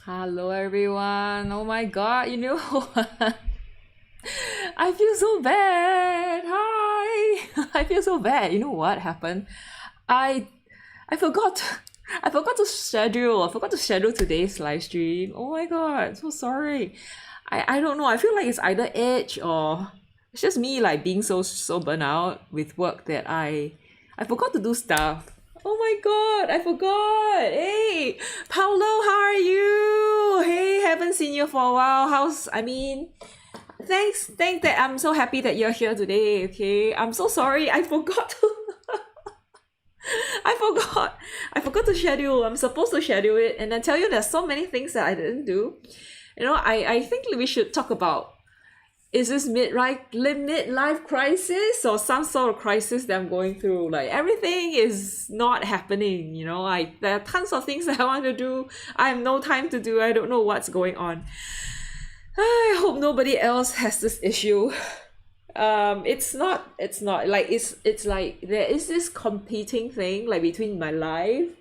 Hello everyone. Oh my god, you know what? I feel so bad. Hi. I feel so bad. You know what happened? I I forgot I forgot to schedule today's live stream. Oh my god, so sorry. I don't know. I feel like it's either age or it's just me like being so burnt out with work that I forgot to do stuff. Oh my god, I forgot. Hey, Paulo, how are you? Hey, haven't seen you for a while. Thanks that I'm so happy that you're here today, okay? I'm so sorry. I forgot. I forgot to schedule. I'm supposed to schedule it and I tell you there's so many things that I didn't do. I think we should talk about is this midlife crisis or some sort of crisis that I'm going through? Like everything is not happening, there are tons of things that I want to do. I have no time to do. I don't know what's going on. I hope nobody else has this issue. It's not like it's like there is this competing thing like between my life.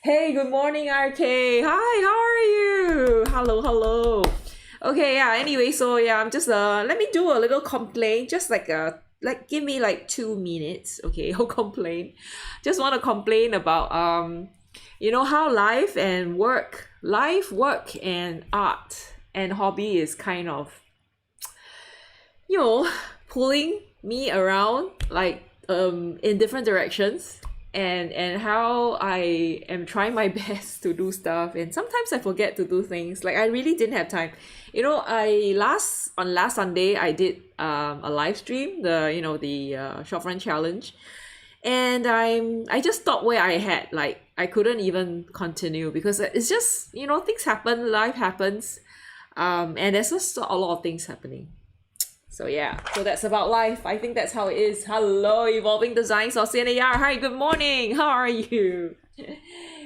Hey, good morning, RK. Hi, how are you? Hello. Okay, yeah, anyway, so yeah, I'm just let me do a little complaint, just like give me like 2 minutes, okay? I'll complain. Just want to complain about how life, work and art and hobby is kind of you know, pulling me around like in different directions and how I am trying my best to do stuff and sometimes I forget to do things. Like I really didn't have time. Last Sunday I did a live stream, the Storefront challenge. And I just stopped where I had like I couldn't even continue because it's just, things happen, life happens. And there's just a lot of things happening. So yeah, so that's about life. I think that's how it is. Hello, Evolving Designs or CNAR. Hi, good morning. How are you?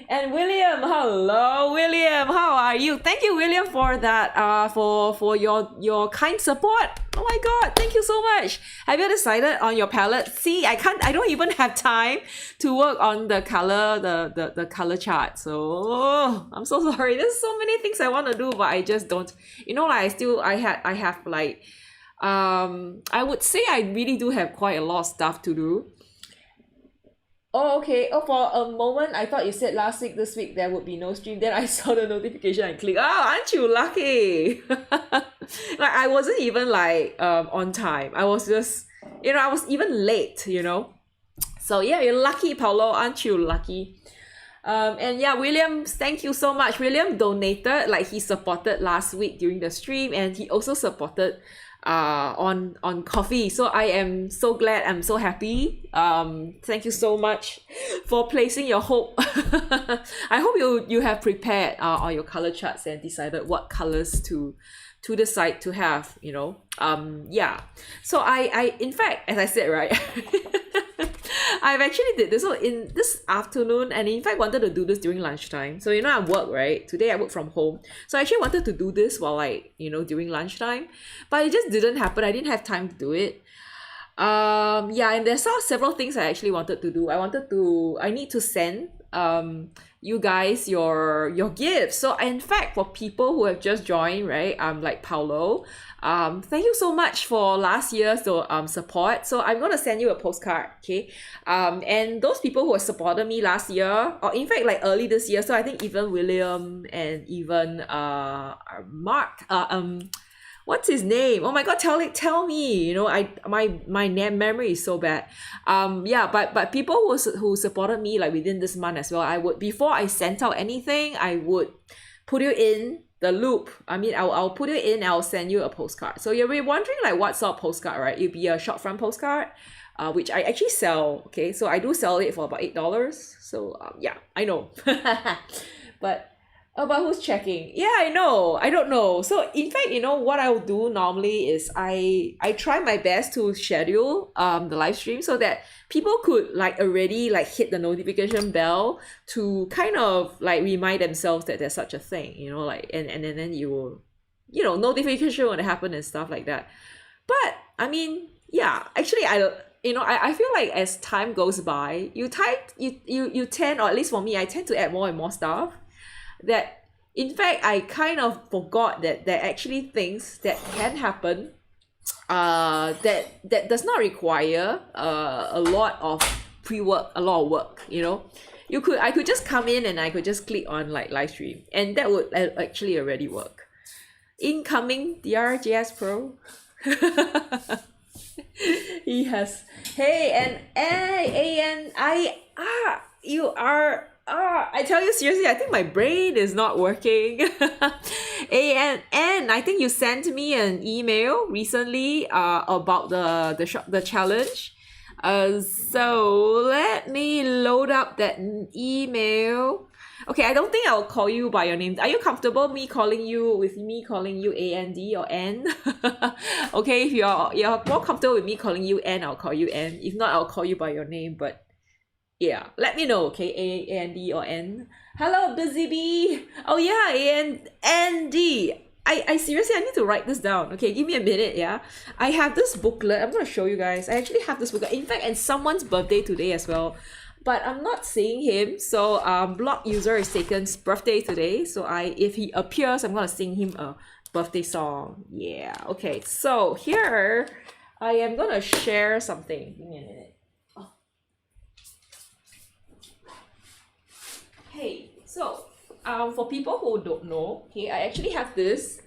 And William, hello, William. How are you? Thank you, William, for that. For your kind support. Oh my God, thank you so much. Have you decided on your palette? See, I don't even have time to work on the color, the color chart. So I'm so sorry. There's so many things I want to do, but I just don't. I have like. I would say I really do have quite a lot of stuff to do. Oh, okay. Oh, for a moment, I thought you said last week, this week, there would be no stream. Then I saw the notification and click. Oh, aren't you lucky? Like, I wasn't even like on time. I was just, I was even late. So yeah, you're lucky, Paulo. Aren't you lucky? And yeah, William, thank you so much. William donated, like he supported last week during the stream, and he also supported on coffee. So I am so glad, I'm so happy. Thank you so much for placing your hope. I hope you have prepared all your color charts and decided what colors to decide to have, yeah. So I in fact, as I said, right, I've actually did this so in this afternoon, and in fact wanted to do this during lunchtime. So I work, right? Today I work from home. So I actually wanted to do this while during lunchtime. But it just didn't happen. I didn't have time to do it. Yeah, and there's several things I actually wanted to do. I need to send you guys your gifts. So in fact, for people who have just joined, right, like Paulo, thank you so much for last year's support. So I'm gonna send you a postcard, okay? And those people who have supported me last year, or in fact like early this year, so I think even William and even Mark, what's his name? Oh my God, tell me. My name memory is so bad. Yeah, but people who supported me like within this month as well, I would, before I sent out anything, I would put you in the loop. I mean, I'll put it in, I'll send you a postcard. So you'll be wondering like what sort of postcard, right? It'll be a short front postcard, which I actually sell. Okay, so I do sell it for about $8. So yeah, I know. But who's checking? Yeah, I know. I don't know. So in fact, what I will do normally is I try my best to schedule the live stream so that people could like already like hit the notification bell to kind of like remind themselves that there's such a thing, like and then you will, notification would happen and stuff like that. But I mean, yeah, actually I feel like as time goes by, you tend, or at least for me, I tend to add more and more stuff that In fact, I kind of forgot that there are actually things that can happen that does not require a lot of pre-work, a lot of work, you know. I could just come in and I could just click on like live stream, and that would actually already work. Incoming DRJS Pro. He has, hey, and you are, I tell you seriously, I think my brain is not working. I think you sent me an email recently about the challenge. So let me load up that email. Okay, I don't think I'll call you by your name. Are you comfortable me calling you Andy or N? Okay, if you're more comfortable with me calling you N, I'll call you N. If not, I'll call you by your name. But yeah, let me know, okay? Andy or N. Hello, Busy Bee. Oh yeah, Andy. I seriously, I need to write this down. Okay, give me a minute, yeah? I have this booklet. I'm going to show you guys. I actually have this booklet. In fact, it's someone's birthday today as well. But I'm not seeing him. So blog user is taken's birthday today. So if he appears, I'm going to sing him a birthday song. Yeah, okay. So here, I am going to share something. Give me a minute. Oh. Hey, so for people who don't know, okay, I actually have this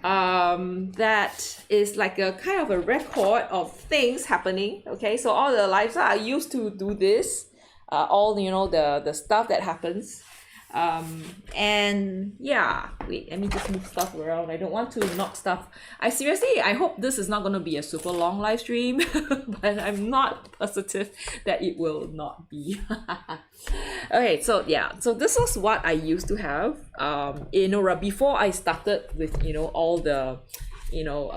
that is like a kind of a record of things happening. Okay, so all the lives I used to do this, all, you know, the stuff that happens, and yeah, wait, let me just move stuff around. I don't want to knock stuff. I hope this is not going to be a super long live stream, but I'm not positive that it will not be. Okay, so yeah, so this was what I used to have, you know, before I started with, you know, all the, you know,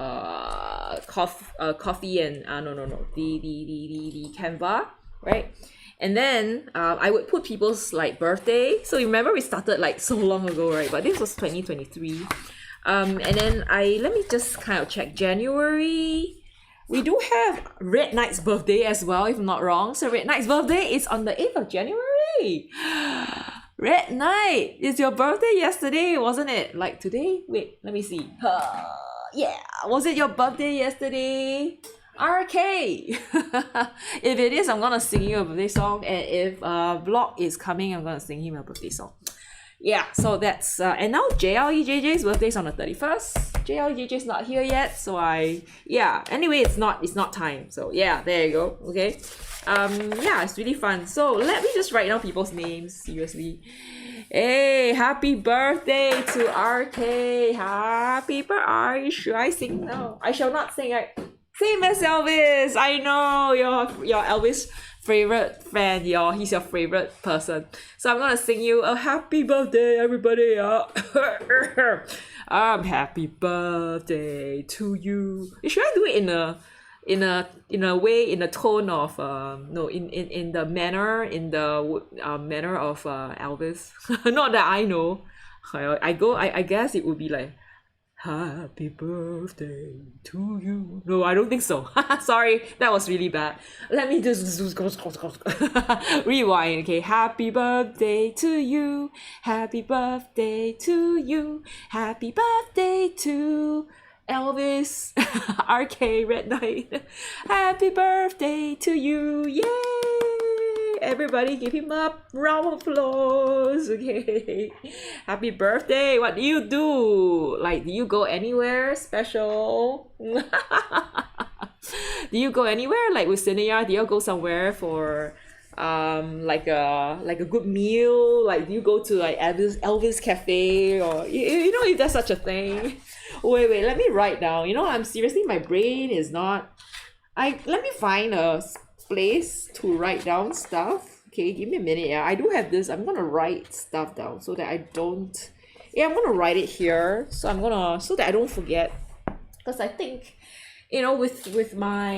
coffee and the Canva, right? And then I would put people's like birthday. So remember we started like so long ago, right? But this was 2023. And then let me just kind of check January. We do have Red Knight's birthday as well, if I'm not wrong. So Red Knight's birthday is on the 8th of January. Red Knight, it's your birthday yesterday, wasn't it? Like today? Wait, let me see. Yeah, was it your birthday yesterday? RK. If it is, I'm gonna sing you a birthday song, and if vlog is coming, I'm gonna sing him a birthday song. Yeah, so that's and now JLEJJ's birthday is on the 31st. JLEJJ's not here yet, so anyway, it's not time. So yeah, there you go. Okay. Yeah, it's really fun. So let me just write down people's names, seriously. Hey, happy birthday to RK. Happy birthday. Should I sing now? I shall not sing. Same as Elvis. I know your Elvis favorite fan. He's your favorite person. So I'm gonna sing you a happy birthday, everybody. Happy birthday to you. Should I do it in a way, in a tone of in the manner of Elvis? Not that I know. I guess it would be like, happy birthday to you. No, I don't think so. Sorry, that was really bad. Let me just rewind. Okay, happy birthday to you. Happy birthday to you. Happy birthday to Elvis. RK Red Knight. Happy birthday to you. Yay! Everybody give him a round of applause. Okay. Happy birthday. What do you do? Like, do you go anywhere special? Do you go anywhere? Like with Cinear, do you go somewhere for like a good meal? Like, do you go to like Elvis Cafe, or you know, if there's such a thing? Wait, let me write down. You know, I'm seriously, my brain is not. Let me find a place to write down stuff. Okay, give me a minute. Yeah, I do have this. I'm gonna write stuff down so that I don't. Yeah, I'm gonna write it here. So so that I don't forget. Because I think, you know, with my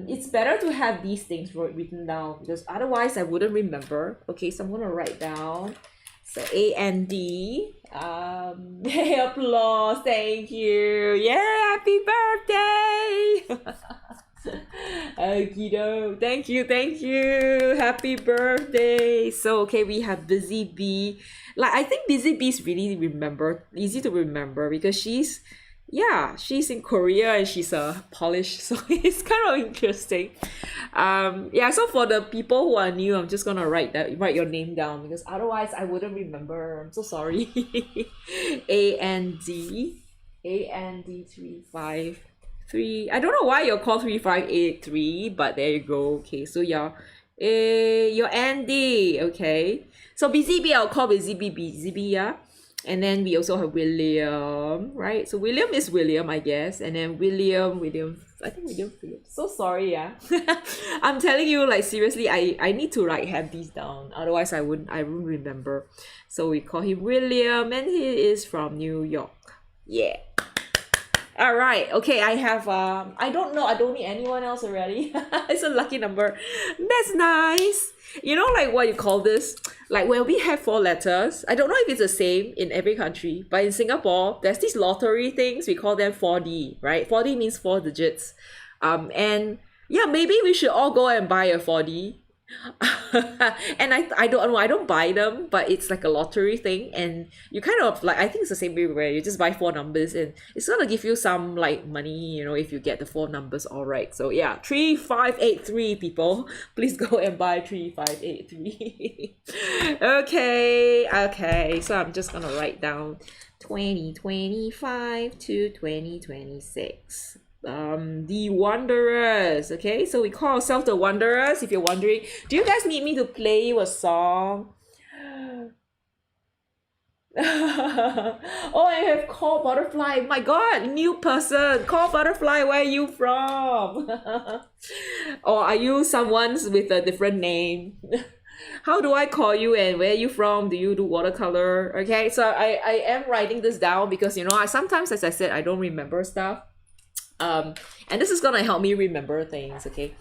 it's better to have these things written down, because otherwise I wouldn't remember. Okay, so I'm gonna write down. So AND. Hey, applause. Thank you. Yeah, happy birthday. Okido. Thank you, thank you. Happy birthday. So okay, we have Busy Bee. Like I think Busy Bee is really easy to remember because she's in Korea and she's a Polish, so it's kind of interesting. Yeah, so for the people who are new, I'm just gonna write your name down because otherwise I wouldn't remember. I'm so sorry. AND 353. I don't know why you're called 3583, but there you go. Okay, so you're Andy. Okay, so Busy Bee, I'll call Busy Bee, yeah. And then we also have William, right? So William is William, I guess. And then William, I think William Phillips. So sorry, yeah. I'm telling you, like seriously, I need to like have these down. Otherwise I wouldn't remember. So we call him William and he is from New York. Yeah. All right. Okay, I have I don't need anyone else already. It's a lucky number. That's nice. You know, like what you call this? Like when we have 4 letters, I don't know if it's the same in every country, but in Singapore, there's these lottery things, we call them 4D, right? 4D means 4 digits. And yeah, maybe we should all go and buy a 4D. And I don't buy them, but it's like a lottery thing, and you kind of like, I think it's the same way where you just buy 4 numbers and it's gonna give you some like money, you know, if you get the 4 numbers all right. So yeah, 3583 people, please go and buy 3583. Okay, so I'm just gonna write down 2025 to 2026. The Wanderers. Okay, so we call ourselves the Wanderers. If you're wondering, do you guys need me to play you a song? Oh, I have Call Butterfly. My god, new person. Call Butterfly, where are you from? Or are you someone's with a different name? How do I call you and where are you from? Do you do watercolor? Okay, so I am writing this down because, you know, I sometimes, as I said, I don't remember stuff. And this is gonna help me remember things, okay?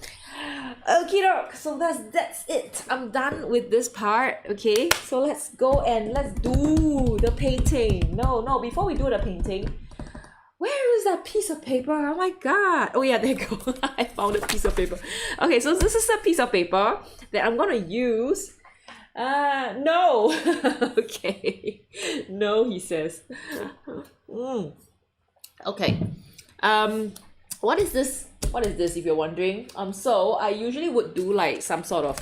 Okay, so that's it. I'm done with this part, okay? So let's go and let's do the painting. No, before we do the painting, where is that piece of paper? Oh my god. Oh yeah, there you go. I found a piece of paper. Okay, so this is a piece of paper that I'm gonna use. No. Okay. No, he says. Okay. What is this if you're wondering? So I usually would do like some sort of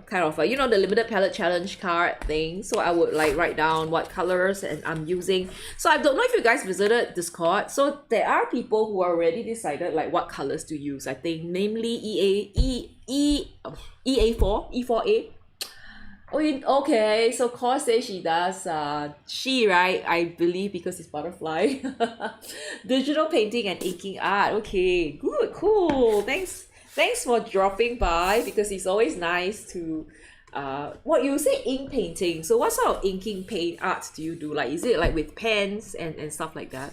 kind of you know, the limited palette challenge card thing. So I would like write down what colors and I'm using. So I don't know if you guys visited Discord. So there are people who already decided like what colors to use. I think namely E4A. Oh, okay, so Cor says she does she, right? I believe because it's butterfly. Digital painting and inking art. Okay, good, cool. Thanks for dropping by because it's always nice to what you say ink painting. So what sort of inking paint art do you do? Like is it like with pens and stuff like that?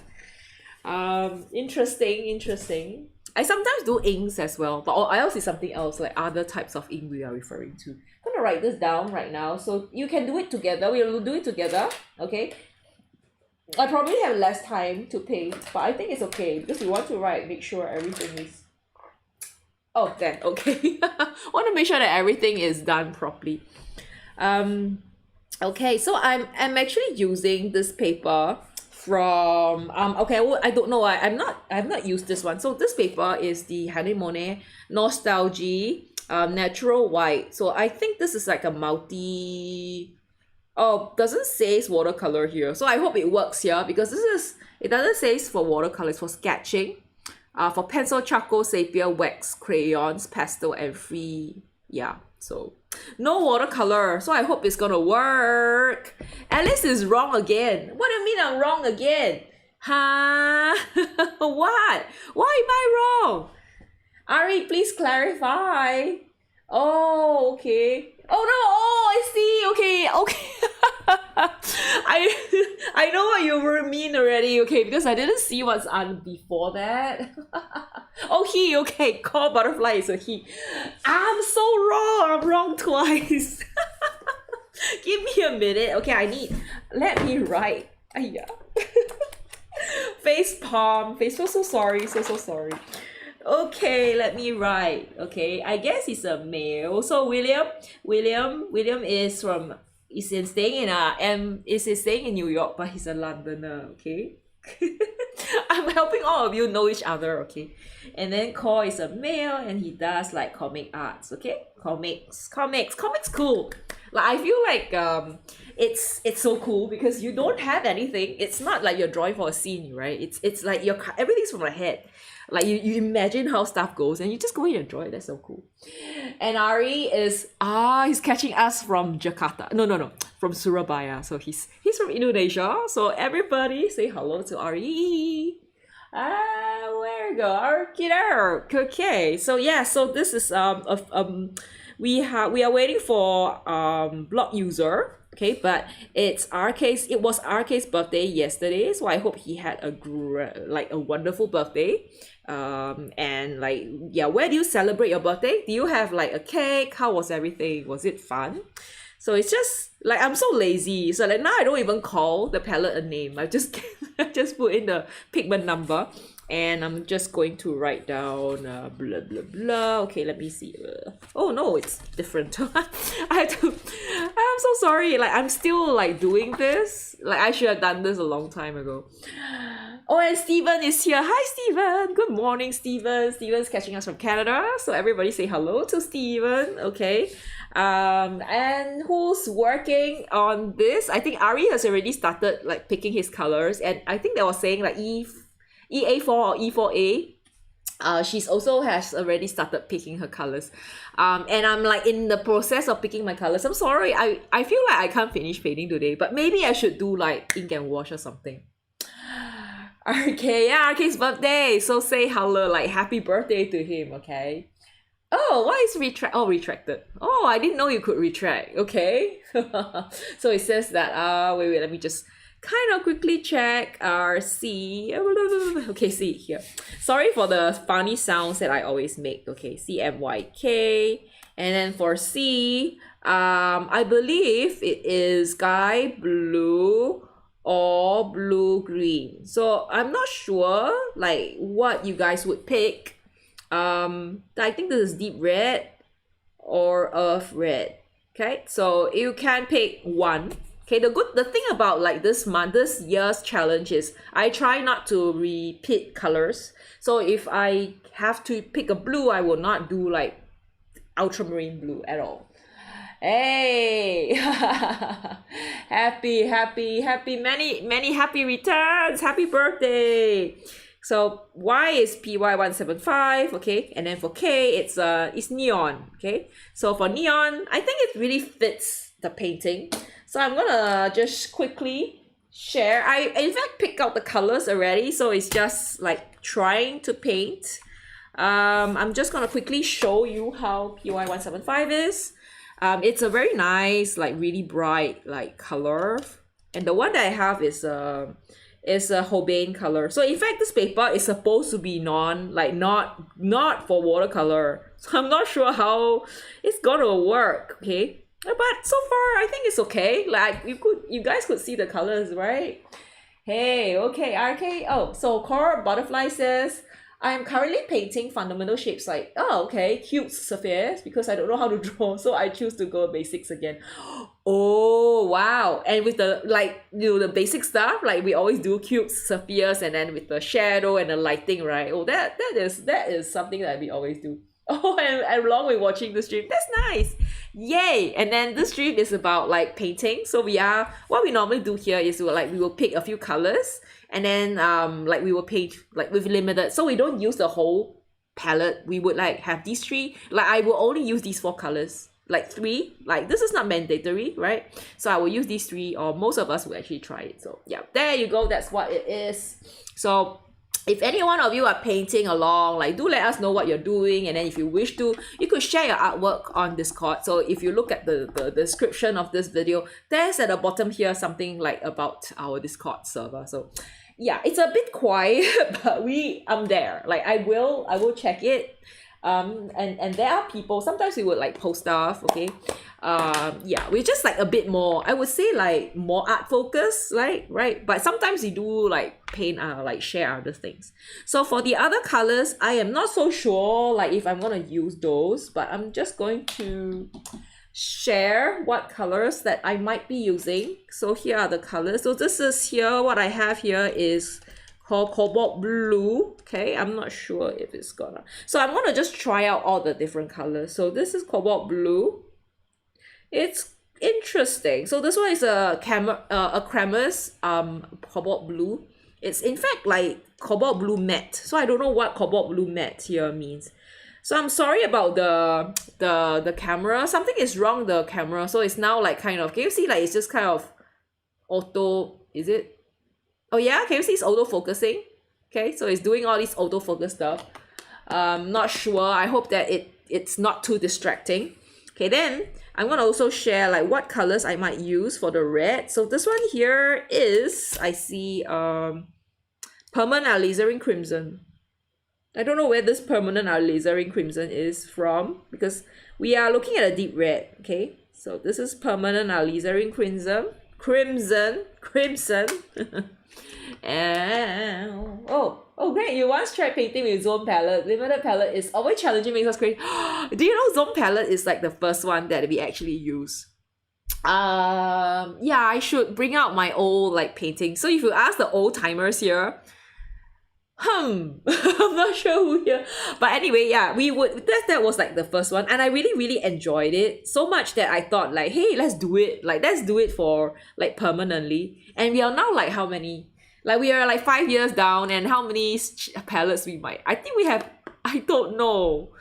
Interesting. I sometimes do inks as well, but I also see something else, like other types of ink we are referring to. I'm gonna write this down right now so you can do it together. We'll do it together, okay? I probably have less time to paint, but I think it's okay because we want to make sure everything is... Oh, then, okay. Want to make sure that everything is done properly. Okay, so I'm actually using this paper from okay, well, I don't know, I've not used this one. So this paper is the Hanemone Nostalgie natural white. So I think this is like a multi... Oh, doesn't say it's watercolor here, so I hope it works here because it doesn't say it's for watercolor, it's for sketching, for pencil, charcoal, sepia, wax, crayons, pastel, and free. Yeah, so no watercolor, so I hope it's gonna work. Alice is wrong again. What do you mean I'm wrong again? Huh? What? Why am I wrong? Ari, please clarify. Oh, okay. Oh no, oh, I see. Okay. I know what you mean already, okay, because I didn't see what's on before that. Oh, he, okay, Call Butterfly is a he. I'm so wrong. I'm wrong twice. Give me a minute. Okay, let me write. Yeah. Face palm. So sorry. Okay, let me write. Okay, I guess he's a male. So William is from is in staying in is staying in New York, but he's a Londoner. Okay. I'm helping all of you know each other, okay? And then Core is a male and he does like comic arts, okay? Comics cool. Like I feel like it's so cool because you don't have anything. It's not like you're drawing for a scene, right? It's like your everything's from the head. Like you imagine how stuff goes and you just go in and draw it. That's so cool. And Ari is he's catching us from Jakarta. No, from Surabaya. So he's from Indonesia. So everybody say hello to Ari. Where we go? Okay. So yeah, so this is we are waiting for blog user. Okay, but it was RK's birthday yesterday, so I hope he had a wonderful birthday. And like, yeah, where do you celebrate your birthday? Do you have like a cake? How was everything? Was it fun? So it's just like I'm so lazy, so like now I don't even call the palette a name. I just just put in the pigment number, and I'm just going to write down blah blah blah. Okay, let me see. Oh no, it's different. I'm so sorry. Like I'm still like doing this. Like I should have done this a long time ago. Oh, and Steven is here. Hi, Steven. Good morning, Steven. Steven's catching us from Canada. So everybody say hello to Steven. Okay. And who's working on this? I think Ari has already started like picking his colors. And I think they were saying like EA4 or E4A. She's also has already started picking her colors. And I'm like in the process of picking my colors. I'm sorry. I feel like I can't finish painting today. But maybe I should do like ink and wash or something. Okay, yeah, RK's birthday. So say hello, like happy birthday to him, okay? Oh, why is retracted? Oh, I didn't know you could retract. Okay. So it says that wait, let me just kind of quickly check C. Okay, see here. Sorry for the funny sounds that I always make. Okay, CMYK. And then for C, I believe it is sky blue or blue green. So I'm not sure like what you guys would pick. I think this is deep red or earth red. Okay, so you can pick one. Okay, the thing about like this year's challenge is I try not to repeat colors. So if I have to pick a blue, I will not do like ultramarine blue at all. Hey, happy, many happy returns. Happy birthday. So Y is PY175, okay, and then for K it's neon, okay. So for neon, I think it really fits the painting. So I'm gonna just quickly share. I in fact picked out the colors already, so it's just like trying to paint. I'm just gonna quickly show you how PY175 is. It's a very nice, like really bright like color, and the one that I have is a Hobane color. So in fact, this paper is supposed to be not for watercolor. So I'm not sure how it's gonna work. Okay, but so far I think it's okay. Like you guys could see the colors, right? Hey, okay, RK. Oh, so Core Butterfly says, I am currently painting fundamental shapes like, cute spheres because I don't know how to draw, so I choose to go basics again. Oh, wow. And with the, the basic stuff, like we always do cute spheres and then with the shadow and the lighting, right? Oh, that is something that we always do. Oh, and along with watching the stream, that's nice. Yay! And then this stream is about like painting. So what we normally do here is we will pick a few colors and then we will paint like with limited. So we don't use the whole palette. We would like have these three. Like I will only use these 4 colors. Like 3. Like this is not mandatory, right? So I will use these 3, or most of us will actually try it. So yeah, there you go. That's what it is. So if any one of you are painting along, like do let us know what you're doing, and then if you wish to, you could share your artwork on Discord. So if you look at the description of this video, there's at the bottom here something like about our Discord server. So yeah, it's a bit quiet, but I'm there. Like I will check it. And there are people, sometimes we would like post stuff, okay. Yeah, we're just like a bit more, I would say like more art focused, like, right? But sometimes we do like paint, like share other things. So for the other colors, I am not so sure like if I'm gonna use those, but I'm just going to share what colors that I might be using. So here are the colors. So this is here, what I have here is called cobalt blue. Okay, I'm not sure if it's gonna, so I'm gonna just try out all the different colors. So this is cobalt blue. It's interesting. So this one is a cremus cobalt blue. It's in fact like cobalt blue matte. So I don't know what cobalt blue matte here means. So I'm sorry about the camera. Something is wrong with the camera. So it's now like kind of, can you see like it's just kind of auto, is it? Oh yeah, can you see it's auto focusing? Okay, so it's doing all this autofocus stuff. Not sure. I hope that it's not too distracting. Okay, then I'm gonna also share like what colors I might use for the red. So this one here is, I see permanent alizarin crimson. I don't know where this permanent alizarin crimson is from because we are looking at a deep red. Okay, so this is permanent alizarin crimson. And oh great, you once tried painting with zone palette. Limited palette is always challenging, makes us crazy. Do you know zone palette is like the first one that we actually use? Yeah, I should bring out my old like painting. So if you ask the old timers here, I'm not sure who here, but anyway, yeah, we would, that was like the first one, and I really enjoyed it so much that I thought like, hey, let's do it for like permanently. And we are now like how many, like we are like 5 years down, and how many palettes we might, I think we have, I don't know,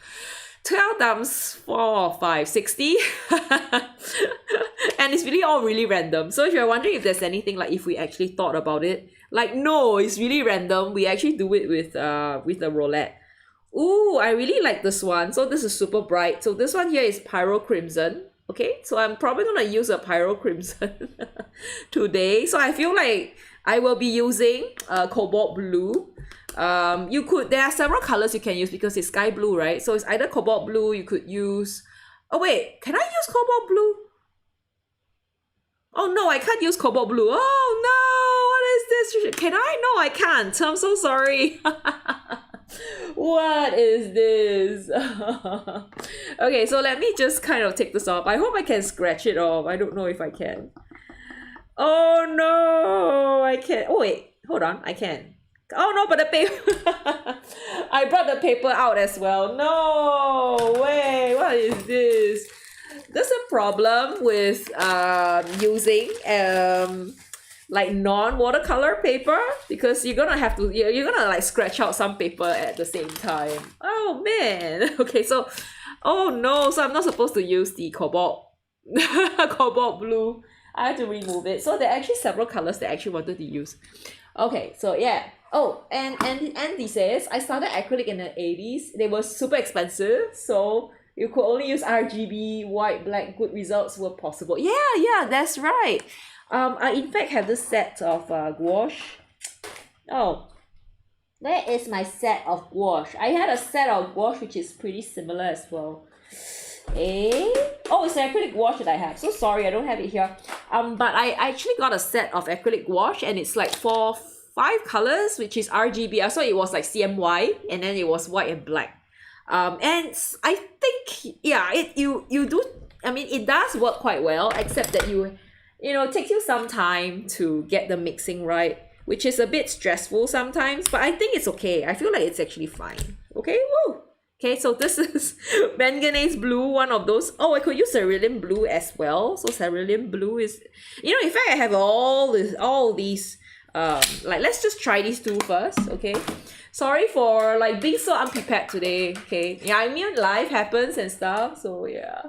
12 times 4 or 5, 60. And it's really all really random. So if you're wondering if there's anything like if we actually thought about it, like no, it's really random. We actually do it with a roulette. Ooh, I really like this one. So this is super bright. So this one here is pyro crimson. Okay, so I'm probably gonna use a pyro crimson today. So I feel like I will be using cobalt blue. You could, there are several colors you can use because it's sky blue, right? So it's either cobalt blue, you could use, oh wait, can I use cobalt blue? Oh no, I can't use cobalt blue. Oh no, what is this? Can I? No, I can't. I'm so sorry. What is this? Okay, so let me just kind of take this off. I hope I can scratch it off. I don't know if I can. Oh no, I can't. Oh wait, hold on, I can. Oh no, but the paper. I brought the paper out as well. No way, what is this? There's a problem with using like non-watercolor paper because you're gonna have to, you're gonna like scratch out some paper at the same time. Oh man. Okay, so oh no, so I'm not supposed to use the cobalt cobalt blue. I have to remove it. So there are actually several colors that I actually wanted to use. Okay, so yeah. Oh, and Andy says I started acrylic in the 80s. They were super expensive, so you could only use RGB, white, black. Good results were possible. Yeah, that's right. I in fact have this set of gouache. Oh, where is my set of gouache? I had a set of gouache which is pretty similar as well. Oh, it's an acrylic gouache that I have. So sorry, I don't have it here. But I actually got a set of acrylic gouache, and it's like 5 colors, which is RGB. So it was like CMY, and then it was white and black. And I think, yeah, you do, I mean, it does work quite well, except that it takes you some time to get the mixing right, which is a bit stressful sometimes, but I think it's okay. I feel like it's actually fine. Okay, woo! Okay, so this is manganese blue, one of those. Oh, I could use cerulean blue as well. So cerulean blue is, in fact, I have all these, like, let's just try these two first, okay? Sorry for like being so unprepared today, okay? Yeah, I mean life happens and stuff, so yeah.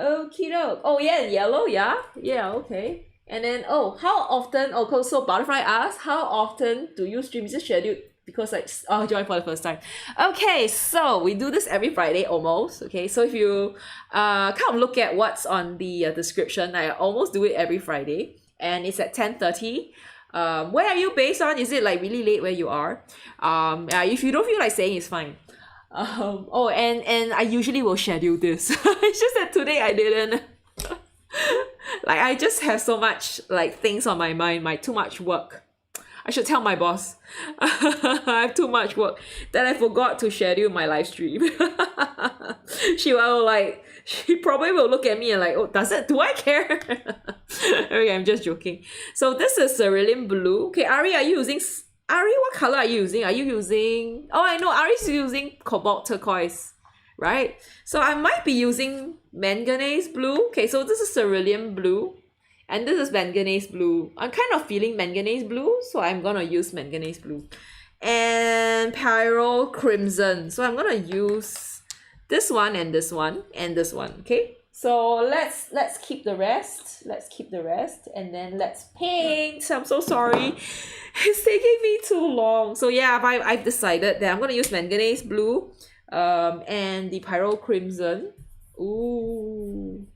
Okie doke. Oh yeah, yellow, yeah? Yeah, okay. And then, how often, so Butterfly asks, how often do you stream? Is it scheduled? Because I joined for the first time. Okay, so we do this every Friday almost, okay? So if you kind of look at what's on the description, I almost do it every Friday, and it's at 10:30. Where are you based on? Is it like really late where you are? If you don't feel like saying, it's fine. Oh, and I usually will schedule this. It's just that today I didn't. Like I just have so much like things on my mind, my too much work. I should tell my boss. I have too much work that I forgot to schedule my live stream. She probably will look at me and like, oh, do I care? Okay, I'm just joking. So this is cerulean blue. Okay, Ari, Ari, what color are you using? Are you using, oh, I know, Ari's using cobalt turquoise, right? So I might be using manganese blue. Okay, so this is cerulean blue. And this is manganese blue. I'm kind of feeling manganese blue, so I'm gonna use manganese blue. And pyro crimson. So I'm gonna use this one and this one and this one. Okay. So let's keep the rest. Let's keep the rest, and then let's paint. I'm so sorry. It's taking me too long. So yeah, I've decided that I'm gonna use manganese blue, and the pyro crimson. Ooh.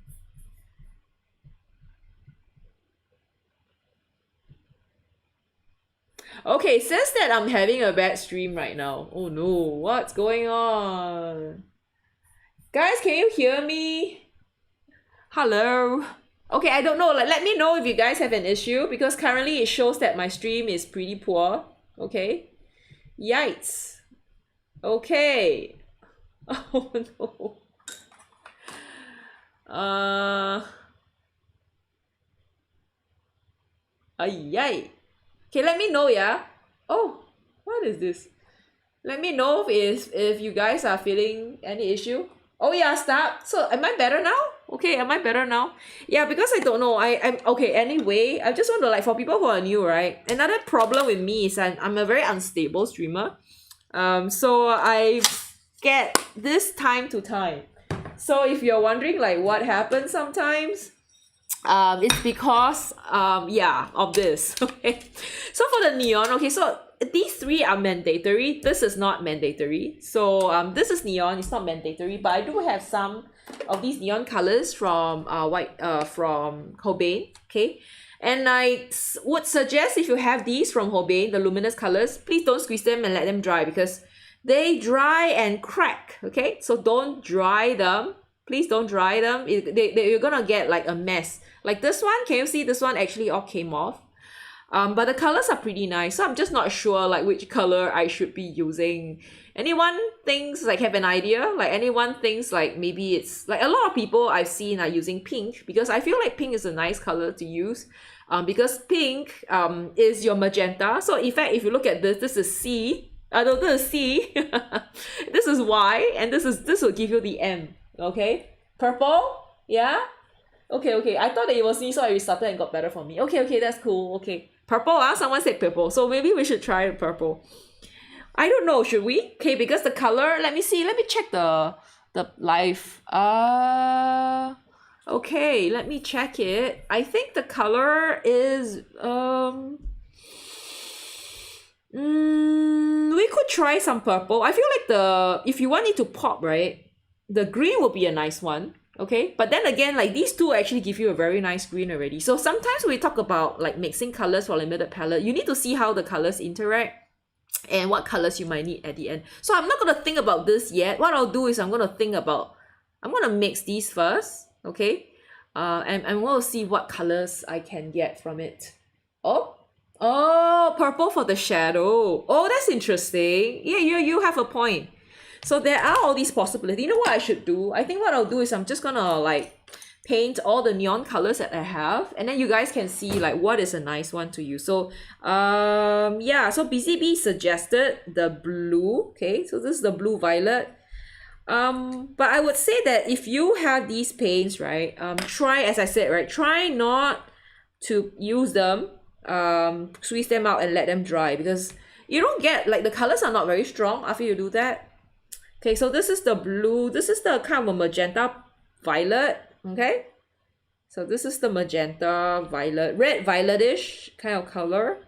Okay, it says that I'm having a bad stream right now. Oh no, what's going on? Guys, can you hear me? Hello? Okay, I don't know. Like, let me know if you guys have an issue because currently it shows that my stream is pretty poor. Okay. Yikes. Okay. Oh no. Yikes. Okay, let me know, yeah? Oh, what is this? Let me know if you guys are feeling any issue. Oh yeah, stop. So am I better now? Okay, am I better now? Yeah, because I don't know. I'm okay, anyway, I just want to like for people who are new, right? Another problem with me is I'm a very unstable streamer. So I get this time to time. So if you're wondering like what happens sometimes, it's because yeah, of this. Okay, so for the neon, okay, so these three are mandatory. This is not mandatory. So this is neon, it's not mandatory, but I do have some of these neon colors from from Hobain. Okay, and I would suggest if you have these from Hobain, the luminous colors, please don't squeeze them and let them dry because they dry and crack. Okay, so don't dry them. Please don't dry them. You're gonna get like a mess. Like this one, can you see this one actually all came off? But the colors are pretty nice. So I'm just not sure like which color I should be using. Anyone thinks like have an idea? Like anyone thinks like maybe it's like a lot of people I've seen are using pink because I feel like pink is a nice color to use. Because pink is your magenta. So in fact, if you look at this is C. No, this is C. This is Y, and this will give you the M. Okay, purple, yeah. Okay, I thought that it was me, so I restarted and got better for me. Okay, that's cool. Okay, purple, someone said purple, so maybe we should try purple. I don't know, should we? Okay, because the color, let me check the live. Okay, let me check it. I think the color is we could try some purple. I feel like if you want it to pop, right, the green will be a nice one. Okay, but then again, like these two actually give you a very nice green already. So sometimes we talk about like mixing colors for limited palette, you need to see how the colors interact and what colors you might need at the end. So I'm not going to think about this yet. What I'll do is I'm going to mix these first. Okay, and I'm going to see what colors I can get from it. Oh, purple for the shadow. Oh, that's interesting. Yeah, you have a point. So there are all these possibilities. You know what I should do? I think what I'll do is I'm just gonna like paint all the neon colors that I have, and then you guys can see like what is a nice one to use. So yeah, so BZB suggested the blue. Okay, so this is the blue violet. But I would say that if you have these paints, right, try, as I said, right, try not to use them, squeeze them out and let them dry because you don't get like the colors are not very strong after you do that. Okay, so this is the blue. This is the kind of a magenta violet. Okay, so this is the magenta violet, red violetish kind of color.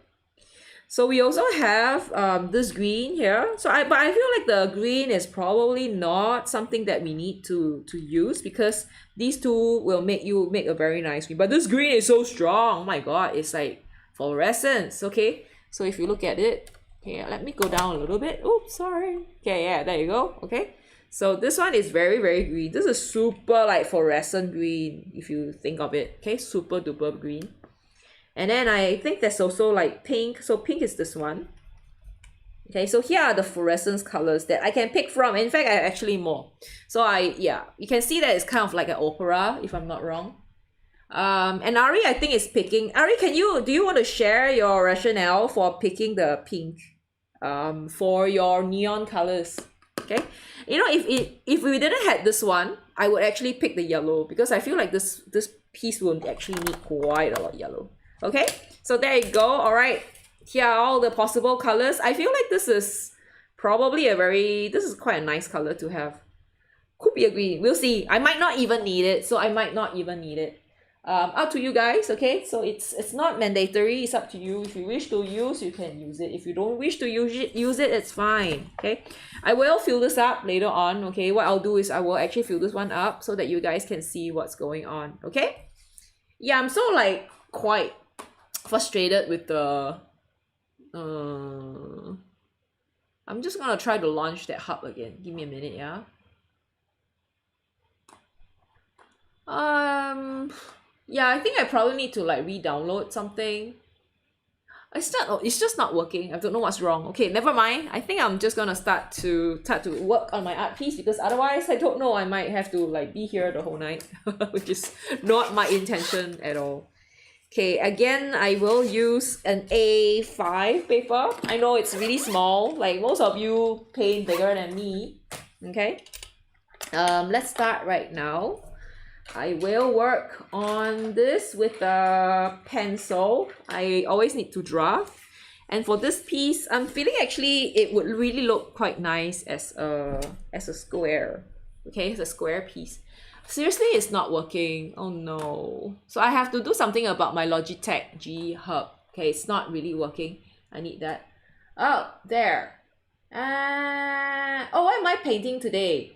So we also have this green here. But I feel like the green is probably not something that we need to use because these two will make a very nice green. But this green is so strong. Oh my god, it's like fluorescence. Okay, so if you look at it, Okay, let me go down a little bit. Oops, sorry. Okay, yeah, there you go. Okay. So this one is very, very green. This is super like fluorescent green, if you think of it. Okay, super duper green. And then I think there's also like pink. So pink is this one. Okay, so here are the fluorescence colors that I can pick from. In fact, I have actually more. So yeah, you can see that it's kind of like an opera, if I'm not wrong. And Ari, I think is picking. Ari, do you want to share your rationale for picking the pink, for your neon colors? Okay, you know, if we didn't have this one, I would actually pick the yellow because I feel like this piece will actually need quite a lot of yellow. Okay, so there you go. All right, here are all the possible colors. I feel like this is probably this is quite a nice color to have. Could be a green. We'll see. I might not even need it, so I might not even need it. Up to you guys. Okay, so it's not mandatory. It's up to you. If you wish to use, you can use it. If you don't wish to use it, it's fine. Okay, I will fill this up later on. Okay, what I'll do is I will actually fill this one up so that you guys can see what's going on. Okay, yeah, I'm so like quite frustrated with the I'm just gonna try to launch that hub again. Give me a minute. Yeah. Yeah, I think I probably need to like re-download something. It's just not working. I don't know what's wrong. Okay, never mind. I think I'm just gonna start to work on my art piece because otherwise I don't know, I might have to like be here the whole night, which is not my intention at all. Okay, again, I will use an A5 paper. I know it's really small, like most of you paint bigger than me. Okay, let's start right now. I will work on this with a pencil. I always need to draft. And for this piece, I'm feeling actually it would really look quite nice as a square. Okay, it's a square piece. Seriously, it's not working. Oh no. So I have to do something about my Logitech G Hub. Okay, it's not really working. I need that. Oh, there. Oh, what am I painting today?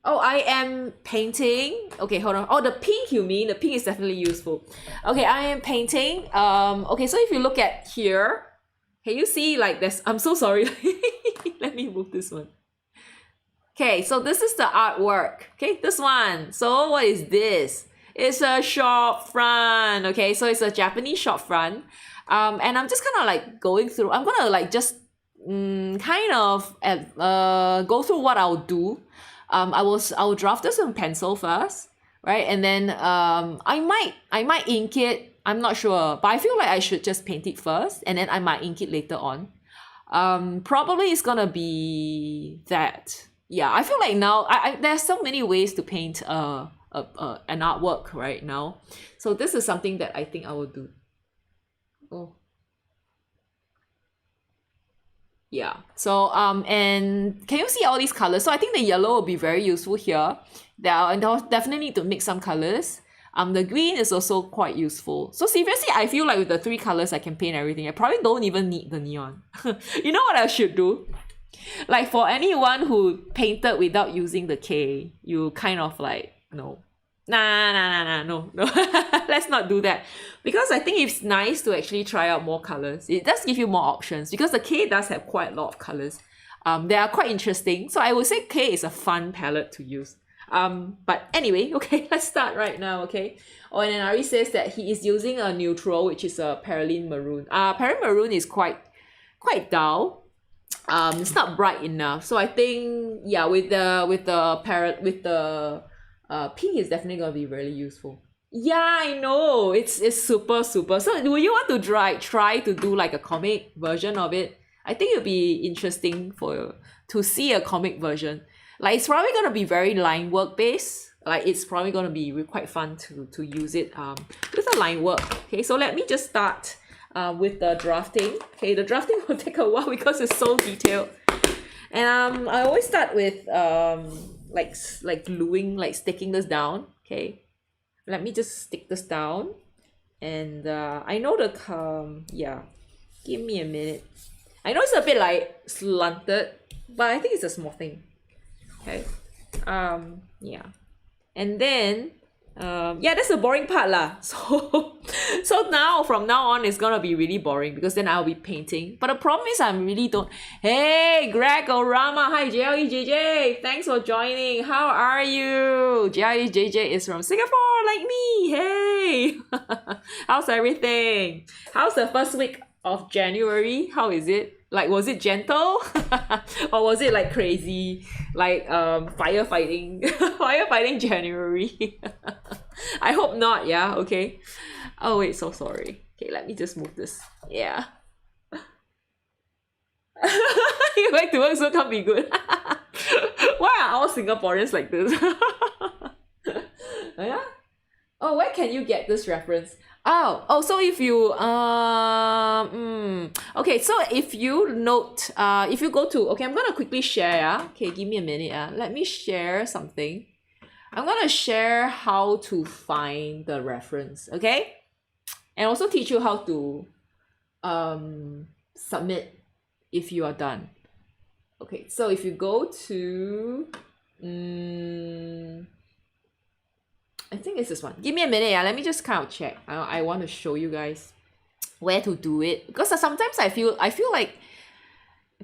Oh, I am painting. Okay, hold on. Oh, the pink you mean? The pink is definitely useful. Okay, I am painting. Okay, so if you look at here, can you see like this? I'm so sorry. Let me move this one. Okay, so this is the artwork. Okay, this one. So what is this? It's a shop front. Okay, so it's a Japanese shop front. And I'm just kind of like going through. I'm gonna like just kind of go through what I'll do. I will draft this in pencil first, right? And then I might ink it. I'm not sure, but I feel like I should just paint it first, and then I might ink it later on. Probably it's gonna be that. Yeah, I feel like now there's so many ways to paint an artwork right now. So this is something that I think I will do. Oh. Yeah, so and can you see all these colors? So I think the yellow will be very useful here. And I'll definitely need to mix some colors. The green is also quite useful. So seriously, I feel like with the 3 colors I can paint everything. I probably don't even need the neon. You know what I should do? Like for anyone who painted without using the K, you kind of like, no. No. Let's not do that. Because I think it's nice to actually try out more colors. It does give you more options because the K does have quite a lot of colors. They are quite interesting. So I would say K is a fun palette to use. But anyway, okay, let's start right now, okay? Oh, and then Ari says that he is using a neutral, which is a Perylene Maroon. Perylene Maroon is quite dull. It's not bright enough. So I think, yeah, with the pink is definitely gonna be really useful. Yeah, I know. It's super. So do you want to try to do like a comic version of it? I think it'll be interesting to see a comic version. Like it's probably gonna be very line work based. Like it's probably gonna be quite fun to use it with a line work. Okay, so let me just start with the drafting. Okay, the drafting will take a while because it's so detailed. And I always start with like gluing, like sticking this down. Okay, let me just stick this down. And I know yeah, give me a minute. I know it's a bit like slanted, but I think it's a small thing. Okay, yeah, and then Yeah, that's the boring part lah. So now from now on it's gonna be really boring because then I'll be painting. But the problem is I really don't. Hey, Greg Orama, hi JLEJJ, thanks for joining. How are you? JLEJJ is from Singapore, like me. Hey, how's everything? How's the first week of January? How is it? Like, was it gentle? Or was it like crazy? Like firefighting firefighting January? I hope not, yeah, okay. Oh wait, so sorry. Okay, let me just move this. Yeah. You like to work so can't be good. Why are all Singaporeans like this? Yeah? Oh, where can you get this reference? Oh, so if you okay, so if you note, if you go to, okay, I'm gonna quickly share, yeah? Okay, give me a minute, let me share something. I'm gonna share how to find the reference, okay? And also teach you how to submit if you are done. Okay, so if you go to I think it's this one. Give me a minute, yeah. Let me just kind of check. I want to show you guys where to do it because sometimes I feel like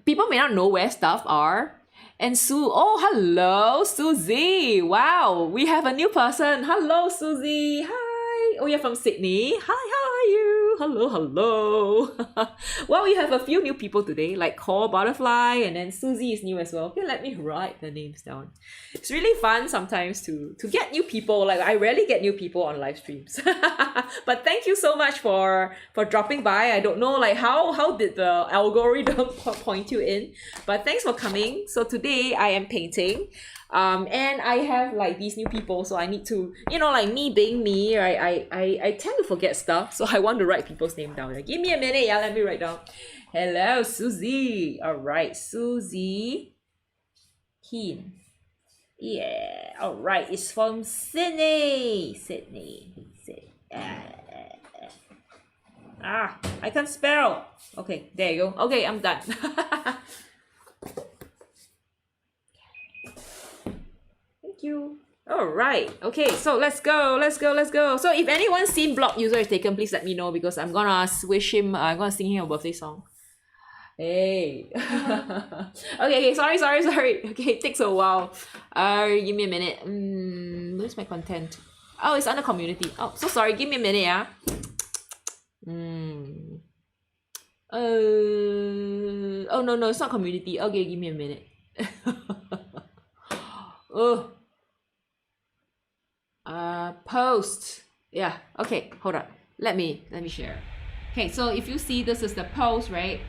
people may not know where stuff are. And oh, hello, Susie. Wow, we have a new person. Hello, Susie. Hi. Oh, you're from Sydney. Hi, how are you? Hello. Well, we have a few new people today, like Core Butterfly, and then Susie is new as well. Okay, let me write the names down. It's really fun sometimes to get new people. Like, I rarely get new people on live streams. But thank you so much for dropping by. I don't know like how did the algorithm point you in, but thanks for coming. So today I am painting. And I have like these new people, so I need to, like me being me, right? I tend to forget stuff, so I want to write people's name down. Give me a minute, yeah, let me write down. Hello, Susie. All right, Susie Keen. Yeah, all right, it's from Sydney. I can't spell. Okay, there you go. Okay, I'm done. You. All right. Okay, so let's go. So if anyone's seen block user is taken, please let me know because I'm gonna wish him. I'm gonna sing him a birthday song. Hey. Okay. Sorry. Okay, it takes a while. Give me a minute. Where's my content? Oh, it's under community. Oh, so sorry. Give me a minute, yeah. Oh no, it's not community. Okay, give me a minute. Oh. Post. Yeah, okay, hold on. Let me share. Okay, so if you see, this is the post, right?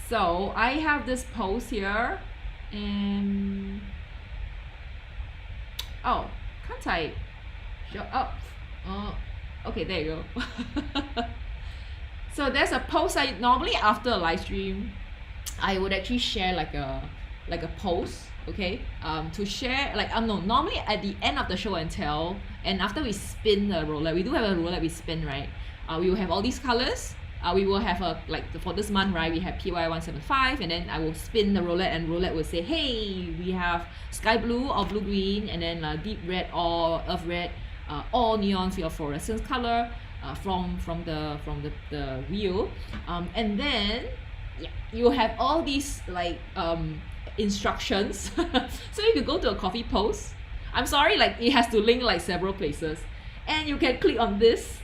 So I have this post here, and oh, can't I shut up? Okay, there you go. So there's a post. I normally after a live stream, I would actually share like a post, okay, to share, like no, normally at the end of the show and tell, and after we spin the roulette, we do have a roulette we spin, right? We will have all these colors. We will have for this month, right, we have PY175, and then I will spin the roulette, and roulette will say, hey, we have sky blue or blue green, and then deep red or earth red, or neon fluorescence color from the wheel, and then yeah, you have all these like instructions. So if you go to a coffee post, I'm sorry, like it has to link like several places, and you can click on this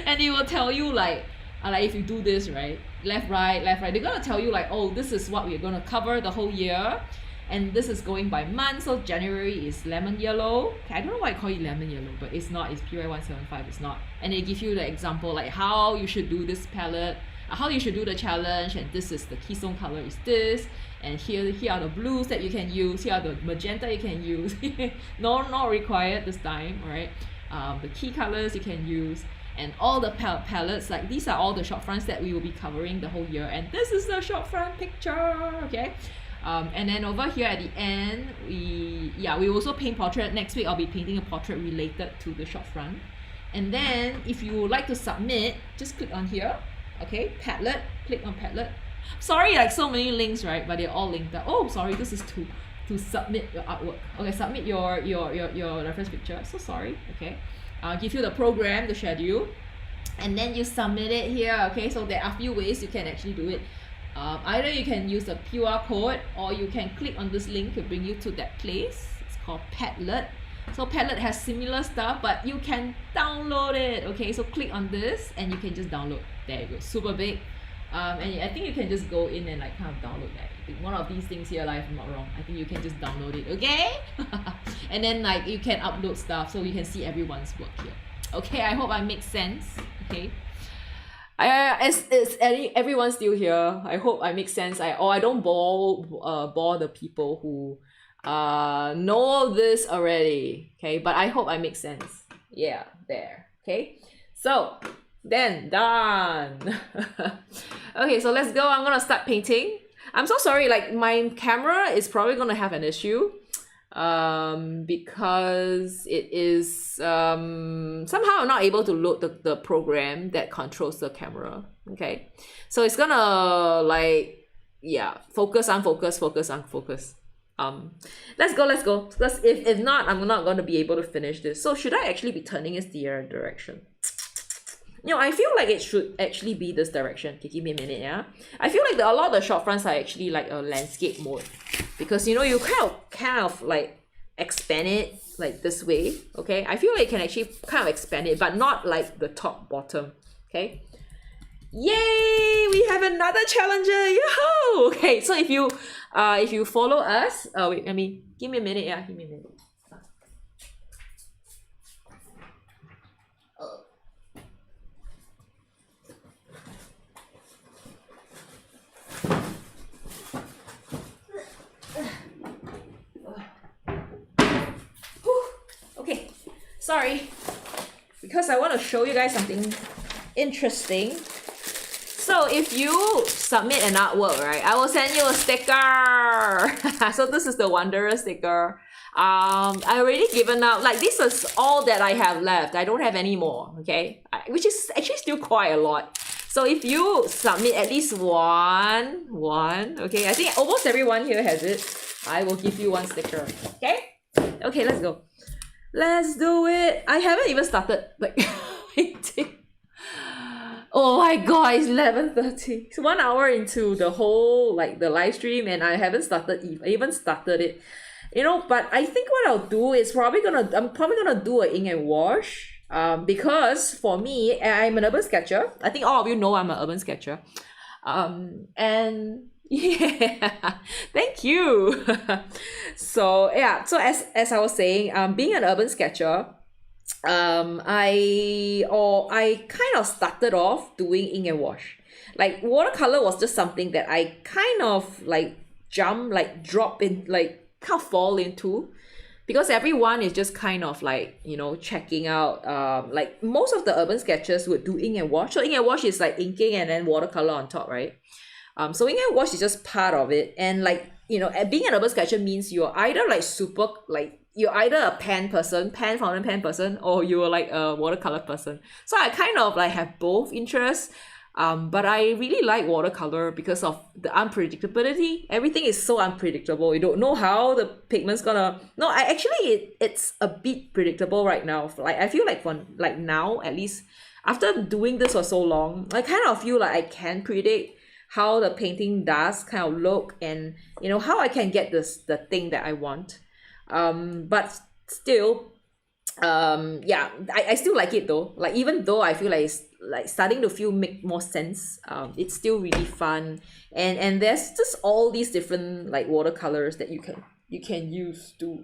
and it will tell you like if you do this, right, left right, they're gonna tell you like, oh, this is what we're gonna cover the whole year, and this is going by month. So January is lemon yellow. Okay, I don't know why I call it lemon yellow, but it's not. It's PY175. It's not. And they give you the example like how you should do this palette, how you should do the challenge, and this is the keystone color is this, and here are the blues that you can use, here are the magenta you can use. No, not required this time, right? The key colors you can use, and all the palettes, like these are all the short fronts that we will be covering the whole year, and this is the short front picture, okay? And then over here at the end, we also paint portrait. Next week I'll be painting a portrait related to the short front. And then if you would like to submit, just click on here. Okay, Padlet, click on Padlet. Sorry, like so many links, right? But they're all linked up. Oh, sorry, this is too to submit your artwork. Okay, submit your reference picture. So sorry. Okay, I'll give you the program, the schedule, and then you submit it here. Okay, so there are a few ways you can actually do it. Either you can use the QR code, or you can click on this link to bring you to that place. It's called Padlet. So Padlet has similar stuff, but you can download it. Okay, so click on this and you can just download. There you go, super big. And I think you can just go in and like kind of download that. One of these things here, like, if I'm not wrong, I think you can just download it. Okay. And then like you can upload stuff so you can see everyone's work here. Okay, I hope I make sense. Okay. Is everyone still here? I hope I make sense. I don't bore the people who know this already. Okay, but I hope I make sense. Yeah, there. Okay, so then done. Okay, so let's go. I'm gonna start painting. I'm so sorry, like my camera is probably gonna have an issue because it is somehow I'm not able to load the program that controls the camera. Okay, so it's gonna like, yeah, focus, unfocus, focus, unfocus. Let's go, because if not, I'm not going to be able to finish this. So should I actually be turning it the other direction? You know, I feel like it should actually be this direction. Okay, give me a minute, yeah. I feel like a lot of the short fronts are actually like a landscape mode, because you know, you kind of like expand it like this way. Okay, I feel like you can actually kind of expand it, but not like the top bottom. Okay, yay, we have another challenger. Yoo-hoo! Okay, so if you follow us, wait, give me a minute. Yeah, give me a minute. Okay, sorry, because I want to show you guys something interesting. So if you submit an artwork, right, I will send you a sticker. So this is the Wanderer sticker. I already given out, like, this is all that I have left. I don't have any more, okay? Which is actually still quite a lot. So if you submit at least one, okay, I think almost everyone here has it. I will give you one sticker, okay? Okay, let's go. Let's do it. I haven't even started, like, painting. Oh my god, it's 11:30. It's 1 hour into the whole, like, the live stream, and I haven't even started it. You know, but I think what I'll do is I'm probably gonna do an ink and wash. Because for me, I'm an urban sketcher. I think all of you know I'm an urban sketcher. And yeah, thank you. So yeah, so as I was saying, being an urban sketcher, I kind of started off doing ink and wash. Like, watercolor was just something that I kind of like drop in, like kind of fall into, because everyone is just kind of like, you know, checking out, like most of the urban sketchers would do ink and wash. So ink and wash is like inking and then watercolor on top, right? So ink and wash is just part of it. And like, you know, being an urban sketcher means you're either like super, like, you're either a fountain pen person, or you're like a watercolor person. So I kind of like have both interests. But I really like watercolor because of the unpredictability. Everything is so unpredictable. You don't know how the pigment's gonna. No, it's a bit predictable right now. Like, I feel like for like now, at least after doing this for so long, I kind of feel like I can predict how the painting does kind of look, and you know, how I can get the thing that I want. But still, yeah, I still like it though. Like, even though I feel like it's like starting to make more sense, it's still really fun. And there's just all these different like watercolors that you can use to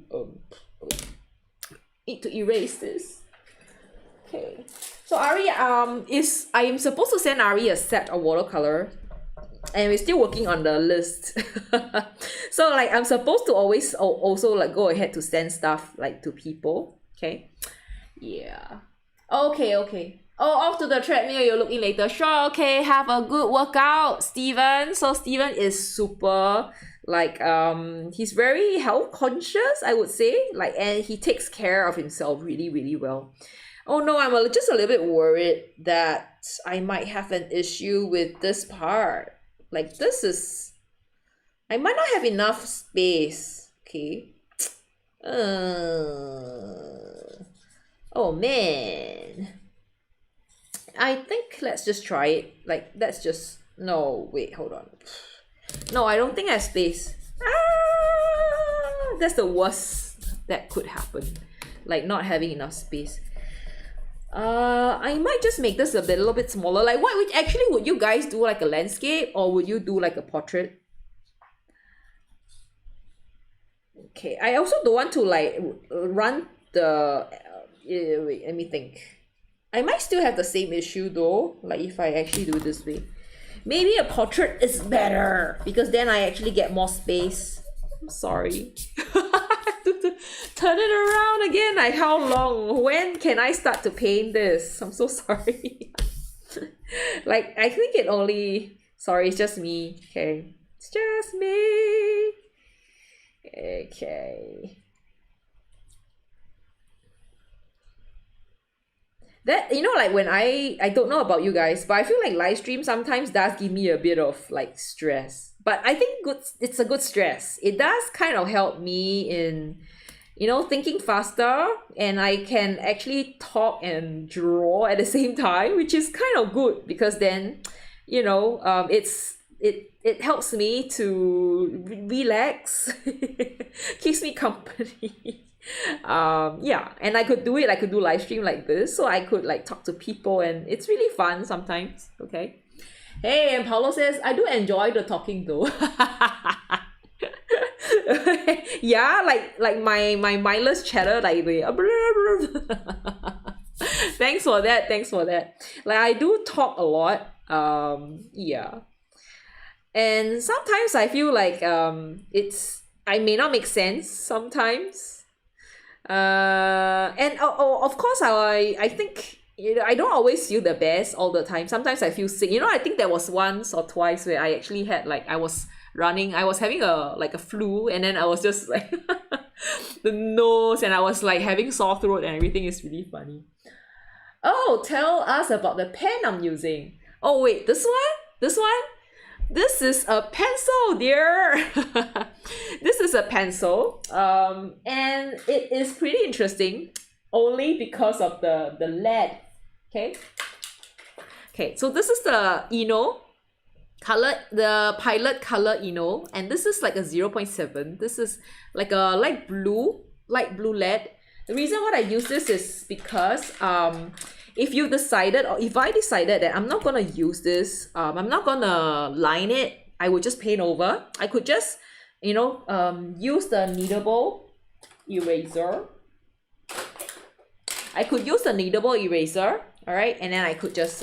need to erase this. Okay, so Ari, I am supposed to send Ari a set of watercolor, and we're still working on the list. So like, I'm supposed to always also like go ahead to send stuff like to people. Okay, yeah, okay. Oh, off to the treadmill, you'll look in later. Sure, okay, have a good workout, Steven. So Steven is super, like, he's very health conscious, I would say. Like, and he takes care of himself really, really well. Oh no, I'm just a little bit worried that I might have an issue with this part. Like, I might not have enough space. Okay. Oh man. I think let's just try it. Like, let's just... No, wait, hold on. No, I don't think I have space. That's the worst that could happen. Like, not having enough space. I might just make this a little bit smaller. Like, would you guys do like a landscape, or would you do like a portrait? Okay, I also don't want to like run the... wait, let me think. I might still have the same issue though, like if I actually do it this way. Maybe a portrait is better, because then I actually get more space. I'm sorry. Turn it around again. Like, how long? When can I start to paint this? I'm so sorry. Like, I think it only... Sorry, it's just me. Okay. It's just me. Okay. That, you know, like when I don't know about you guys, but I feel like live stream sometimes does give me a bit of like stress. But I think it's a good stress. It does kind of help me in, you know, thinking faster, and I can actually talk and draw at the same time, which is kind of good, because then, you know, it helps me to relax, keeps me company. Yeah, and I could do live stream like this, so I could like talk to people, and it's really fun sometimes. Okay. Hey, and Paulo says, I do enjoy the talking though. Yeah, like my mindless chatter, like the thanks for that. Like, I do talk a lot. Yeah. And sometimes I feel like I may not make sense sometimes. And of course I think, you know, I don't always feel the best all the time. Sometimes I feel sick. You know, I think there was once or twice where I actually had like, I was having a flu, and then I was just like the nose, and I was like having sore throat, and everything is really funny. Oh, tell us about the pen I'm using. Oh wait, this one? This is a pencil, dear. This is a pencil, and it is pretty interesting only because of the lead. Okay, so this is the Eno color, the Pilot color Eno, and this is like a 0.7. This is like a light blue lead. The reason why I use this is because if I decided that I'm not gonna use this, I'm not gonna line it, I would just paint over. I could just, you know, use the kneadable eraser. All right, and then I could just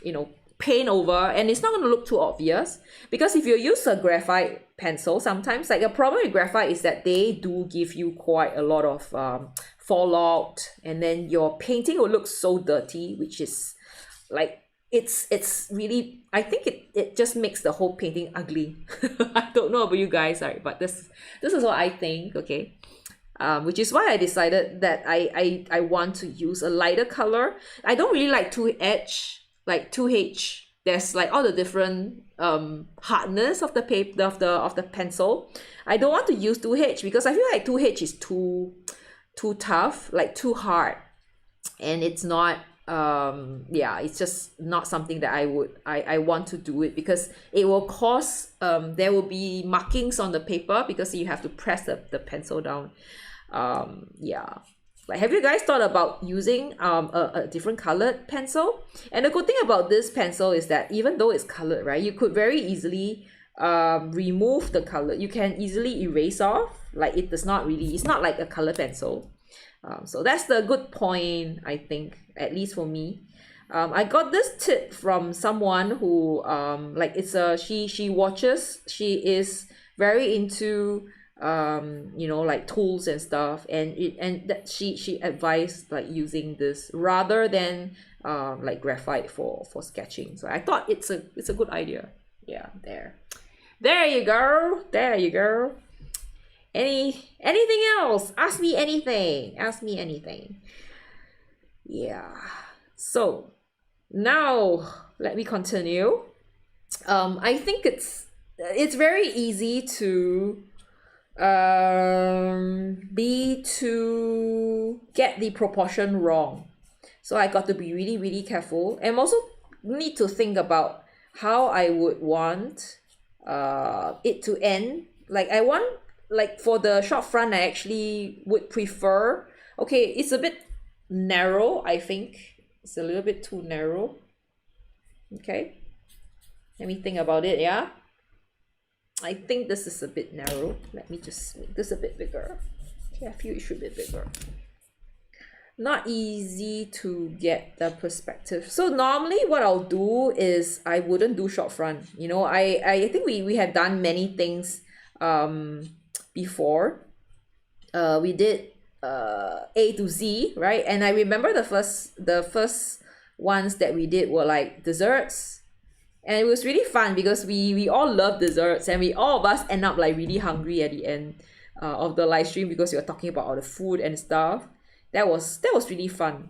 you know, paint over, and it's not going to look too obvious, because if you use a graphite pencil, sometimes, like, a problem with graphite is that they do give you quite a lot of fallout, and then your painting will look so dirty, which is like, it's really, I think it just makes the whole painting ugly. I don't know about you guys, sorry, but this is what I think. Okay. Which is why I decided that I want to use a lighter color. I don't really like 2H, like 2H. There's like all the different hardness of the paper, of the pencil. I don't want to use 2H because I feel like 2H is too tough, like too hard, and it's not. Yeah, it's just not something that I want to do it, because it will cause there will be markings on the paper because you have to press the pencil down. Yeah, like, have you guys thought about using a different colored pencil? And the good thing about this pencil is that even though it's colored, right, you could very easily remove the color. You can easily erase off. Like, it's not like a color pencil. So that's the good point, I think, at least for me. I got this tip from someone who like, it's she is very into you know, like tools and stuff, and that she advised like using this rather than like graphite for sketching. So I thought it's a good idea. Yeah, there you go. Anything else? Ask me anything. Yeah. So now let me continue. I think it's very easy to be to get the proportion wrong. So I got to be really, really careful, and also need to think about how I would want it to end. Like I want, like for the short front, I actually would prefer, okay, it's a bit narrow, I think. It's a little bit too narrow. Okay. Let me think about it, yeah? I think this is a bit narrow. Let me just make this a bit bigger. Okay, I feel it should be bigger. Not easy to get the perspective. So normally what I'll do is I wouldn't do short front. You know, I think we have done many things before. We did A to Z, right? And I remember the first ones that we did were like desserts. And it was really fun because we all love desserts, and we all of us end up like really hungry at the end of the live stream because we were talking about all the food and stuff. That was really fun,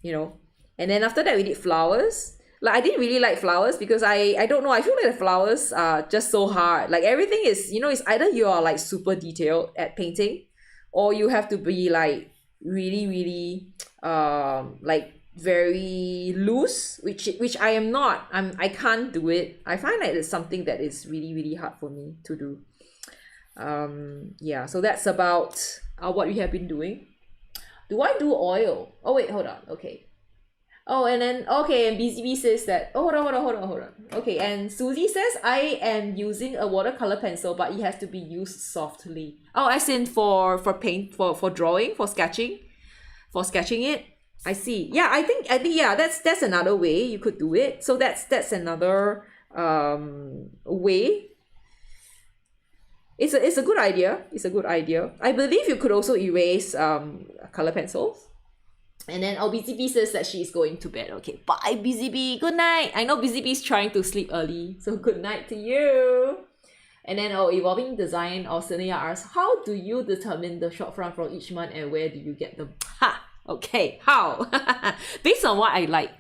you know. And then after that we did flowers. Like I didn't really like flowers because I don't know, I feel like the flowers are just so hard. Like everything is, you know, it's either you are like super detailed at painting, or you have to be like really, really like very loose, which I am not. I can't do it. I find that it's something that is really, really hard for me to do. Yeah, so that's about what we have been doing. Do I do oil? Oh wait, hold on. Okay. Oh, and then okay, and BZB says that. Oh, hold on. Okay, and Susie says I am using a watercolor pencil, but it has to be used softly. Oh, as in for paint, for drawing, for sketching it. I see. Yeah, I think yeah, that's another way you could do it. So that's another way. It's a good idea. It's a good idea. I believe you could also erase color pencils. And then BZB says that she's going to bed. Okay, bye BZB. Good night. I know BZB is trying to sleep early, so good night to you. And then Evolving Design or Senia asks, how do you determine the short front from each month and where do you get them? Ha! Okay, how? Based on what I like.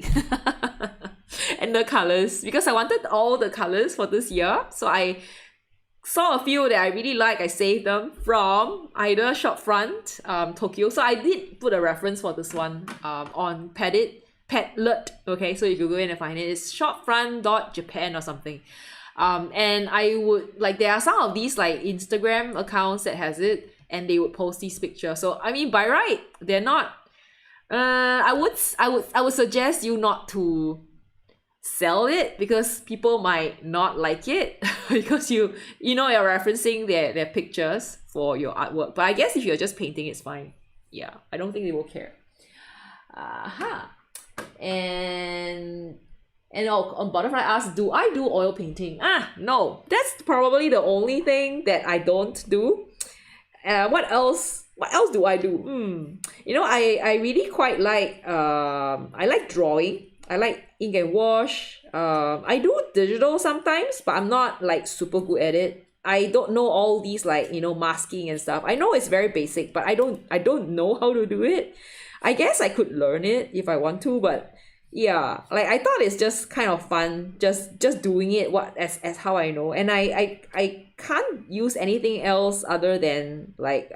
And the colors, because I wanted all the colors for this year. So I saw a few that I really like. I saved them from either Shopfront, Tokyo. So I did put a reference for this one on Padlet. Okay, so if you go in and find it, it's shopfront.japan or something. And I would like, there are some of these like Instagram accounts that has it, and they would post these pictures. So I mean, by right, they're not. I would suggest you not to sell it because people might not like it because you know you're referencing their pictures for your artwork. But I guess if you're just painting, it's fine. Yeah, I don't think they will care. And on Butterfly asks, do I do oil painting? No, that's probably the only thing that I don't do. What else do I do? You know, I really quite like I like drawing. I like ink and wash. I do digital sometimes, but I'm not like super good at it. I don't know all these like, you know, masking and stuff. I know it's very basic, but I don't know how to do it. I guess I could learn it if I want to, but yeah, like I thought it's just kind of fun just doing it as how I know. And I can't use anything else other than like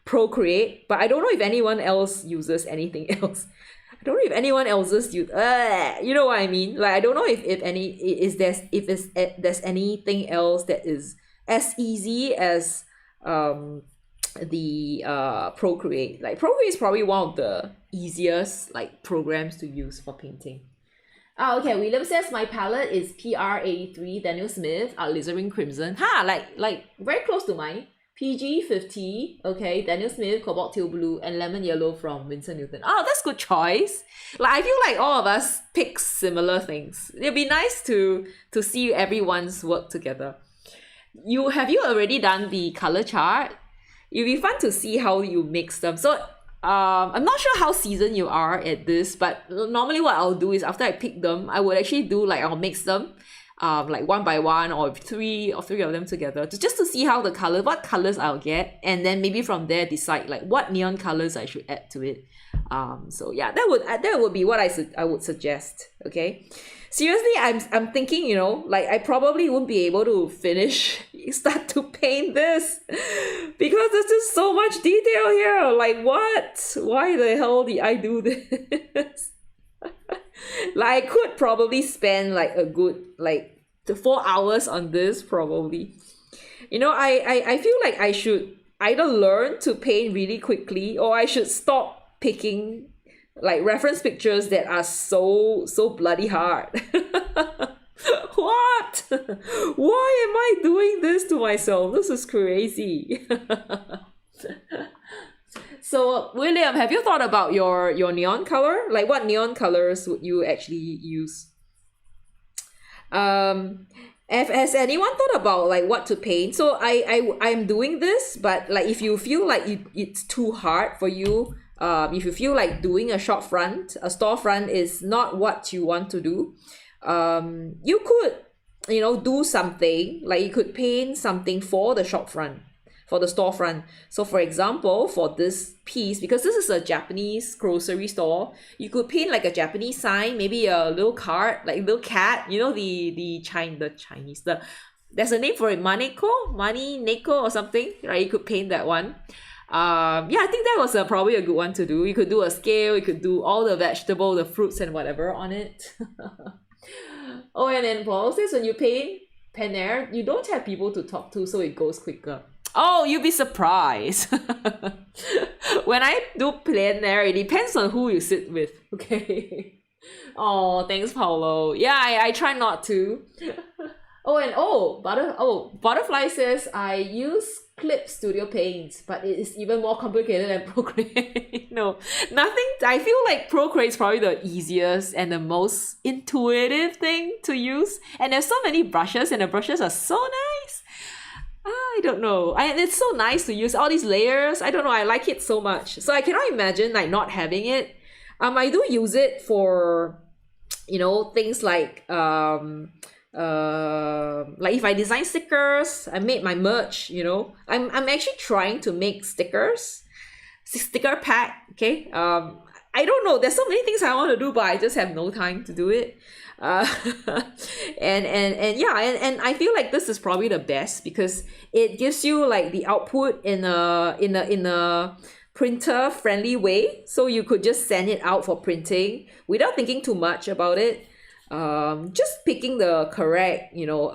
Procreate, but I don't know if anyone else uses anything else. I don't know if anyone else's use, you know what I mean? Like I don't know if there's anything else that is as easy as the Procreate. Like Procreate is probably one of the easiest like programs to use for painting. Okay, William says my palette is PR83 Daniel Smith, Alizarin Crimson. Like very close to mine. PG50, okay, Daniel Smith, Cobalt Teal Blue, and Lemon Yellow from Winsor Newton. Oh, that's good choice. Like I feel like all of us pick similar things. It'd be nice to see everyone's work together. Have you already done the color chart? It'd be fun to see how you mix them. So I'm not sure how seasoned you are at this, but normally what I'll do is after I pick them, I would actually do like I'll mix them. like one by one or three of them together just to see how what colors I'll get, and then maybe from there decide like what neon colors I should add to it. So yeah, that would be what I would suggest. Okay, seriously, I'm thinking, you know, like I probably won't be able to start to paint this because there's just so much detail here. Like what? Why the hell did I do this? Like I could probably spend like a good like 4 hours on this probably. You know, I feel like I should either learn to paint really quickly, or I should stop picking like reference pictures that are so bloody hard. What? Why am I doing this to myself? This is crazy. So, William, have you thought about your neon color? Like, what neon colors would you actually use? Has anyone thought about like what to paint? So I'm doing this, but like if you feel like it's too hard for you, if you feel like doing a storefront is not what you want to do, you could, you know, do something like you could paint something for the storefront. So for example, for this piece, because this is a Japanese grocery store, you could paint like a Japanese sign, maybe a little card, like a little cat, you know, there's a name for it, Neko or something, right? You could paint that one. Yeah, I think that was probably a good one to do. You could do a scale, you could do all the vegetable, the fruits and whatever on it. Oh, and then Paul says when you paint pen air, you don't have people to talk to, so it goes quicker. Oh, you'll be surprised. When I do plein air, it depends on who you sit with, okay? Oh, thanks, Paulo. Yeah, I try not to. Butterfly says I use Clip Studio Paint, but it is even more complicated than Procreate. No, nothing. I feel like Procreate is probably the easiest and the most intuitive thing to use. And there's so many brushes, and the brushes are so nice. I don't know. It's so nice to use all these layers. I don't know. I like it so much. So I cannot imagine like not having it. I do use it for, you know, things like if I design stickers, I made my merch, you know. I'm actually trying to make sticker pack. Okay. I don't know. There's so many things I want to do, but I just have no time to do it. And I feel like this is probably the best because it gives you like the output in a printer friendly way, so you could just send it out for printing without thinking too much about it. Just picking the correct, you know,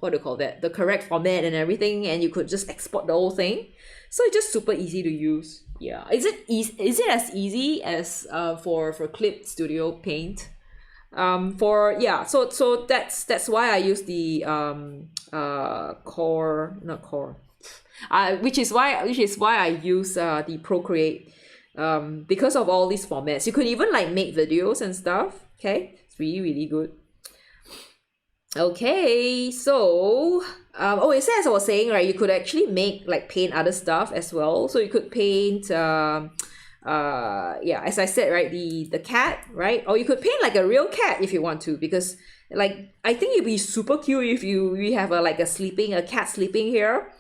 what do you call that, the correct format and everything, and you could just export the whole thing, so it's just super easy to use. Yeah, is it as easy as for Clip Studio Paint? So that's why I use the which is why I use the Procreate, because of all these formats. You could even like make videos and stuff. Okay, it's really good. Okay, so it says, I was saying, right, you could actually paint other stuff as well. So you could paint as I said, right, the cat, right? Or you could paint like a real cat if you want to, because like I think it'd be super cute if we have a cat sleeping here.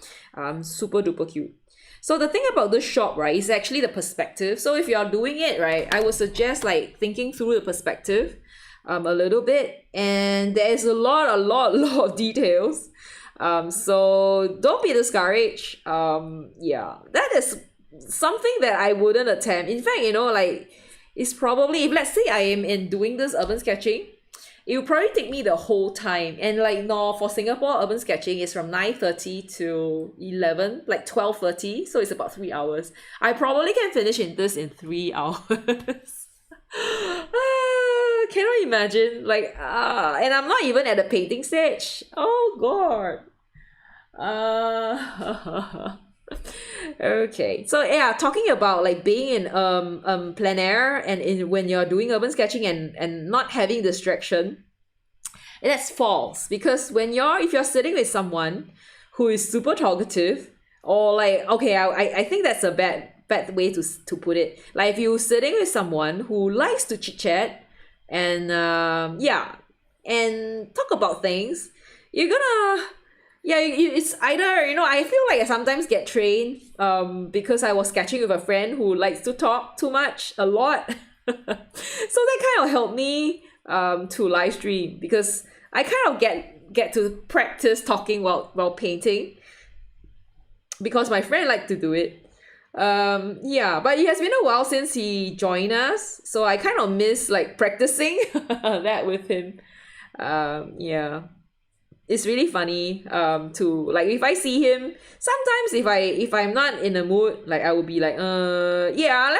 Super duper cute. So the thing about this shop, right, is actually the perspective. So if you're doing it, right, I would suggest like thinking through the perspective a little bit, and there's a lot of details. So don't be discouraged. That is something that I wouldn't attempt. In fact, you know, like it's probably, if let's say I am in doing this urban sketching, it will probably take me the whole time. And like, no, for Singapore, urban sketching is from 9:30 to 12:30. So it's about 3 hours. I probably can finish this in 3 hours. Cannot imagine. Like, and I'm not even at the painting stage. Oh God. Okay, so yeah, talking about like being in plein air and when you're doing urban sketching and not having distraction, that's false. Because if you're sitting with someone who is super talkative, or like, okay, I think that's a bad way to put it. Like if you're sitting with someone who likes to chit chat and and talk about things, you're gonna yeah, it's either, I feel like I sometimes get trained because I was sketching with a friend who likes to talk too much, a lot. So that kind of helped me to live stream, because I kind of get to practice talking while painting, because my friend liked to do it. Yeah, but it has been a while since he joined us, so I kind of miss like practicing that with him. Yeah, it's really funny to, like, if I see him sometimes, if I'm not in the mood, like I will be like, yeah,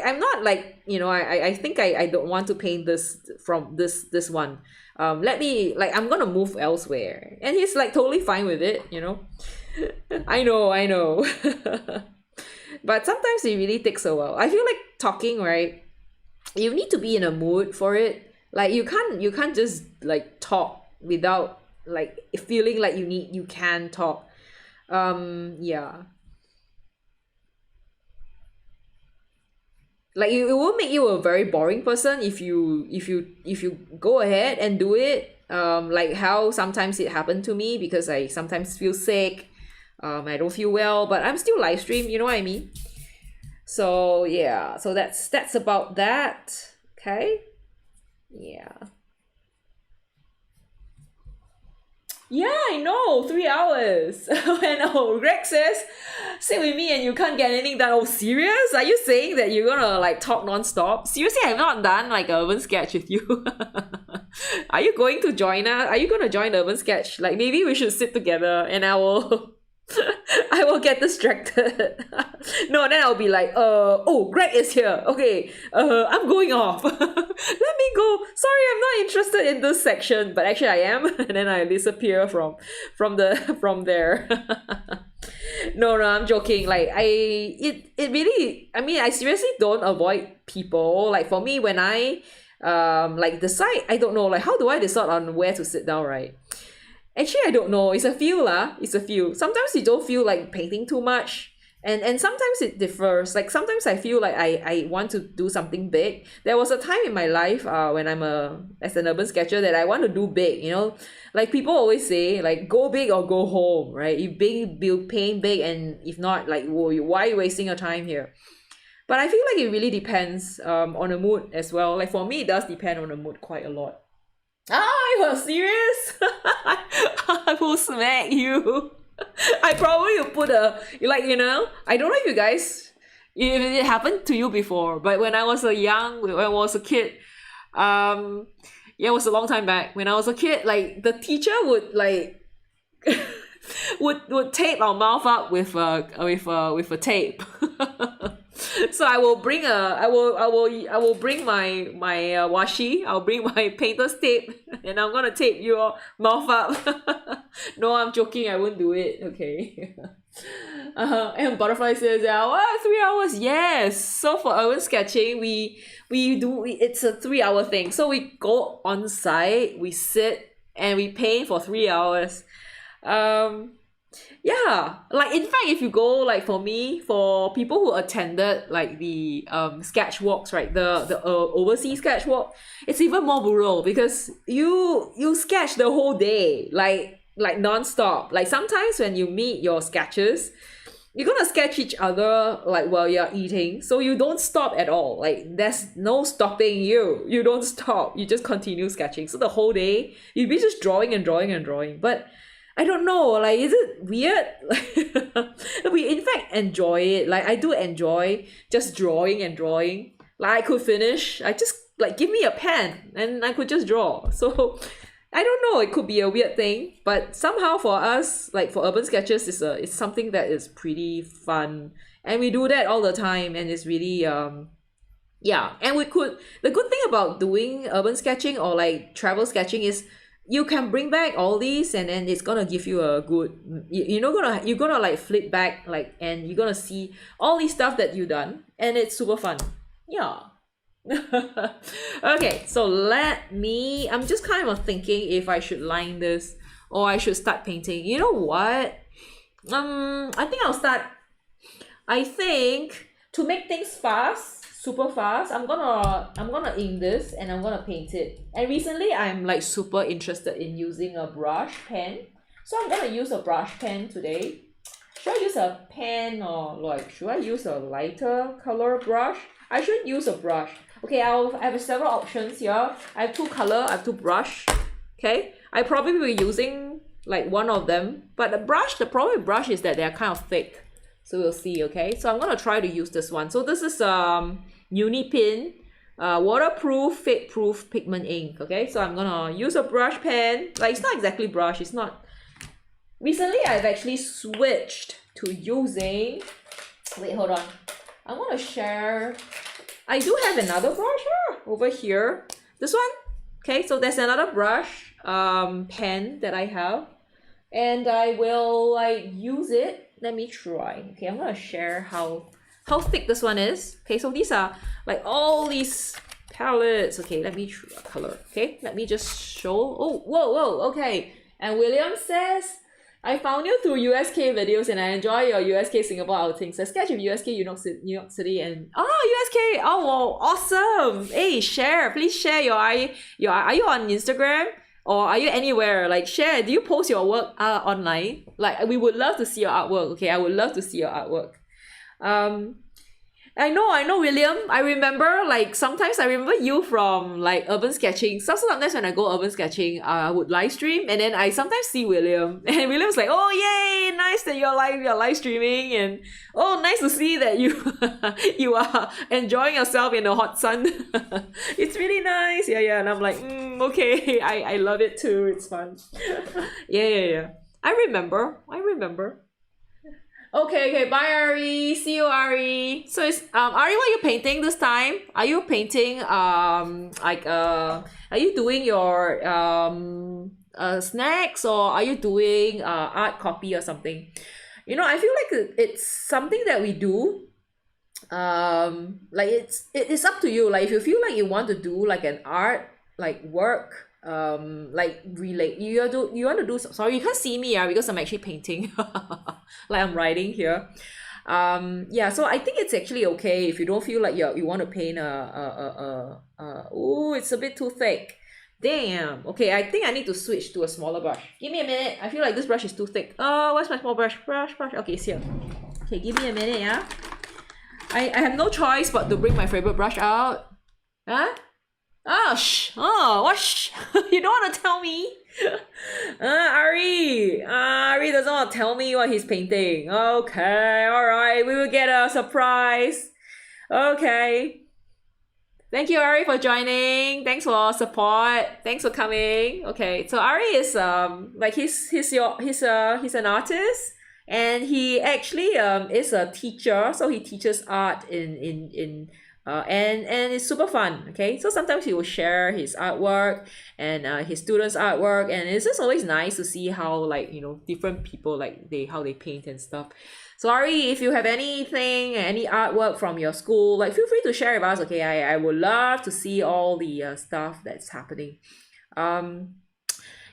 I'm not like, I think I don't want to paint this from this one. Let me, like, I'm gonna move elsewhere, and he's like totally fine with it. I know. But sometimes it really takes a while. I feel like talking, right? You need to be in a mood for it. Like you can't just like talk without like feeling like you can talk. Yeah. Like it will make you a very boring person if you go ahead and do it. Like how sometimes it happened to me, because I sometimes feel sick. I don't feel well, but I'm still live stream, you know what I mean? So yeah, so that's about that. Okay. Yeah. Yeah, I know. 3 hours. When Greg says, "Sit with me and you can't get anything done." Oh, serious? Are you saying that you're gonna like talk non-stop? Seriously, I've not done like a urban sketch with you. Are you going to join us? Are you gonna join the urban sketch? Like maybe we should sit together and I will I will get distracted. No, then I'll be like, oh, Greg is here. Okay, I'm going off. Let me go. Sorry, I'm not interested in this section, but actually I am. And then I disappear from there. No, I'm joking. Like it really. I mean, I seriously don't avoid people. Like for me, when I like decide, I don't know. Like how do I decide on where to sit down? Right. Actually, I don't know. It's a feel lah. It's a feel. Sometimes you don't feel like painting too much. And sometimes it differs. Like sometimes I feel like I want to do something big. There was a time in my life when as an urban sketcher, that I want to do big, Like people always say, like, go big or go home, right? If big, build paint big, and if not, like, whoa, why are you wasting your time here? But I feel like it really depends on the mood as well. Like for me, it does depend on the mood quite a lot. Ah, you are serious? I will smack you. I probably will put I don't know if you guys, if it happened to you before, but when I was when I was a kid, yeah, it was a long time back. When I was a kid, like the teacher would like would tape our mouth up with a tape. So I will bring my washi. I'll bring my painter's tape, and I'm gonna tape your mouth up. No, I'm joking. I won't do it. Okay. And Butterfly says, "Yeah, what, 3 hours?" Yes. So for urban sketching, it's a 3 hour thing. So we go on site, we sit, and we paint for 3 hours. Yeah, like in fact, if you go, like for me, for people who attended like the sketch walks, right, the overseas sketch walk, it's even more brutal, because you sketch the whole day, like non-stop. Like sometimes when you meet your sketchers, you're gonna sketch each other like while you're eating, so you don't stop at all. Like there's no stopping you don't stop, you just continue sketching. So the whole day you'd be just drawing and drawing and drawing. But I don't know, like, is it weird? We in fact enjoy it. Like I do enjoy just drawing and drawing. Like I could finish, I just like give me a pen and I could just draw. So I don't know, it could be a weird thing, but somehow for us, like for urban sketchers, it's something that is pretty fun. And we do that all the time, and it's really yeah. And the good thing about doing urban sketching or like travel sketching is you can bring back all these, and then it's gonna give you a good, you're gonna like flip back, like, and you're gonna see all these stuff that you've done, and it's super fun. Yeah. Okay, so I'm just kind of thinking if I should line this or I should start painting. You know what? I think to make things fast, super fast. I'm gonna ink this and I'm gonna paint it. And recently I'm like super interested in using a brush pen. So I'm gonna use a brush pen today. Should I use a pen or like should I use a lighter color brush? I should use a brush. Okay, I have several options here. I have two color, I have two brush. Okay, I probably will be using like one of them. But the problem with brush is that they're kind of thick. So we'll see, okay? So I'm gonna try to use this one. So this is Unipin waterproof, fade-proof pigment ink, okay? So I'm gonna use a brush pen. Like it's not exactly brush, it's not. Recently I've actually switched to using, wait, hold on. I wanna share, I do have another brush over here. This one, okay? So there's another brush pen that I have. And I will like use it. Let me try. Okay, I'm gonna share how thick this one is. Okay, so these are like all these palettes. Okay, let me try color. Okay, let me just show. Oh, whoa, okay. And William says, I found you through USK videos and I enjoy your USK Singapore outings. I sketch of USK New York City and USK. Oh, wow, awesome. Hey, share. Please share your are you on Instagram? Or are you anywhere? Like share. Do you post your work online? Like we would love to see your artwork. Okay, I would love to see your artwork. I know, William. I remember like sometimes I remember you from like urban sketching. So sometimes when I go urban sketching, I would live stream and then I sometimes see William. And William's like, oh yay, nice that you're live streaming and oh nice to see that you you are enjoying yourself in the hot sun. It's really nice. Yeah. And I'm like, okay, I love it too. It's fun. Yeah. I remember. Okay, bye Ari. See you Ari. So it's Ari, what are you painting this time? Are you painting are you doing your snacks or are you doing art copy or something? You know, I feel like it's something that we do. Like it's up to you. Like if you feel like you want to do like an art like work like relate you want to do sorry you can't see me because I'm actually painting like I'm writing here yeah, so I think it's actually okay if you don't feel like you want to paint oh it's a bit too thick, damn. Okay, I think I need to switch to a smaller brush. Give me a minute. I feel like this brush is too thick. Where's my small brush? Okay, it's here. Okay, give me a minute. Yeah, I have no choice but to bring my favorite brush out. What? You don't want to tell me? Ari doesn't want to tell me what he's painting. Okay, alright, we will get a surprise. Okay. Thank you, Ari, for joining. Thanks for support. Thanks for coming. Okay, so Ari is like he's an artist and he actually is a teacher. So he teaches art in and it's super fun. Okay, so sometimes he will share his artwork and his students' artwork, and it's just always nice to see how like different people like how they paint and stuff. So Ari, if you have any artwork from your school, like feel free to share with us. Okay, I would love to see all the stuff that's happening.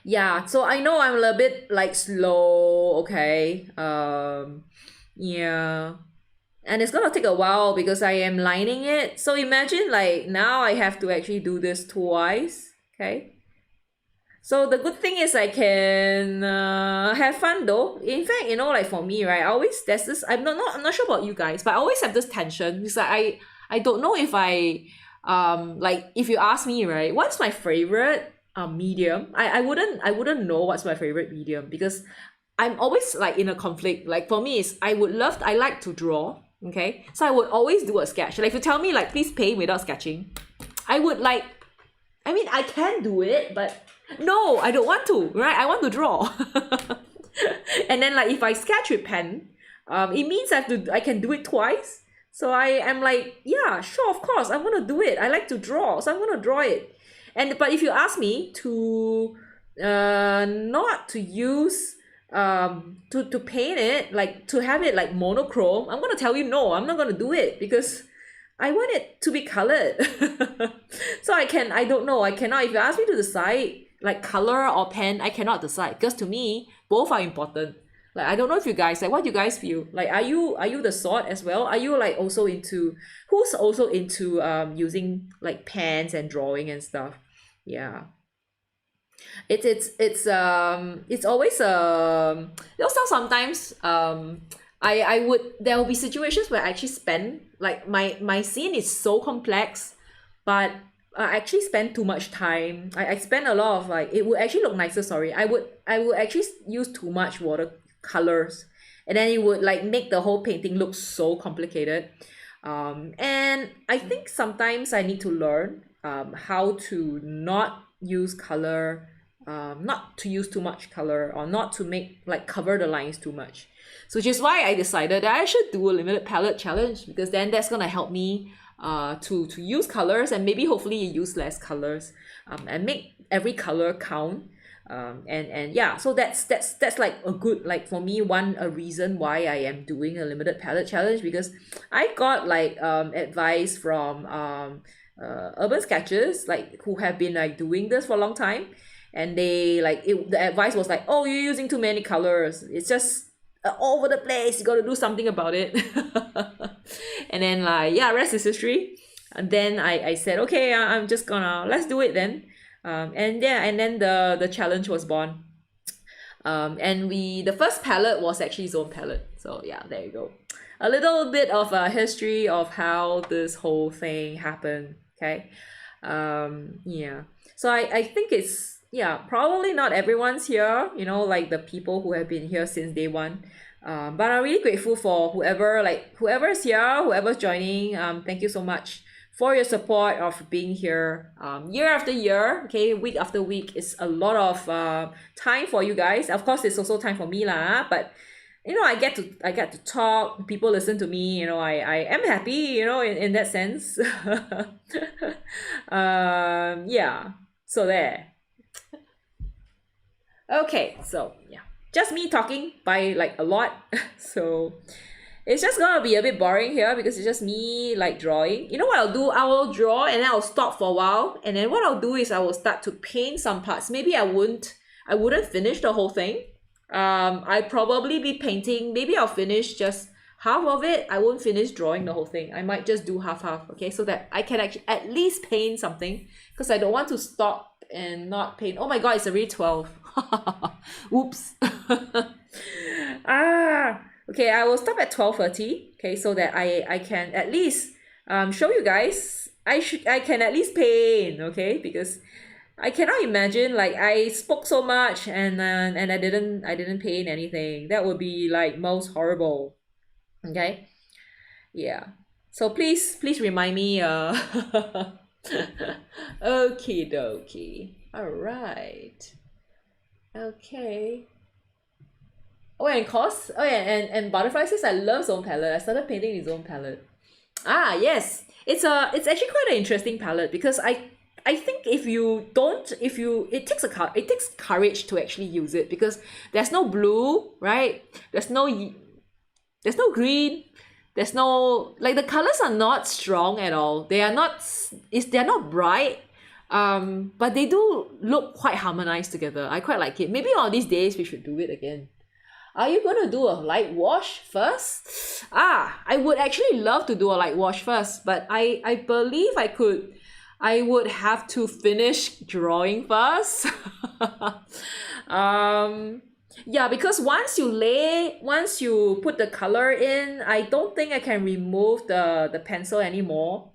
Yeah, so I know I'm a little bit like slow. Okay, yeah. And it's gonna take a while because I am lining it. So imagine like now I have to actually do this twice. Okay. So the good thing is I can have fun though. In fact, like for me, right, I always there's this. I'm not sure about you guys, but I always have this tension because I don't know if I like if you ask me, right, what's my favorite medium? I wouldn't know what's my favorite medium because I'm always like in a conflict. Like for me, I like to draw. Okay, so I would always do a sketch. Like if you tell me like please paint without sketching, I would like, I mean I can do it, but no, I don't want to, right? I want to draw. And then like if I sketch with pen, it means I can do it twice. So I am like, yeah, sure, of course, I'm gonna do it. I like to draw, so I'm gonna draw it. But if you ask me to not to use to paint it, like to have it like monochrome, I'm gonna tell you no, I'm not gonna do it because I want it to be colored. So I cannot, if you ask me to decide like color or pen, I cannot decide because to me both are important. Like, I don't know if you guys, like, what do you guys feel? Like, are you the sort as well? Are you like also into, who's also into using like pens and drawing and stuff? Yeah. It's always also sometimes I would, there will be situations where I actually spend, like, my scene is so complex, but I actually spend too much time. I spend a lot of, like, it would actually look nicer, sorry. I would actually use too much watercolors, and then it would like make the whole painting look so complicated. And I think sometimes I need to learn how to not use color, not to use too much color, or not to make, like, cover the lines too much. So which is why I decided that I should do a limited palette challenge, because then that's gonna help me to use colors, and maybe hopefully you use less colors, and make every color count. And yeah, so that's like a good, like, for me, a reason why I am doing a limited palette challenge, because I got like advice from urban sketches, like, who have been like doing this for a long time, and they like the advice was like, oh, you're using too many colors, it's just all over the place, you got to do something about it. And then, like, yeah, rest is history. And then I said, okay, I'm just gonna, let's do it then. And yeah, and then the challenge was born. And the first palette was actually zone palette. So yeah, there you go. A little bit of a history of how this whole thing happened. Okay. Yeah. So I think it's, yeah, probably not everyone's here, you know, like the people who have been here since day one. But I'm really grateful for whoever's here, whoever's joining. Thank you so much for your support of being here, year after year, okay, week after week. It's a lot of time for you guys. Of course, it's also time for me lah. But you know, I get to talk. People listen to me. You know, I am happy. You know, in that sense. Yeah. So there. Okay. So yeah, just me talking by like a lot. So it's just gonna be a bit boring here because it's just me like drawing. You know what I'll do? I will draw and then I'll stop for a while. And then what I'll do is I will start to paint some parts. Maybe I wouldn't finish the whole thing. I'd probably be painting. Maybe I'll finish just half of it. I won't finish drawing the whole thing. I might just do half, okay? So that I can actually at least paint something, because I don't want to stop and not paint. Oh my god, it's already 12. Oops. Okay, I will stop at 12:30. Okay, so that I can at least show you guys. I can at least paint, okay? Because I cannot imagine, like, I spoke so much and I didn't paint anything. That would be like most horrible. Okay? Yeah. So please remind me. Okie dokie. All right. Okay. Oh, and course. Oh yeah, and Butterfly says I love zone palette. I started painting with zone palette. Ah, yes. It's actually quite an interesting palette, because I think it takes courage to actually use it, because there's no blue, right? There's no green. There's no, like, the colors are not strong at all. They're not bright. But they do look quite harmonized together. I quite like it. Maybe on these days we should do it again. Are you gonna do a light wash first? I would actually love to do a light wash first, but I believe I would have to finish drawing first. Yeah, because once you put the color in, I don't think I can remove the pencil anymore.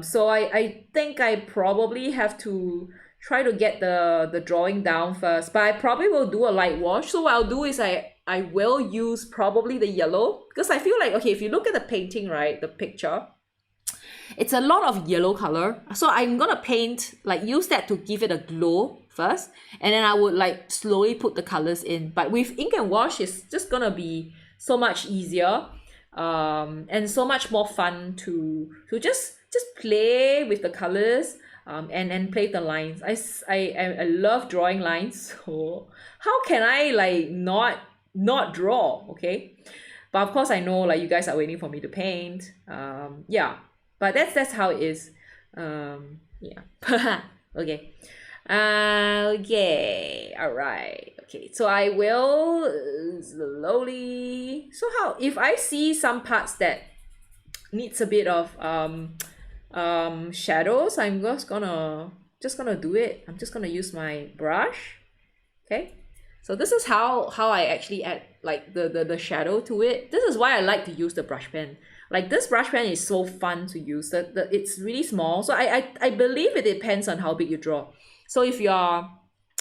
So I think I probably have to try to get the drawing down first, but I probably will do a light wash. So what I'll do is I will use probably the yellow, because I feel like, okay, if you look at the painting, right, the picture, it's a lot of yellow color. So I'm gonna paint, like, use that to give it a glow first, and then I would like slowly put the colors in. But with ink and wash, it's just gonna be so much easier, and so much more fun to just play with the colors, and play the lines. I love drawing lines, so how can I like not draw, okay? But of course I know, like, you guys are waiting for me to paint. Yeah, but that's how it is. Yeah. Okay. Yeah, all right. Okay, so I will slowly. So how if I see some parts that needs a bit of shadows, I'm just gonna do it. I'm just gonna use my brush. Okay, so this is how I actually add like the shadow to it. This is why I like to use the brush pen. Like this brush pen is so fun to use. It's really small, so I believe it depends on how big you draw. So if you're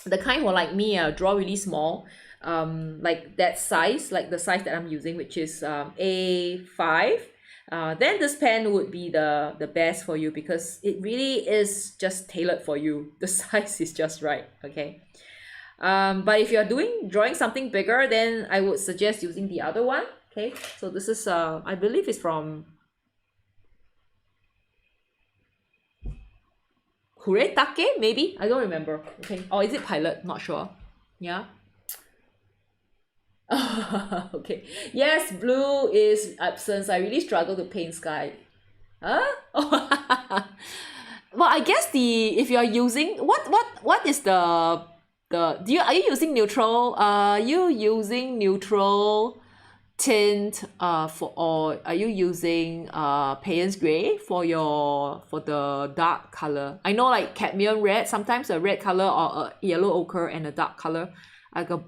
the kind who are like me, draw really small, like that size, like the size that I'm using, which is A5, then this pen would be the best for you because it really is just tailored for you. The size is just right, okay? But if you're drawing something bigger, then I would suggest using the other one. Okay, so this is I believe it's from Kuretake, maybe? I don't remember. Okay, or is it Pilot? Not sure. Yeah. Okay. Yes, blue is absence. I really struggle to paint sky. Huh? Well, I guess if you're using what is the are you using neutral? Are you using neutral tint for, or are you using Payne's gray for the dark color? I know like cadmium red, sometimes a red color or a yellow ochre and a dark color. I feel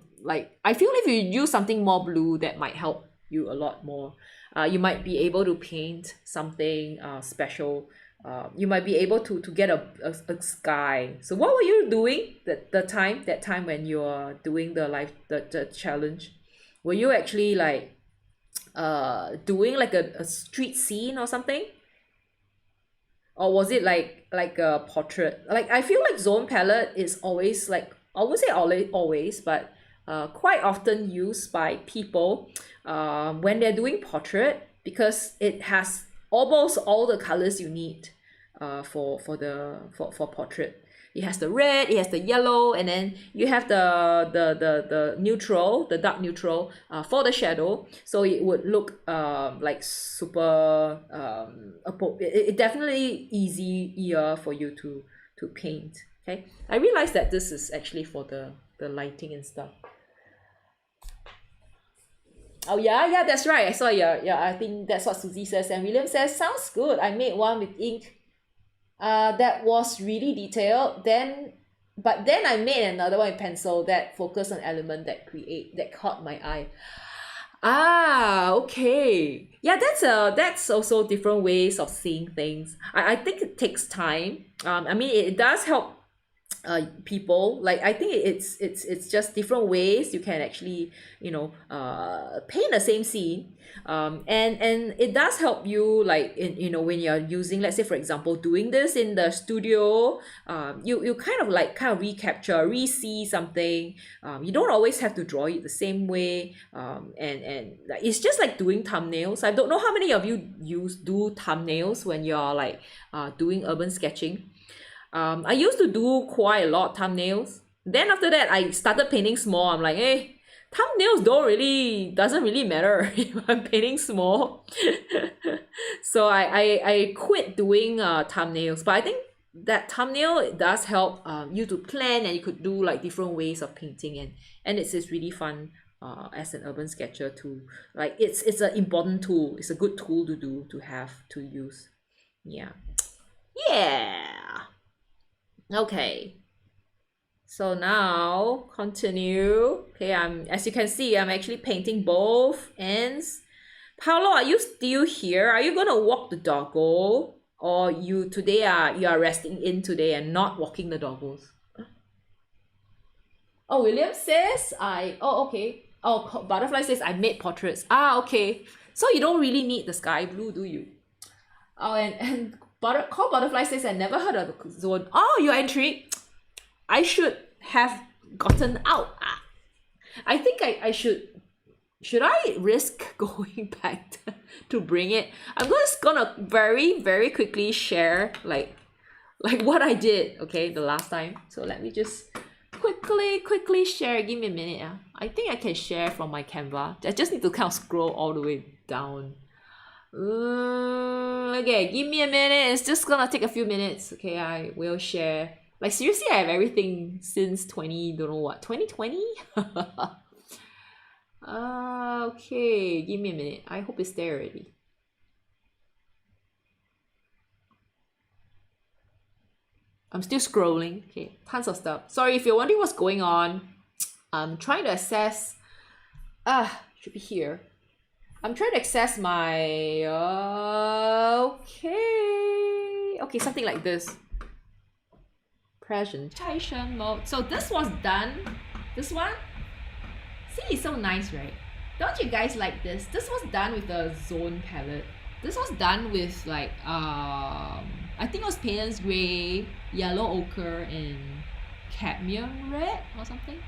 if you use something more blue, that might help you a lot more. You might be able to paint something special. You might be able to get a sky. So what were you doing that time when you're doing the challenge? Were you actually like doing like a street scene or something? Or was it like a portrait? Like I feel like zone palette is always like, I would say always, but quite often used by people when they're doing portrait because it has almost all the colors you need for portrait. It has the red, it has the yellow, and then you have the neutral, the dark neutral for the shadow. So it would look like super it definitely easier for you to paint. Okay, I realized that this is actually for the lighting and stuff. Oh yeah, that's right. I saw I think that's what Susie says, and William says sounds good. I made one with ink that was really detailed. But then I made another one with pencil that focused on element that caught my eye. Okay. Yeah, that's also different ways of seeing things. I think it takes time. I mean it does help people. Like I think it's just different ways you can actually paint the same scene, and it does help you, like in when you're using, let's say for example, doing this in the studio. You kind of recapture, re-see something. You don't always have to draw it the same way, and it's just like doing thumbnails. I don't know how many of you do thumbnails when you're like doing urban sketching. I used to do quite a lot thumbnails. Then after that, I started painting small. I'm like, hey, thumbnails doesn't really matter if I'm painting small. So I quit doing thumbnails. But I think that thumbnail does help you to plan, and you could do like different ways of painting, and it's really fun as an urban sketcher too. Like it's an important tool. It's a good tool to have to use. Yeah. Okay, so now continue. Okay, as you can see, I'm actually painting both ends. Paolo, are you still here? Are you gonna walk the doggo, or you are resting in today and not walking the doggos? Oh, William says okay. Oh, Butterfly says I made portraits. Okay. So you don't really need the sky blue, do you? Oh, and Call Butterfly says I never heard of the zone. Oh, you're intrigued. I should have gotten out. I think I should. Should I risk going back to bring it? I'm just gonna very, very quickly share like what I did, okay, the last time. So let me just quickly share. Give me a minute. I think I can share from my Canva. I just need to kind of scroll all the way down. Okay, give me a minute. It's just gonna take a few minutes. Okay, I will share. Like seriously, I have everything since 2020? Okay, give me a minute. I hope it's there already. I'm still scrolling. Okay, tons of stuff. Sorry if you're wondering what's going on. I'm trying to access. Should be here. I'm trying to access my. Okay, something like this. Presentation mode. So this was done. This one. See, it's so nice, right? Don't you guys like this? This was done with the zone palette. This was done with like I think it was Payne's Gray, Yellow Ochre, and Cadmium Red or something.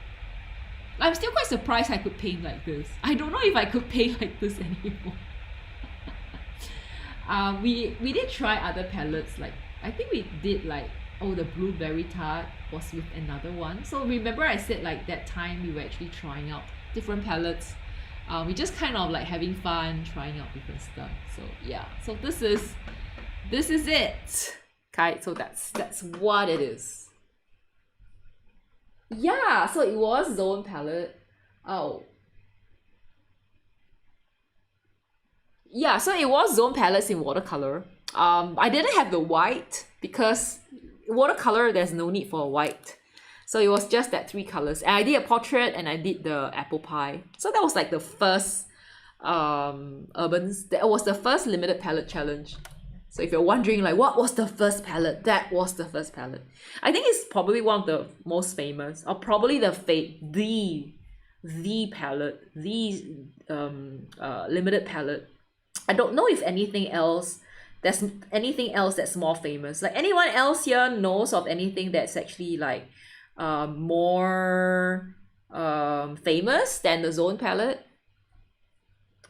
I'm still quite surprised I could paint like this. I don't know if I could paint like this anymore. We did try other palettes. Like I think we did like the Blueberry Tart was with another one. So remember I said like that time we were actually trying out different palettes. We just kind of like having fun trying out different stuff. So yeah, so this is it. Okay, so that's what it is. Yeah, so it was zone palette. Oh. Yeah, so it was zone palettes in watercolor. I didn't have the white because watercolor there's no need for white. So it was just that three colors. And I did a portrait and I did the apple pie. So that was like the first that was the first limited palette challenge. So if you're wondering like what was the first palette, that was the first palette. I think it's probably one of the most famous, or probably the palette, limited palette. I don't know if anything else that's more famous. Like anyone else here knows of anything that's actually like more famous than the zone palette?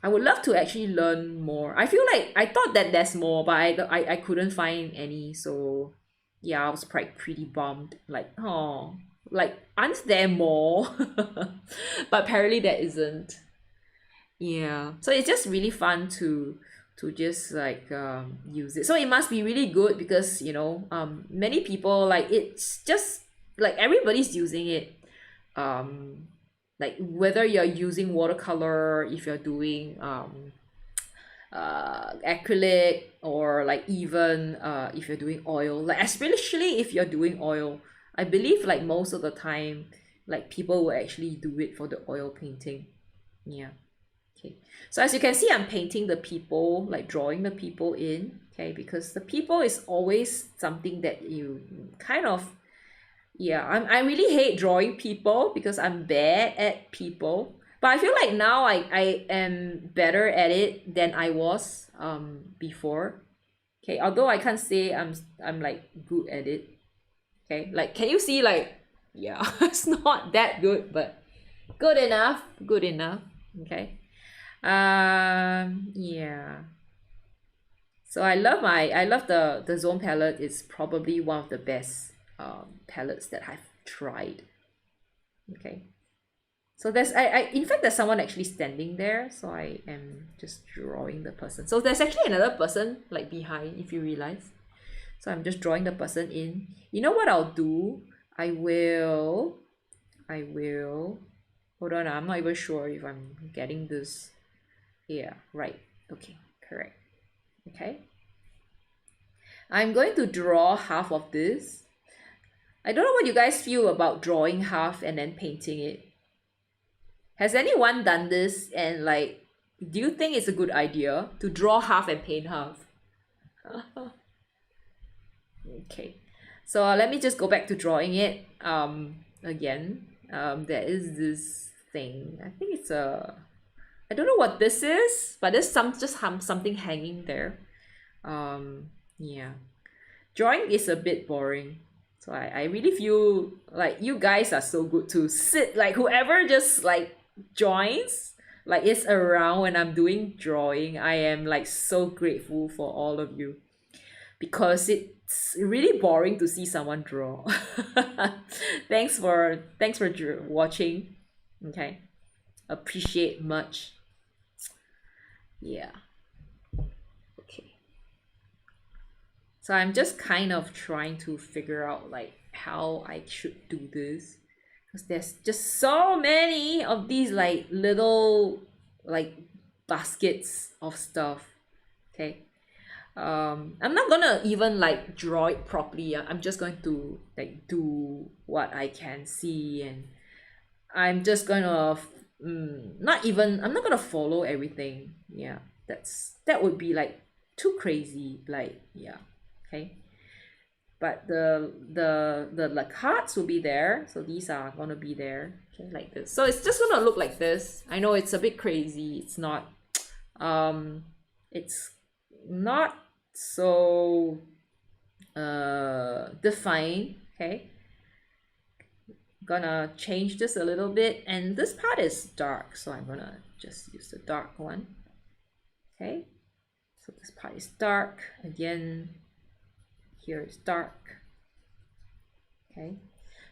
I would love to actually learn more. I feel like I thought that there's more, but I couldn't find any. So yeah, I was pretty bummed. Like, aren't there more? But apparently there isn't. Yeah. So it's just really fun to just like use it. So it must be really good because many people like it's just like everybody's using it. Like whether you're using watercolor, if you're doing acrylic, or like even if you're doing oil, like especially if you're doing oil, I believe like most of the time like people will actually do it for the oil painting. Yeah. Okay, so as you can see, I'm painting the people, like drawing the people in. Okay, because the people is always something that you kind of I really hate drawing people because I'm bad at people. But I feel like now I am better at it than I was before. Okay, although I can't say I'm like good at it. Okay, like can you see like it's not that good, but good enough. Okay. Yeah. So I love the zone palette. It's probably one of the best palettes that I've tried. Okay, so there's in fact there's someone actually standing there, so I am just drawing the person. So there's actually another person like behind, if you realize. So I'm just drawing the person in. You know what I'll do? I will hold on, I'm not even sure if I'm getting this. Yeah, right. Okay, correct. Okay, I'm going to draw half of this. I don't know what you guys feel about drawing half and then painting it. Has anyone done this, and like, do you think it's a good idea to draw half and paint half? Okay, so let me just go back to drawing it again. There is this thing. I think it's I don't know what this is, but there's something hanging there. Yeah, drawing is a bit boring. So I really feel like you guys are so good to sit, like whoever just like joins, like is around when I'm doing drawing. I am like so grateful for all of you because it's really boring to see someone draw. Thanks for watching. Okay, appreciate much. Yeah. Okay. So I'm just kind of trying to figure out like how I should do this, because there's just so many of these like little like baskets of stuff. Okay, I'm not gonna even like draw it properly. I'm just going to like do what I can see, and I'm just gonna I'm not gonna follow everything. Yeah, that would be like too crazy. Like, yeah, okay. But the cards will be there, so these are gonna be there, okay, like this. So it's just gonna look like this. I know it's a bit crazy. It's not it's not so defined. Okay, gonna change this a little bit, and this part is dark, so I'm gonna just use the dark one. Okay, so this part is dark again. Here it's dark. Okay,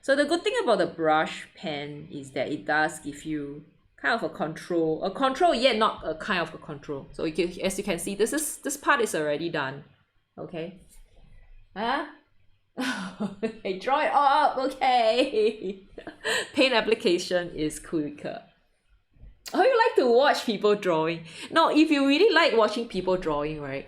so the good thing about the brush pen is that it does give you kind of a control, yet not a kind of a control. So as you can see, this part is already done. Okay, okay, draw it up. Okay, paint application is quicker. Oh, you like to watch people drawing? No, if you really like watching people drawing, right?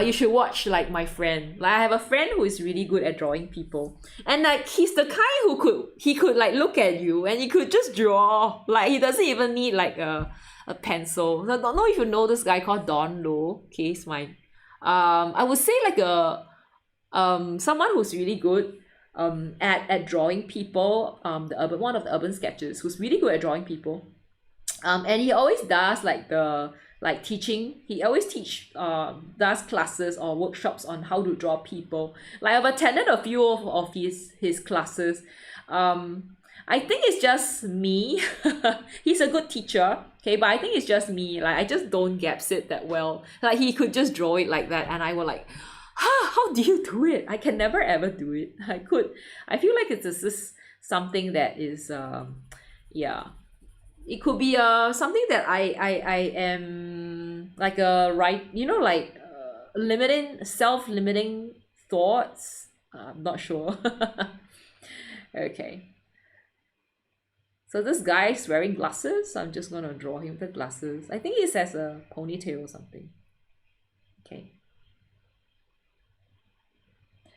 You should watch like my friend. Like, I have a friend who is really good at drawing people, and like he's the kind who could like look at you and he could just draw. Like, he doesn't even need like a pencil. I don't know if you know this guy called Don Low. Okay, he's my I would say like a someone who's really good at drawing people. One of the urban sketches who's really good at drawing people. And he always does like teaching. He always does classes or workshops on how to draw people. Like, I've attended a few of his classes. I think it's just me. He's a good teacher, okay, but I think it's just me. Like, I just don't gaps it that well. Like, he could just draw it like that, and I was like, how do you do it? I can never ever do it. I feel like it's just something that is yeah. It could be something that I am like self-limiting thoughts. I'm not sure. Okay. So this guy is wearing glasses. I'm just gonna draw him the glasses. I think he has a ponytail or something. Okay.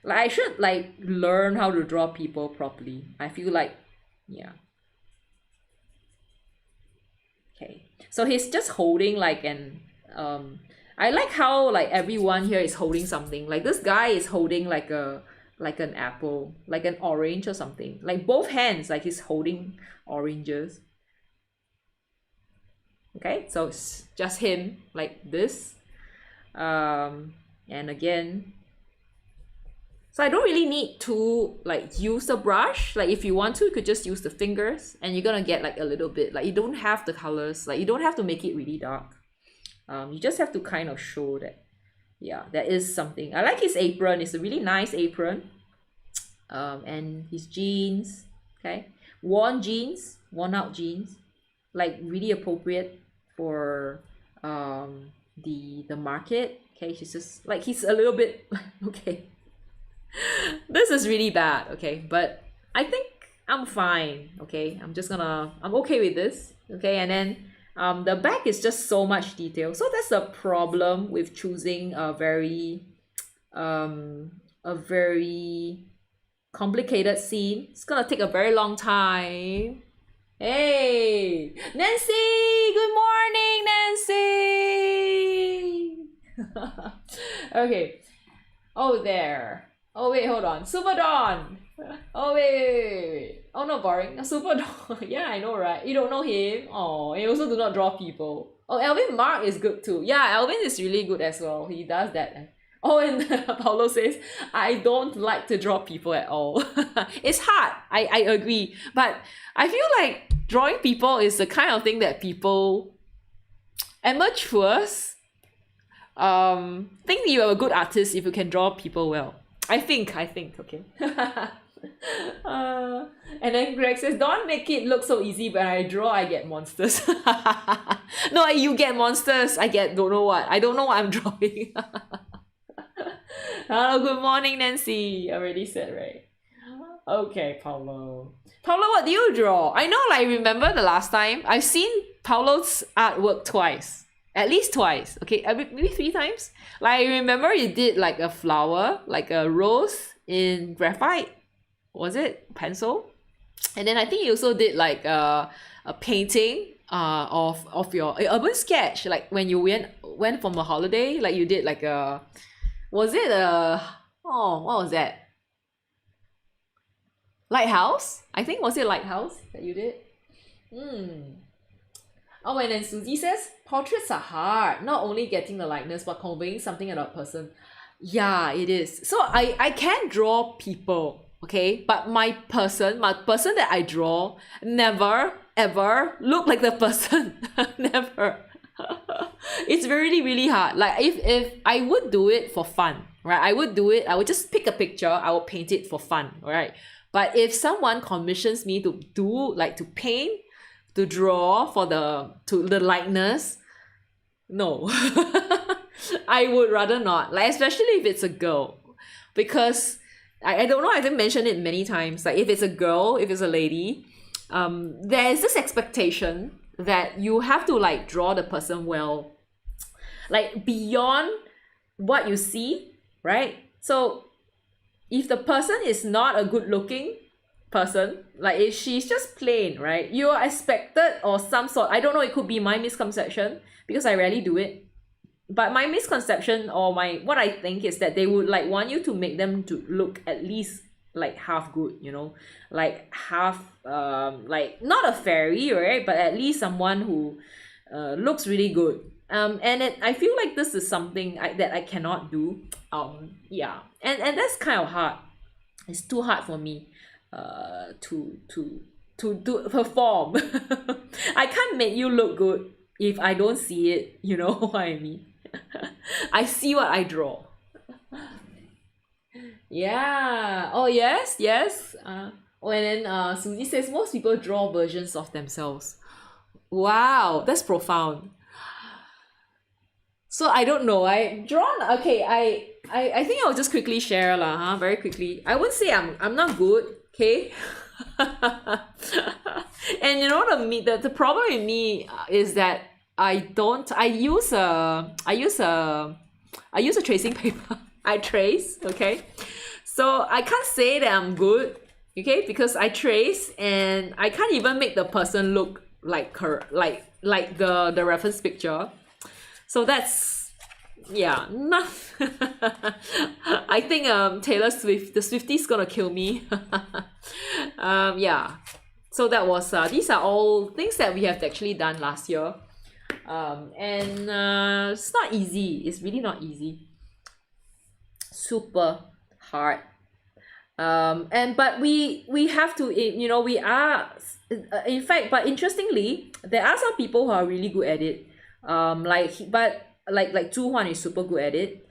Like, I should like learn how to draw people properly. I feel like, yeah. Okay, so he's just holding like an I like how like everyone here is holding something. Like, this guy is holding like an apple, like an orange or something. Like, both hands, like he's holding oranges. Okay, so it's just him like this. And again, so I don't really need to like use the brush. Like, if you want to, you could just use the fingers, and you're gonna get like a little bit. Like, you don't have the colors. Like, you don't have to make it really dark. You just have to kind of show that, yeah, there is something. I like his apron. It's a really nice apron. And his jeans. Okay, worn out jeans, like really appropriate for the market. Okay, he's a little bit okay. This is really bad, okay, but I think I'm fine. Okay, I'm okay with this. Okay, and then the back is just so much detail. So that's the problem with choosing a very complicated scene. It's gonna take a very long time. Hey, Nancy! Good morning, Nancy! Okay. Oh, there. Oh, wait, hold on. Super Dawn! Oh, wait. Oh, not boring. Super Dawn. Yeah, I know, right? You don't know him? Oh, he also do not draw people. Oh, Alvin Mark is good too. Yeah, Alvin is really good as well. He does that. Oh, and Paulo says, I don't like to draw people at all. It's hard. I agree. But I feel like drawing people is the kind of thing that people, amateurs, think you are a good artist if you can draw people well. I think, okay. And then Greg says, don't make it look so easy. When I draw, I get monsters. No, you get monsters. I get don't know what. I don't know what I'm drawing. Hello, good morning, Nancy. I already said, right? Okay, Paulo. Paulo, what do you draw? I know, like, remember the last time? I've seen Paulo's artwork twice. At least twice. Okay, maybe 3 times. Like, I remember you did like a flower, like a rose in graphite. Was it? Pencil? And then I think you also did like a painting of your urban sketch, like when you went from a holiday, like you did like a, was it a, oh, what was that? Lighthouse? I think, was it lighthouse that you did? Oh, and then Suzy says, portraits are hard. Not only getting the likeness, but conveying something about a person. Yeah, it is. So I can draw people, okay? But my person that I draw never, ever look like the person. Never. It's really, really hard. Like, if I would do it for fun, right? I would do it. I would just pick a picture. I will paint it for fun, right? But if someone commissions me to do, like, to paint, to draw for the likeness, no. I would rather not. Like, especially if it's a girl. Because I don't know, I haven't mentioned it many times. Like, if it's a girl, if it's a lady, there's this expectation that you have to, like, draw the person well, like, beyond what you see, right? So if the person is not a good looking person, like if she's just plain, right, you are expected, or some sort, I don't know, it could be my misconception because I rarely do it, but my misconception, or what I think, is that they would, like, want you to make them to look at least like half good, you know, like half like not a fairy, right, but at least someone who looks really good. And I feel like this is something that I cannot do. Yeah, and that's kind of hard. It's too hard for me to perform. I can't make you look good if I don't see it, you know what I mean. I see what I draw. Yeah. Oh, yes, yes. Oh, and then Suzy says most people draw versions of themselves. Wow, that's profound. So I don't know. I drawn. Okay, I think I'll just quickly share lah. Very quickly. I wouldn't say I'm not good. Okay. And you know, the problem with me is that I use a tracing paper. I trace, okay? So I can't say that I'm good, okay? Because I trace and I can't even make the person look like her, like the reference picture. So that's, yeah, not I think Taylor Swift, the Swifties gonna kill me. Yeah. So that was these are all things that we have actually done last year. And it's not easy. It's really not easy. Super hard. But we have to, you know, we are, in fact, but interestingly, there are some people who are really good at it. Like Zhu Huan is super good at it.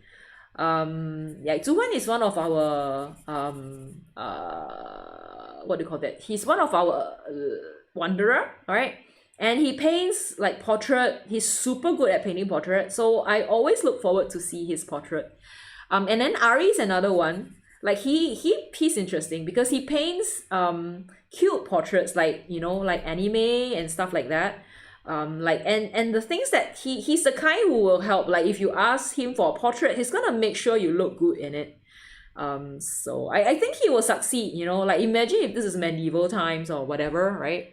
Yeah, Zhu Huan is one of our what do you call that? He's one of our wanderer, all right? And he paints like portrait. He's super good at painting portrait. So I always look forward to see his portrait. And then Ari is another one. Like he's interesting because he paints cute portraits, like, you know, like anime and stuff like that. Like and the things that he's the kind who will help. Like if you ask him for a portrait, he's gonna make sure you look good in it. So I think he will succeed, you know, like imagine if this is medieval times or whatever, right?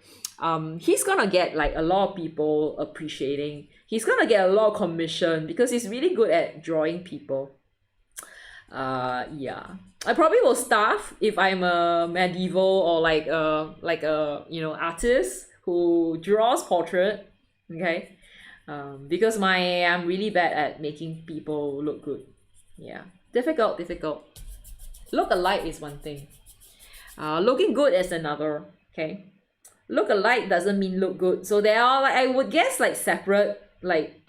He's gonna get like a lot of people appreciating. He's gonna get a lot of commission because he's really good at drawing people. Yeah, I probably will starve if I'm a medieval or like a you know, artist who draws portrait, okay? Because I'm really bad at making people look good. Yeah, difficult. Look alike is one thing. Looking good is another. Okay, look alike doesn't mean look good. So there are, like, I would guess, like separate, like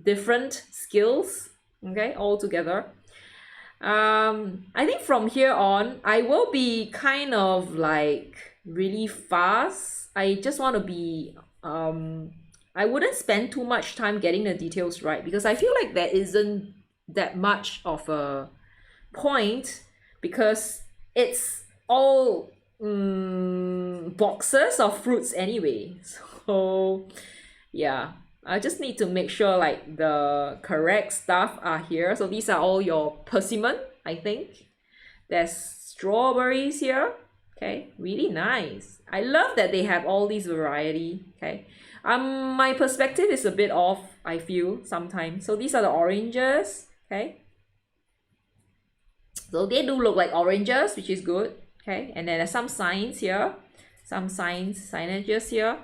different skills. Okay, all together. I think from here on, I will be kind of like really fast. I just want to be I wouldn't spend too much time getting the details right because I feel like there isn't that much of a point because it's all boxes of fruits anyway. So yeah, I just need to make sure like the correct stuff are here. So these are all your persimmon, I think. There's strawberries here. Okay, really nice. I love that they have all these variety. Okay, my perspective is a bit off, I feel sometimes. So these are the oranges. Okay, so they do look like oranges, which is good. Okay, and then there's some signs here, signages here.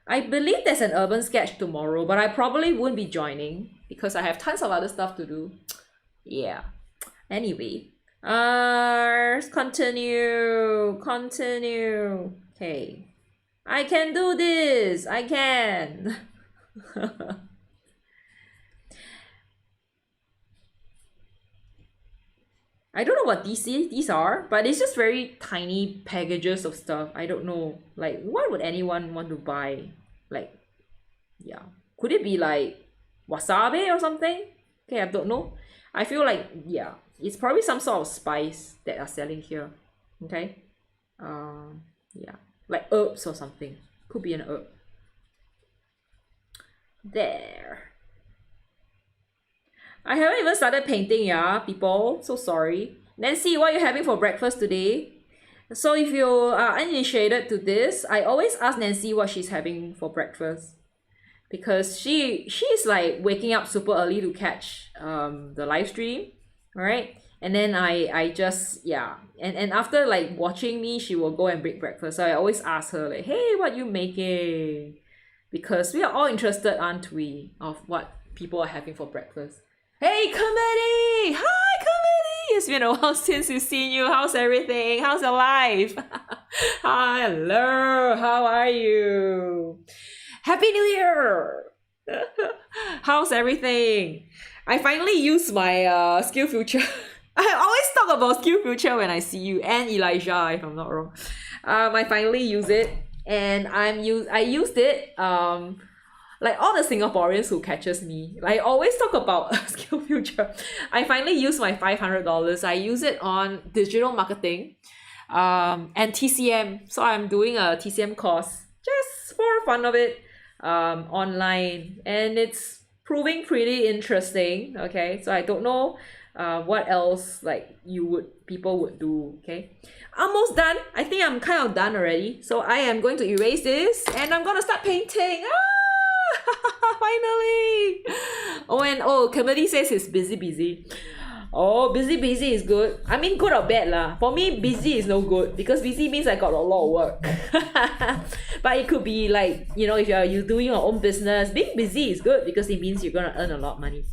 I believe there's an urban sketch tomorrow, but I probably won't be joining because I have tons of other stuff to do. Yeah. Anyway, let's continue. Okay. I can do this. I can. I don't know what these are, but it's just very tiny packages of stuff. I don't know. Like, what would anyone want to buy? Like, yeah. Could it be like wasabi or something? Okay, I don't know. I feel like, yeah, it's probably some sort of spice that are selling here. Okay. Yeah. Like herbs or something. Could be an herb. There. I haven't even started painting, yeah, people. So sorry. Nancy, what are you having for breakfast today? So if you are uninitiated to this, I always ask Nancy what she's having for breakfast. Because she's like waking up super early to catch the live stream. Alright? And then I just, yeah. And after like watching me, she will go and make breakfast. So I always ask her like, hey, what you making? Because we are all interested, aren't we, of what people are having for breakfast. Hey, committee! Hi, committee! It's been a while since we've seen you. How's everything? How's your life? Hi, hello. How are you? Happy New Year! How's everything? I finally used my skill future. I always talk about skill future when I see you and Elijah, if I'm not wrong. I finally use it, and I used it like all the Singaporeans who catches me, like, I always talk about skill future. I finally used my $500. I use it on digital marketing and TCM. So I'm doing a TCM course just for fun of it online, and it's proving pretty interesting. Okay, so I don't know what else like people would do. Okay, almost done. I think I'm kind of done already. So I am going to erase this and I'm gonna start painting. Finally! Kimberly says it's busy. Oh, busy is good. I mean, good or bad lah. For me, busy is no good because busy means I got a lot of work. But it could be like, if you're doing your own business, being busy is good because it means you're gonna earn a lot of money.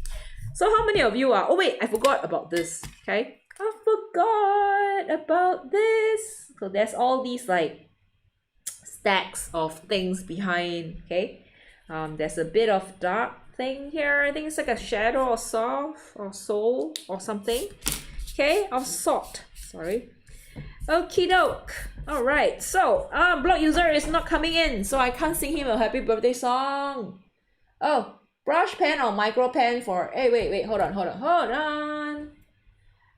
So how many of you are... Oh wait, I forgot about this. Okay, I forgot about this. So there's all these like stacks of things behind. Okay. There's a bit of dark thing here. I think it's like a shadow or soft or soul or something. Okay, of salt. Sorry. Okie doke. Alright, so block user is not coming in, so I can't sing him a happy birthday song. Oh, brush pen or micro pen for... Hey, wait, hold on.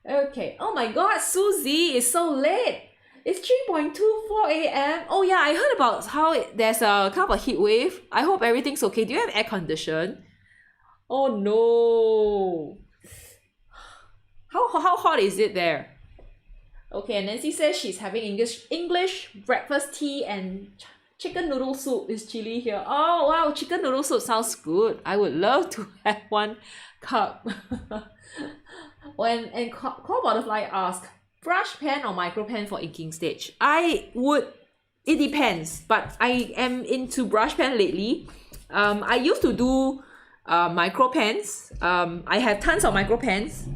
Okay. Oh my god, Susie, it's so late. It's 3:24 a.m. Oh yeah, I heard about how there's a kind of a heat wave. I hope everything's okay. Do you have air condition? Oh no. How hot is it there? Okay, and Nancy says she's having English breakfast tea and chicken noodle soup. Is chili here? Oh wow, chicken noodle soup sounds good. I would love to have one cup. And Call Butterfly asked, brush pen or micro pen for inking stage? It depends, but I am into brush pen lately. I used to do micro pens. I have tons of micro pens.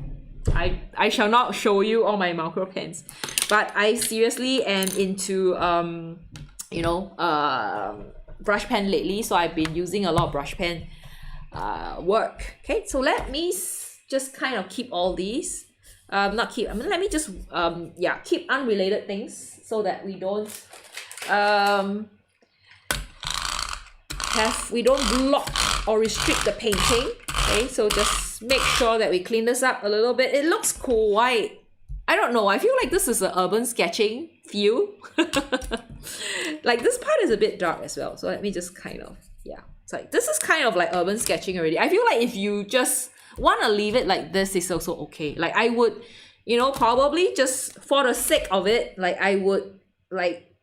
I shall not show you all my micro pens, but I seriously am into brush pen lately, so I've been using a lot of brush pen work. Okay, so let me just kind of keep all these. Let me just keep unrelated things so that we don't block or restrict the painting. Okay, so just make sure that we clean this up a little bit. It looks quite, I don't know. I feel like this is an urban sketching feel. Like this part is a bit dark as well. So let me just kind of, yeah. It's like, this is kind of like urban sketching already. I feel like if you just want to leave it like this, it's also okay. Like I would, you know, probably just for the sake of it, like I would like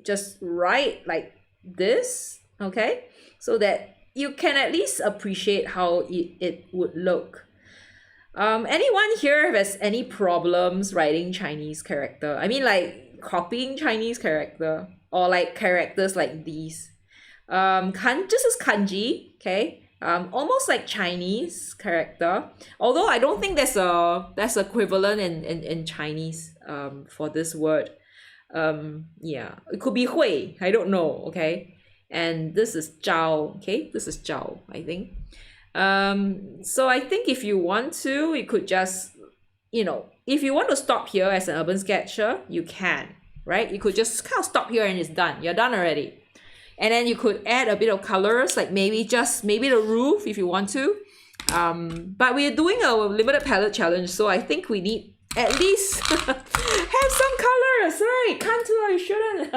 just write like this, okay? So that you can at least appreciate how it would look. Anyone here has any problems writing Chinese character? I mean like copying Chinese character or like characters like these. This is kanji, okay? Almost like Chinese character. Although I don't think that's equivalent in Chinese for this word. Yeah, it could be hui, I don't know, okay? And this is zhao, okay? This is zhao, I think. So I think if you want to, you could just, you know, if you want to stop here as an urban sketcher, you can, right? You could just kind of stop here and it's done. You're done already. And then you could add a bit of colors, like maybe the roof if you want to. But we're doing a limited palette challenge, so I think we need at least have some colors, right? Can't do, you shouldn't.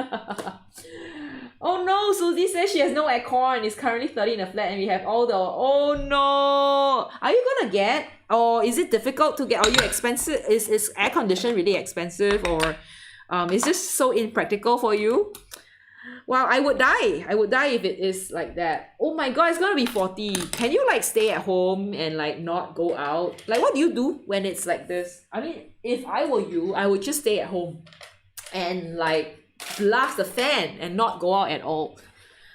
Oh no, Susie says she has no aircon. It's currently 30 in the flat and we have all the, oh no. Are you gonna get, or is it difficult to get, are you expensive? Is air condition really expensive, or is this so impractical for you? Well, I would die. I would die if it is like that. Oh my god, it's gonna be 40. Can you like stay at home and like not go out? Like what do you do when it's like this? I mean, if I were you, I would just stay at home and like blast the fan and not go out at all,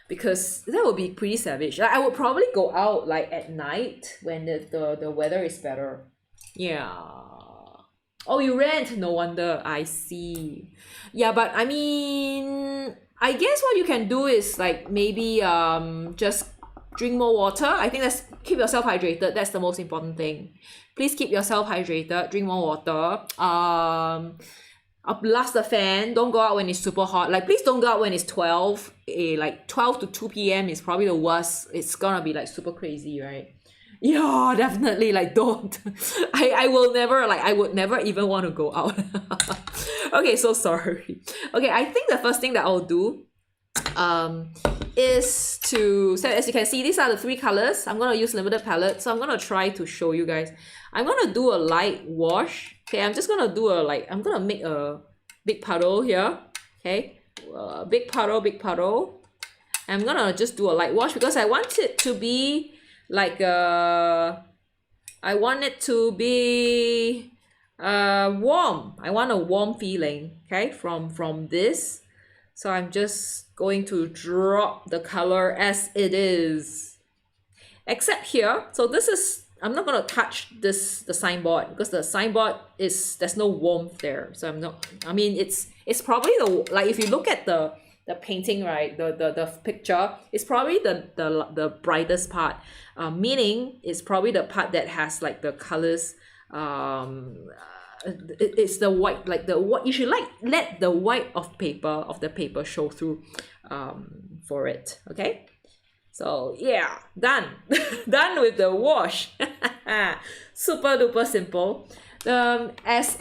because that would be pretty savage. Like, I would probably go out like at night when the weather is better. Yeah. Oh, you rent? No wonder. I see. Yeah, but I mean, I guess what you can do is like maybe just drink more water. I think that's, keep yourself hydrated. That's the most important thing. Please keep yourself hydrated. Drink more water. Blast the fan. Don't go out when it's super hot. Like please don't go out when it's 12. Like 12 to 2 p.m. is probably the worst. It's gonna be like super crazy, right? Yeah, definitely, like don't. I will never, like I would never even want to go out. Okay, so sorry. Okay, I think the first thing that I'll do is to, so as you can see, these are the three colors. I'm gonna use limited palette, so I'm gonna try to show you guys. I'm gonna do a light wash. Okay, I'm just gonna do a like, I'm gonna make a big puddle here. Okay, big puddle. I'm gonna just do a light wash because I want it to be like I want it to be warm. I want a warm feeling, okay, from this. So I'm just going to drop the color as it is, except here. So this is, I'm not gonna touch the signboard because the signboard is, there's no warmth there. So I'm not, I mean, it's probably the, like if you look at the painting, right, the picture, it's probably the brightest part, meaning it's probably the part that has like the colors, it's the white, like the what you should like let the white of the paper show through for it. Okay, so yeah, done. Done with the wash. Super duper simple. As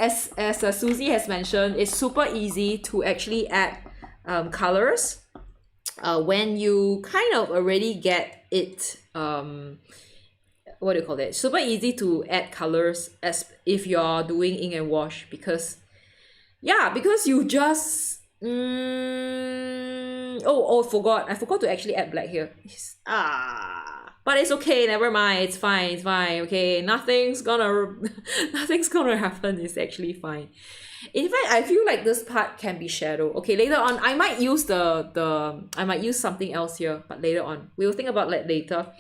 Susie has mentioned, it's super easy to actually add colors when you kind of already get it, what do you call that? Super easy to add colors as if you're doing ink and wash, because yeah, because you just I forgot to actually add black here. But it's okay, never mind, it's fine, okay, nothing's gonna happen, it's actually fine. In fact, I feel like this part can be shadow. Okay, later on I might use I might use something else here, but later on we'll think about that later.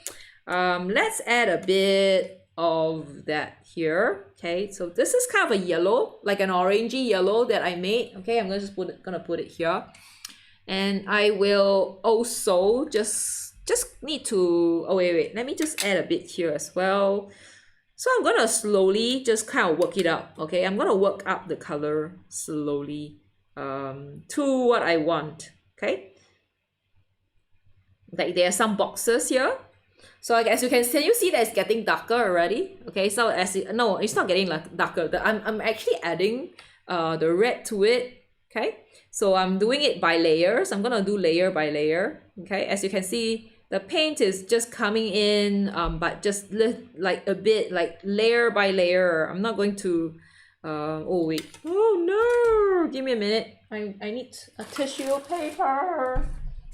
Let's add a bit of that here. Okay, so this is kind of a yellow, like an orangey yellow that I made. Okay, I'm gonna put it here, and I will also just need to, oh wait, let me just add a bit here as well. So I'm gonna slowly just kind of work it up. Okay, I'm gonna work up the color slowly to what I want. Okay, like there are some boxes here. So as you can see that it's getting darker already. Okay, so no, it's not getting like darker. I'm actually adding the red to it. Okay, so I'm doing it by layers. I'm gonna do layer by layer. Okay, as you can see, the paint is just coming in, but just like a bit like layer by layer. I'm not going to oh wait, oh no, give me a minute. I need a tissue paper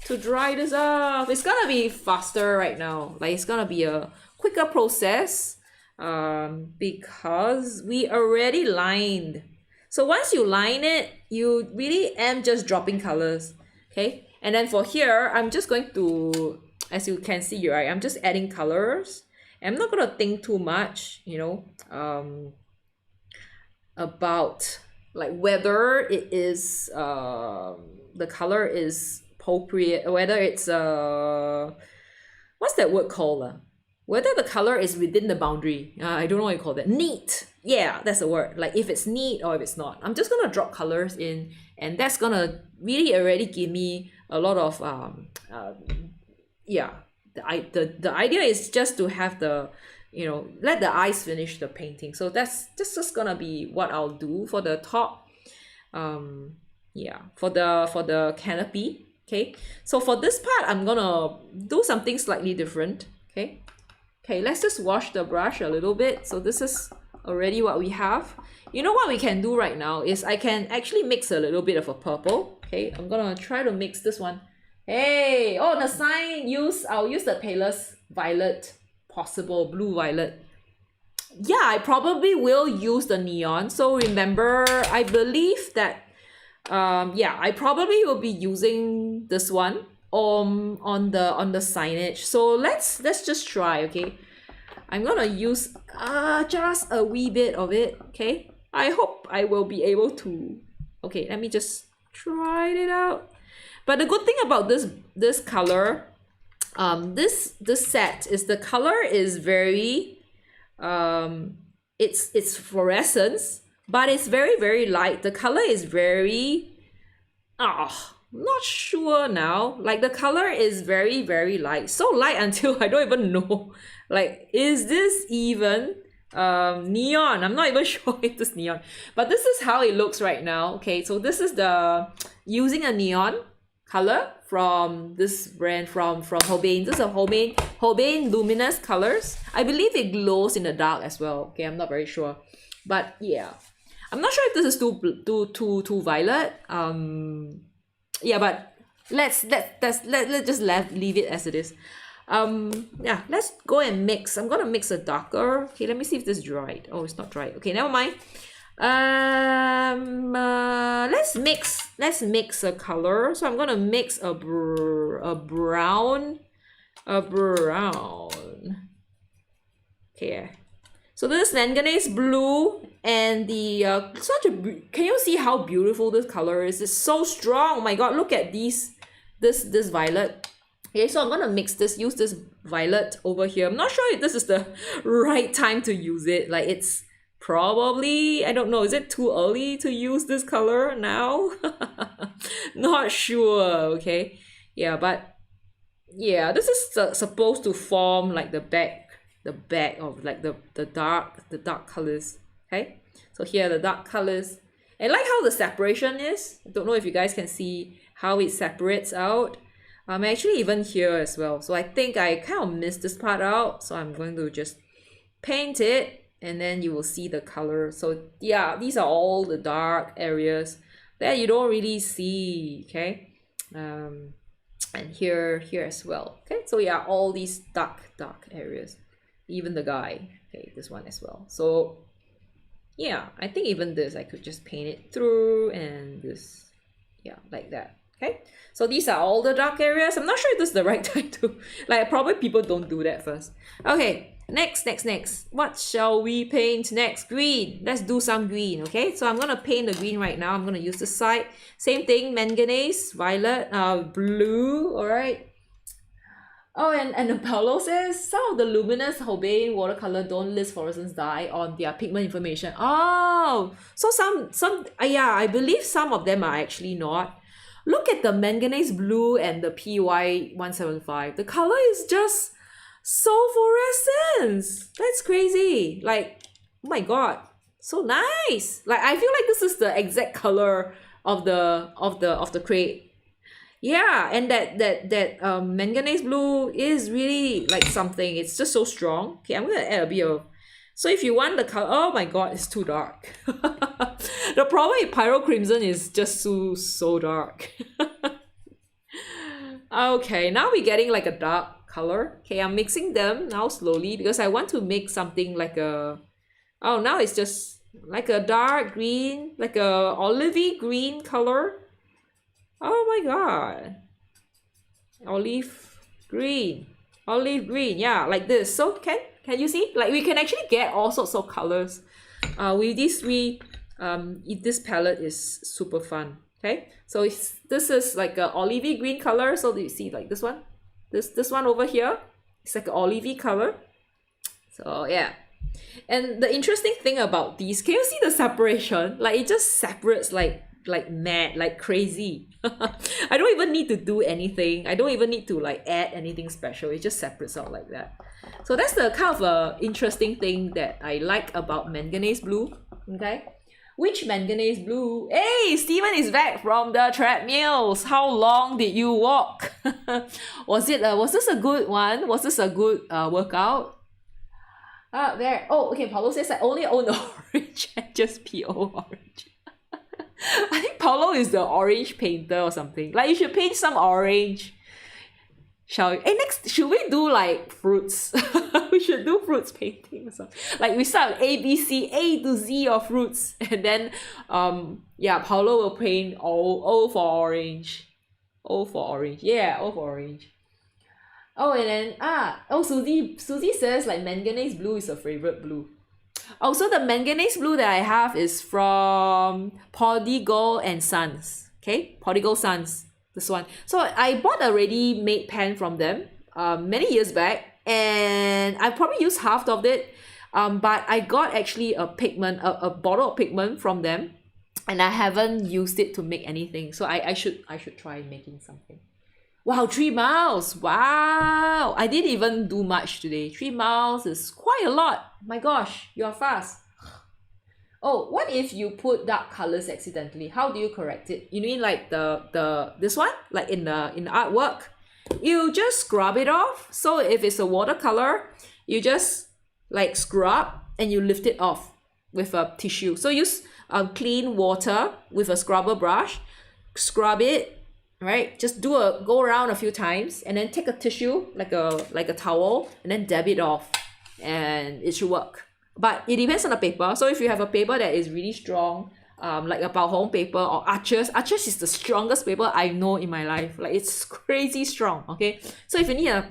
to dry this off. It's gonna be faster right now. Like, it's gonna be a quicker process because we already lined. So once you line it, you really am just dropping colors. Okay, and then for here, I'm just going to, as you can see, right, I'm just adding colors. I'm not gonna think too much, you know, about like whether it is the color is appropriate, whether it's what's that word called, whether the color is within the boundary. I don't know what you call that. Neat, yeah, that's the word. Like if it's neat or if it's not. I'm just gonna drop colors in, and that's gonna really already give me a lot of yeah, the idea is just to have the, you know, let the eyes finish the painting. So that's just gonna be what I'll do for the top. Yeah, for the canopy. Okay, so for this part, I'm gonna do something slightly different. Okay, let's just wash the brush a little bit. So this is already what we have. You know what we can do right now is I can actually mix a little bit of a purple. Okay, I'm gonna try to mix this one. Hey, oh, the sign I'll use the palest violet, possible blue violet. Yeah, I probably will use the neon. So remember, I believe that yeah, I probably will be using this one on the signage. So let's just try. Okay, I'm gonna use just a wee bit of it. Okay, I hope I will be able to. Okay, let me just try it out. But the good thing about this color, this set is the color is very it's fluorescence, but it's very, very light. The color is very not sure now. Like the color is very, very light. So light until I don't even know. Like, is this even neon? I'm not even sure if this neon. But this is how it looks right now. Okay, so this is the using a neon color from this brand from Holbein. This is a Holbein luminous colors. I believe it glows in the dark as well. Okay, I'm not very sure. But yeah, I'm not sure if this is too violet. Yeah, but let's just leave it as it is. Yeah, let's go and mix. I'm gonna mix a darker. Okay, let me see if this is dried. Oh, it's not dried. Okay, never mind. Let's mix a color. So I'm gonna mix a brown. Okay, so this is manganese blue, and the can you see how beautiful this color is? It's so strong. Oh my god, look at this violet. Okay, so I'm gonna use this violet over here. I'm not sure if this is the right time to use it. Like, it's probably, I don't know, is it too early to use this color now? Not sure. Okay, yeah, but yeah, this is supposed to form like the back of like the dark colors. Okay, so here are the dark colors, and like how the separation is. I don't know if you guys can see how it separates out. Actually even here as well. So I think I kind of missed this part out. So I'm going to just paint it, and then you will see the color. So yeah, these are all the dark areas that you don't really see. Okay, and here as well. Okay, so yeah, all these dark areas, even the guy. Okay, this one as well. So yeah, I think even this I could just paint it through, and this, yeah, like that. Okay, so these are all the dark areas. I'm not sure if this is the right time to, like, probably people don't do that first. Okay, next. What shall we paint next? Green. Let's do some green. Okay, so I'm gonna paint the green right now. I'm gonna use this side. Same thing, manganese, violet, blue. All right. Oh, and the Paulo says some of the luminous Holbein watercolor don't list fluorescence dye on their pigment information. Oh, so some yeah, I believe some of them are actually not. Look at the manganese blue and the PY175. The color is just So fluorescence. That's crazy. Like, oh my god, so nice. Like I feel like this is the exact color of the crate. Yeah, and that manganese blue is really like something. It's just so strong. Okay, I'm gonna add a bit of. So if you want the color, oh my god, it's too dark. The problem with Pyro Crimson is just so dark. Okay, now we're getting like a dark color. Okay, I'm mixing them now slowly because I want to make something like a. Oh, now it's just like a dark green, like a olivey green color. Oh my god. Olive green. Yeah, like this. So can you see? Like we can actually get all sorts of colors. With these three, this palette is super fun. Okay, so this is like a olivey green color. So do you see like this one? This one over here, it's like an olivey color. So yeah. And the interesting thing about these, can you see the separation? Like it just separates like mad, like crazy. I don't even need to do anything. I don't even need to like add anything special. It just separates out like that. So that's the kind of interesting thing that I like about manganese blue. Okay, which manganese blue? Hey, Steven is back from the treadmills. How long did you walk? Was this a good one? Was this a good workout? There. Oh, okay. Paulo says I only own orange and just PO orange. I think Paulo is the orange painter or something. Like you should paint some orange. Shall we? Hey, next, should we do like fruits? We should do fruits painting or something. Like we start with A, B, C, A to Z of fruits. And then yeah, Paulo will paint O for orange. O for orange. Yeah, O for orange. Oh, and then Susie says like manganese blue is her favorite blue. Also, the manganese blue that I have is from Prodigal and Sons. Okay, Prodigal Sons, this one. So I bought a ready-made pen from them many years back, and I probably used half of it. But I got actually a bottle of pigment from them, and I haven't used it to make anything. So I should try making something. Wow, 3 miles. Wow. I didn't even do much today. 3 miles is quite a lot. My gosh, you're fast. Oh, what if you put dark colors accidentally? How do you correct it? You mean like this one? Like in the artwork? You just scrub it off. So if it's a watercolor, you just like scrub and you lift it off with a tissue. So use clean water with a scrubber brush, scrub it. Right, just go around a few times and then take a tissue like a towel and then dab it off, and it should work. But it depends on the paper. So if you have a paper that is really strong, like a Bao Hong paper or Arches is the strongest paper I know in my life. Like it's crazy strong. Okay, so if you need a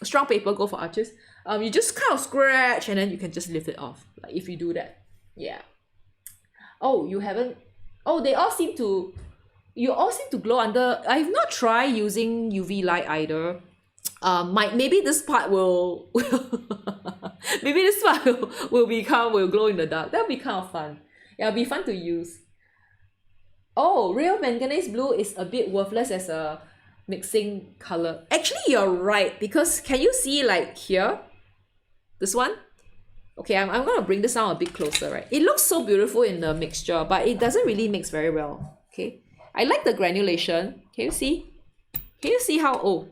strong paper, go for Arches. You just kind of scratch and then you can just lift it off. Like if you do that, yeah. Oh, you haven't. Oh, they all seem to. You all seem to glow under. I've not tried using UV light either. Maybe this part will maybe this part will glow in the dark. That'll be kind of fun. Yeah, it'll be fun to use. Oh, real manganese blue is a bit worthless as a mixing color. Actually, you're right, because can you see like here? This one? Okay, I'm gonna bring this down a bit closer, right? It looks so beautiful in the mixture, but it doesn't really mix very well. Okay. I like the granulation. Can you see? Can you see how, oh,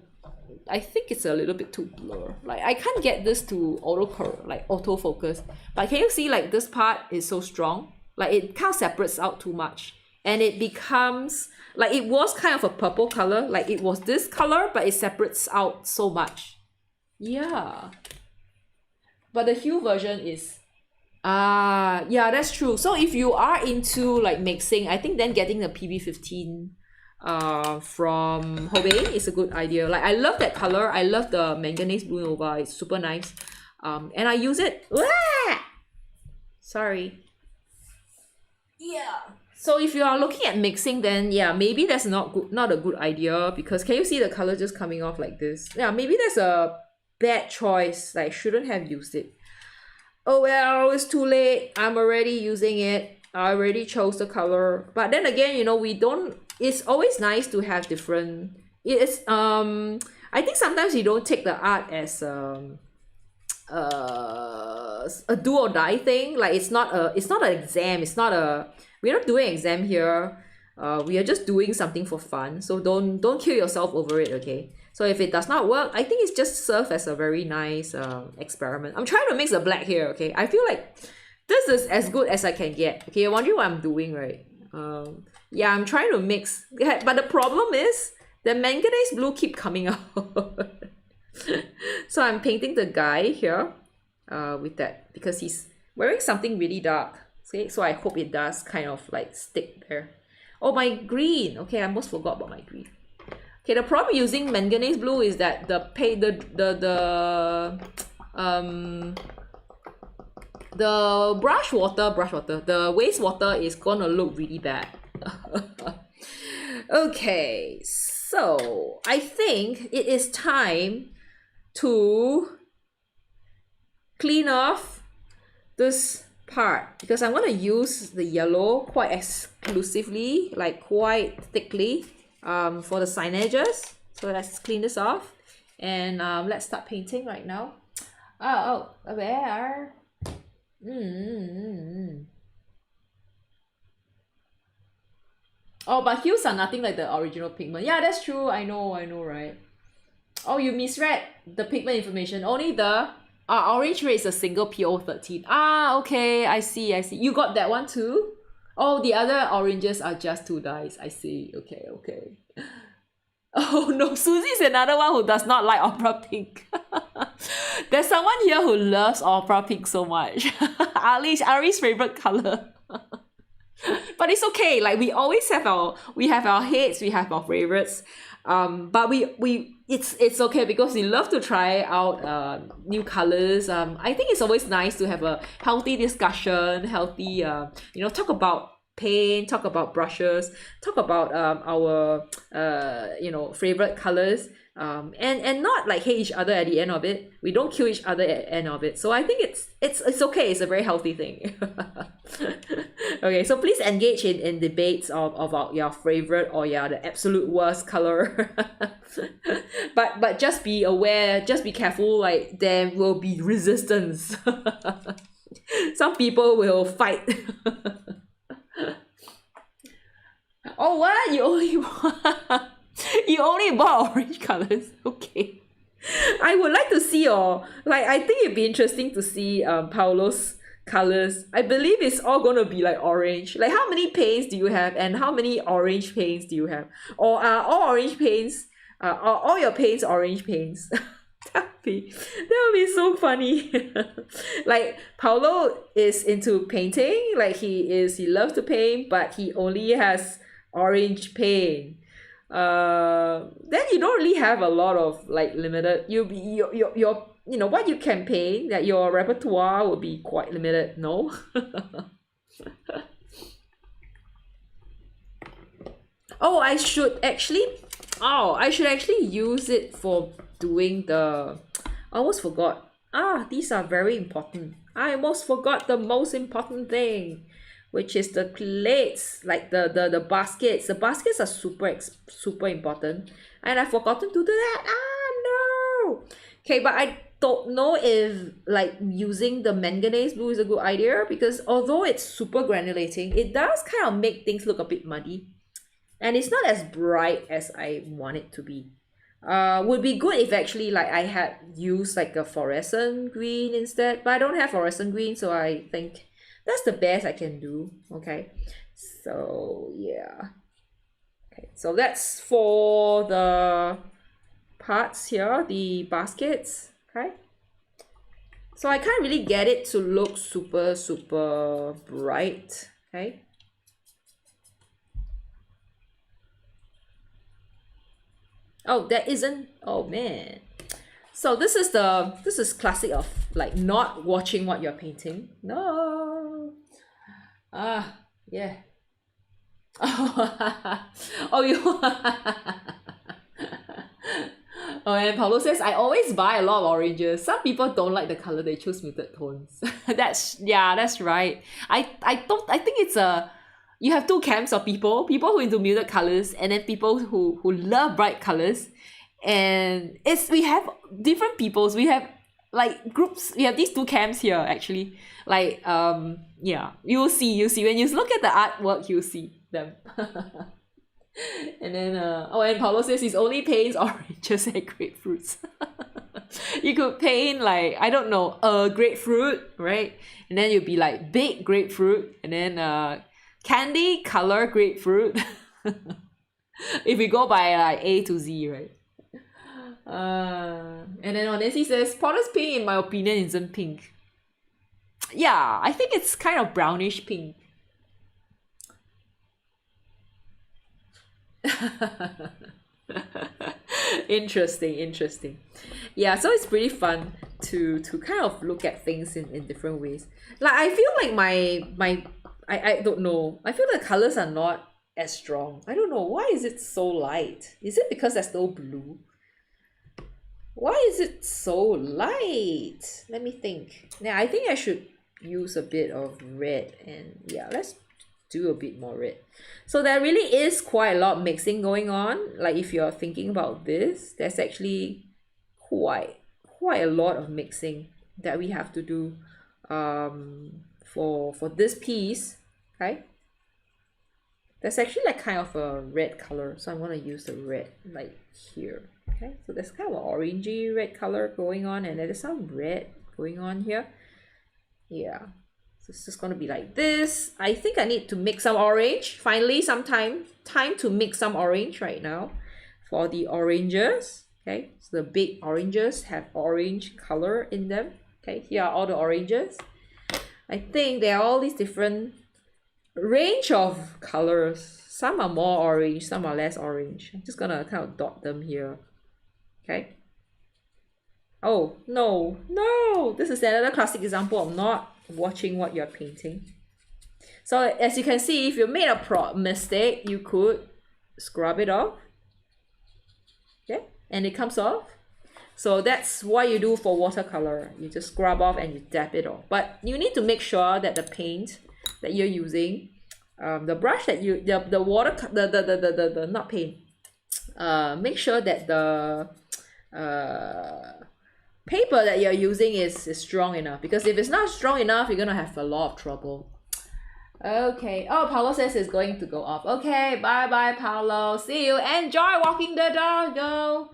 I think it's a little bit too blur. Like I can't get this to autofocus. But can you see like this part is so strong? Like it kind of separates out too much. And it becomes, like it was kind of a purple color. Like it was this color, but it separates out so much. Yeah. But the hue version is yeah, that's true. So if you are into like mixing, I think then getting the PB15 from Hobei is a good idea. Like I love that color. I love the manganese blue nova. It's super nice. And I use it. Wah! Sorry. Yeah. So if you are looking at mixing, then yeah, maybe that's not a good idea, because can you see the color just coming off like this? Yeah, maybe that's a bad choice. Like shouldn't have used it. Oh well, it's too late. I'm already using it. I already chose the color. But then again, you know, it's always nice to have different. I think sometimes you don't take the art as a do or die thing. Like it's not an exam. It's not a we're not doing exam here. We are just doing something for fun. So don't kill yourself over it, okay? So if it does not work, I think it's just serve as a very nice experiment. I'm trying to mix the black here, okay? I feel like this is as good as I can get. Okay, you're wondering what I'm doing, right? Yeah, I'm trying to mix. But the problem is the manganese blue keep coming out. So I'm painting the guy here with that because he's wearing something really dark. Okay, so I hope it does kind of like stick there. Oh, my green. Okay, I almost forgot about my green. Okay, the problem using manganese blue is that the brush water, the wastewater is gonna look really bad. Okay, so I think it is time to clean off this part because I'm gonna use the yellow quite exclusively, like quite thickly, for the signages. So let's clean this off and let's start painting right now. Where? Oh, but hues are nothing like the original pigment. Yeah, that's true. I know, right? Oh, you misread the pigment information. Only the orange red is a single PO13. Ah, okay, I see. You got that one too? Oh, the other oranges are just 2 dyes. I see. Okay. Oh no, Susie's another one who does not like opera pink. There's someone here who loves opera pink so much. Ari's favorite color. But it's okay. Like we always have our hates, we have our favorites. But it's okay because we love to try out new colors. I think it's always nice to have a healthy discussion, talk about paint, talk about brushes, talk about our favorite colors. And not like hate each other at the end of it. We don't kill each other at the end of it. So I think it's okay. It's a very healthy thing. Okay, so please engage in debates of your favorite or the absolute worst color. but just be aware, just be careful, like there will be resistance. Some people will fight. Oh, what? You only bought orange colors. Okay. I would like to see I think it'd be interesting to see Paolo's colors. I believe it's all gonna be like orange. Like how many paints do you have and how many orange paints do you have? Or are all orange paints are all your paints orange paints? That would be so funny. Like Paolo is into painting, like he loves to paint, but he only has orange paint. Then you don't really have a lot of like limited. Your what you can paint, that your repertoire will be quite limited. No. Oh, I should actually use it for doing the. I almost forgot. These are very important. I almost forgot the most important thing, which is the plates, like the baskets. The baskets are super important, and I've forgotten to do that. No. Okay, but I don't know if like using the manganese blue is a good idea because although it's super granulating, it does kind of make things look a bit muddy, and it's not as bright as I want it to be. Would be good if actually like I had used like a fluorescent green instead, but I don't have fluorescent green, so I think that's the best I can do. Okay, so yeah. Okay, so that's for the parts here, the baskets. Okay, so I can't really get it to look super bright. Okay. Oh, that isn't. Oh man. So this is classic of like not watching what you're painting. No. Yeah. Oh, you. Oh, and Paulo says, I always buy a lot of oranges. Some people don't like the color, they choose muted tones. That's right. I think it's you have two camps of people who into muted colors and then people who love bright colors. And we have different peoples. We have like groups. We have these two camps here actually. Like yeah, you'll see when you look at the artwork, you'll see them. And then and Paulo says he's only paints oranges and grapefruits. You could paint like, I don't know, a grapefruit, right? And then you'd be like big grapefruit, and then candy color grapefruit. If we go by like A to Z, right? And then Nancy says Potter's pink in my opinion isn't pink. Yeah, I think it's kind of brownish pink. Interesting. Yeah, so it's pretty fun to kind of look at things in different ways. Like I feel like I don't know. I feel the colors are not as strong. I don't know. Why is it so light? Is it because there's no blue? Why is it so light? Let me think. Yeah, I think I should use a bit of red, and yeah, let's do a bit more red. So there really is quite a lot of mixing going on. Like if you're thinking about this, there's actually quite a lot of mixing that we have to do for this piece. Okay, there's actually like kind of a red color, so I'm going to use the red like here. Okay, so there's kind of an orangey red color going on, and there's some red going on here. Yeah, so it's just going to be like this. I think I need to mix some orange. Finally, time to mix some orange right now for the oranges. Okay, so the big oranges have orange color in them. Okay, here are all the oranges. I think there are all these different range of colors. Some are more orange, some are less orange. I'm just gonna kind of dot them here. Okay. Oh, no. This is another classic example of not watching what you're painting. So as you can see, if you made a mistake, you could scrub it off. Okay, and it comes off. So that's what you do for watercolor. You just scrub off and you dab it off. But you need to make sure that the paint that you're using, the brush that you, the water, the not paint, make sure that the paper that you're using is strong enough, because if it's not strong enough, you're gonna have a lot of trouble. Okay. Oh, Paulo says it's going to go off. Okay, bye Paulo, see you, enjoy walking the doggo.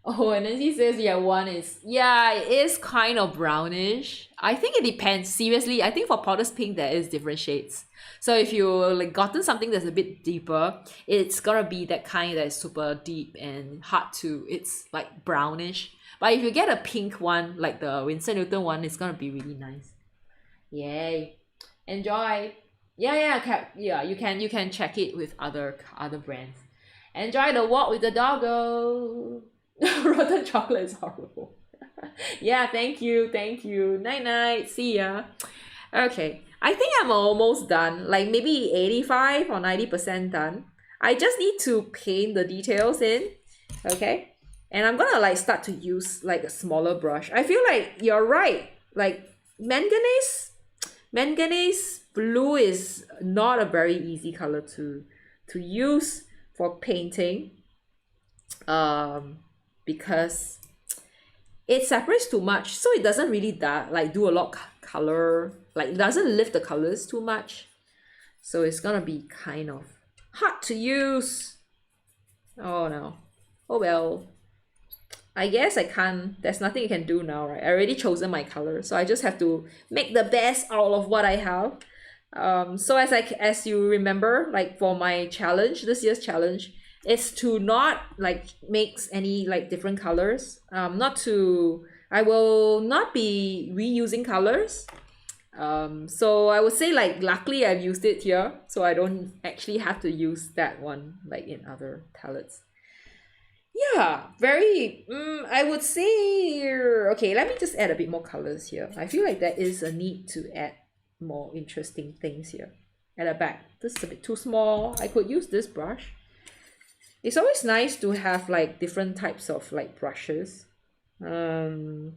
Oh, and then she says it is kind of brownish. I think it depends. Seriously, I think for Potter's pink there is different shades. So if you like gotten something that's a bit deeper, it's gonna be that kind that is super deep and hard to, it's like brownish. But if you get a pink one, like the Winsor Newton one, it's gonna be really nice. Yay. Enjoy. Yeah, you can check it with other brands. Enjoy the walk with the doggo. Rotten chocolate is horrible. Yeah, thank you. Night, see ya. Okay, I think I'm almost done, like maybe 85 or 90% done. I just need to paint the details in. Okay, and I'm gonna like start to use like a smaller brush. I feel like you're right, like manganese blue is not a very easy color to use for painting, because it separates too much, so it doesn't really do a lot of color, like it doesn't lift the colors too much, so it's gonna be kind of hard to use. Oh no, oh well, I guess I can't, there's nothing you can do now, right? I already chosen my color, so I just have to make the best out of what I have. So as you remember, like for my challenge, this year's challenge, is to not like mix any like different colors. I will not be reusing colors. So I would say like luckily I've used it here, so I don't actually have to use that one like in other palettes. Yeah, very, I would say, okay, let me just add a bit more colors here. I feel like there is a need to add more interesting things here at the back. This is a bit too small. I could use this brush. It's always nice to have like different types of like brushes. Yeah.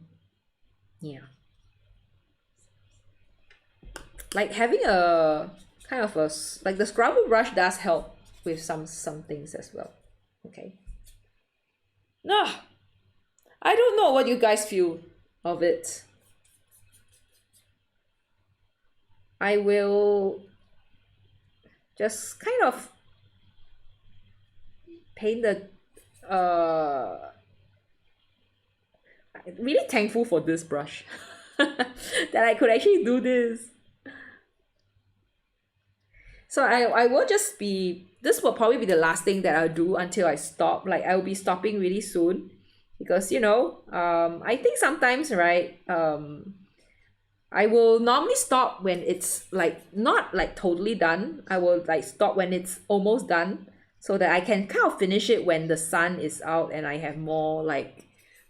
Like having a kind of like the scrubber brush does help with some things as well. Okay. No, I don't know what you guys feel of it. I will just kind of paint the I'm really thankful for this brush that I could actually do this. So I will just be, this will probably be the last thing that I'll do until I stop. Like I'll be stopping really soon because I think sometimes, right, I will normally stop when it's like not like totally done. I will like stop when it's almost done so that I can kind of finish it when the sun is out and I have more like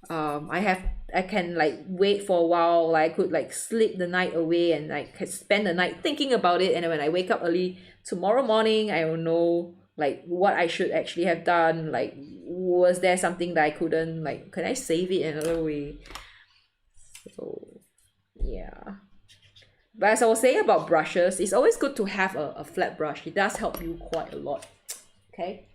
I can like wait for a while, like I could like sleep the night away and like spend the night thinking about it, and then when I wake up early tomorrow morning I will know like what I should actually have done, like was there something that I couldn't, like can I save it another way. So yeah, but as I was saying about brushes, it's always good to have a flat brush. It does help you quite a lot. Okay,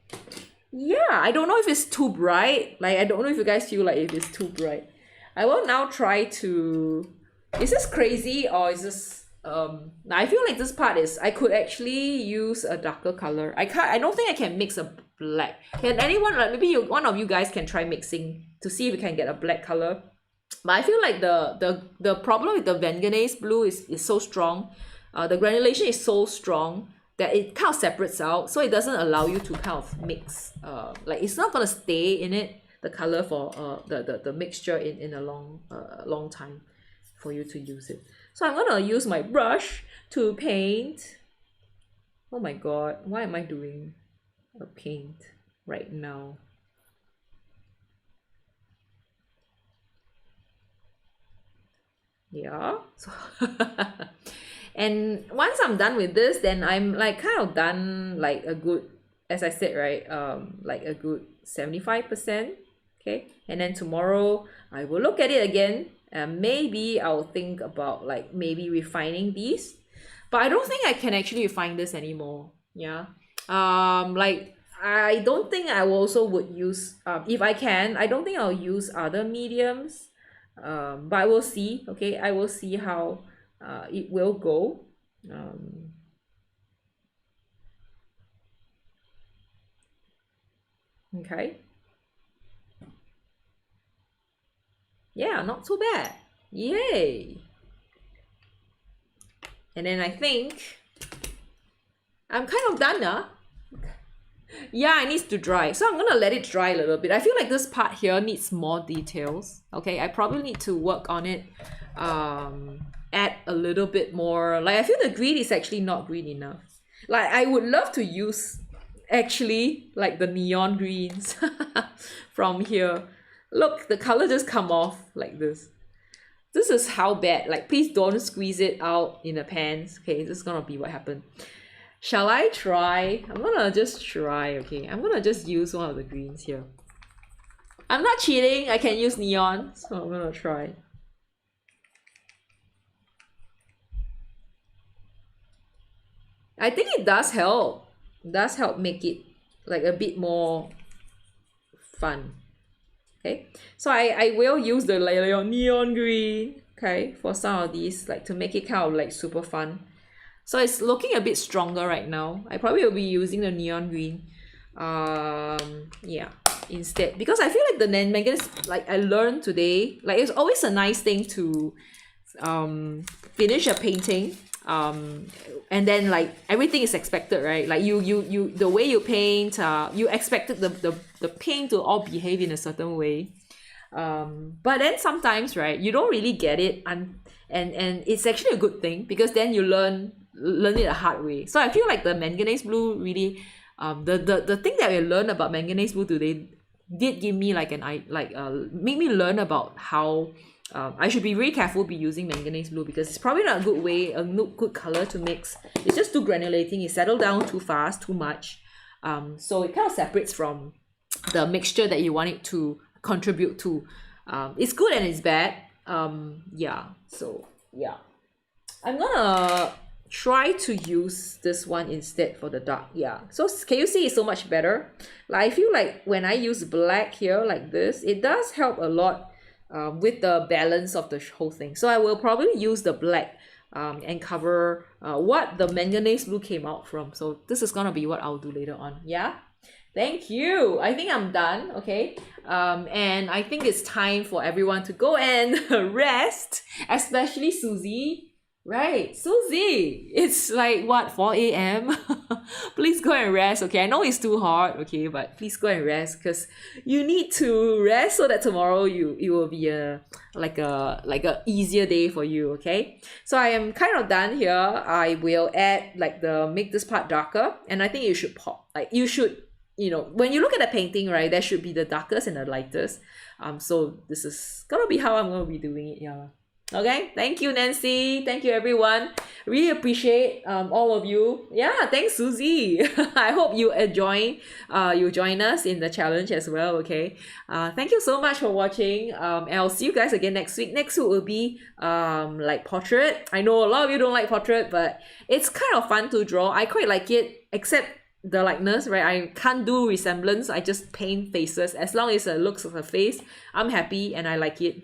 yeah, I don't know if it's too bright, like I don't know if you guys feel like if it's too bright. I will now try to, is this crazy or is this I feel like this part is, I could actually use a darker color. I don't think I can mix a black. Can anyone, like maybe one of you guys can try mixing to see if we can get a black color. But I feel like the problem with the manganese blue is so strong. The granulation is so strong that it kind of separates out, so it doesn't allow you to kind of mix. Like it's not gonna stay in it, the color for the mixture in a long time for you to use it. So I'm gonna use my brush to paint. Oh my god, why am I doing a paint right now? Yeah, so and once I'm done with this, then I'm like kind of done, like a good, as I said, right, like a good 75%. Okay, and then tomorrow I will look at it again and maybe I'll think about like maybe refining these, but I don't think I can actually refine this anymore. Yeah, like I don't think I also would use, if I can, I don't think I'll use other mediums, but I will see. Okay, I will see how it will go. Okay, yeah, not too bad. Yay. And then I think I'm kind of done now. Yeah, it needs to dry, so I'm gonna let it dry a little bit. I feel like this part here needs more details. Okay, I probably need to work on it, add a little bit more. Like I feel the green is actually not green enough. Like I would love to use actually like the neon greens from here. Look, the color just come off like this. This is how bad. Like please don't squeeze it out in the pans. Okay, this is gonna be what happened. Shall I try? I'm gonna just try. Okay, I'm gonna just use one of the greens here. I'm not cheating, I can use neon, so I'm gonna try. I think it does help. It does help make it like a bit more fun. Okay, so I will use the neon green, okay, for some of these, like to make it kind of like super fun. So it's looking a bit stronger right now. I probably will be using the neon green. Yeah, instead, because I feel like the manganese, like I learned today, like it's always a nice thing to finish a painting, and then like everything is expected, right? Like you the way you paint, you expected the paint to all behave in a certain way, but then sometimes, right, you don't really get it, and it's actually a good thing because then you learn it the hard way. So I feel like the manganese blue really, the thing that I learned about manganese blue today did give me like make me learn about how I should be really careful be using manganese blue, because it's probably not a good way, a good color to mix. It's just too granulating, it settled down too fast, too much, so it kind of separates from the mixture that you want it to contribute to. It's good and it's bad. Yeah, so yeah, I'm gonna try to use this one instead for the dark. Yeah, so can you see it's so much better? Like I feel like when I use black here like this, it does help a lot with the balance of the whole thing. So I will probably use the black and cover what the manganese blue came out from. So this is gonna be what I'll do later on. Yeah, thank you. I think I'm done. Okay, and I think it's time for everyone to go and rest, especially Susie. Right, Susie, it's like what, 4 a.m. Please go and rest. Okay, I know it's too hot, okay, but please go and rest because you need to rest so that tomorrow it will be a easier day for you. Okay, so I am kind of done here. I will add like the make this part darker, and I think you should pop, like you should, you know, when you look at the painting, right, there should be the darkest and the lightest. So this is gonna be how I'm gonna be doing it. Yeah. Okay, thank you, Nancy. Thank you, everyone. Really appreciate all of you. Yeah, thanks, Susie. I hope you you join us in the challenge as well. Okay. Thank you so much for watching. And I'll see you guys again next week. Next week will be like portrait. I know a lot of you don't like portrait, but it's kind of fun to draw. I quite like it, except the likeness, right? I can't do resemblance. I just paint faces. As long as it looks of a face, I'm happy and I like it.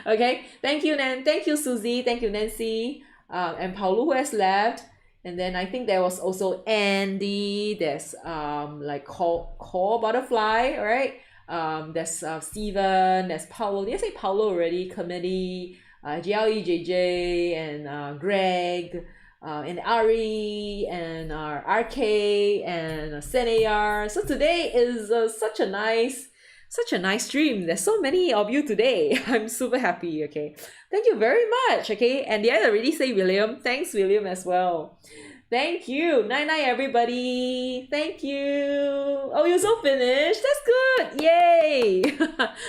Okay, thank you, Nan. Thank you, Susie. Thank you, Nancy. And Paulo, who has left. And then I think there was also Andy. There's like core butterfly, right? There's Steven. There's Paulo. Did I say Paulo already? Committee, JJ, and Greg. And Ari and RK and Senayar. So today is such a nice stream. There's so many of you today. I'm super happy. Okay, thank you very much. Okay, and did I already say William? Thanks, William, as well. Thank you. Night night, everybody. Thank you. Oh, you're so finished. That's good. Yay.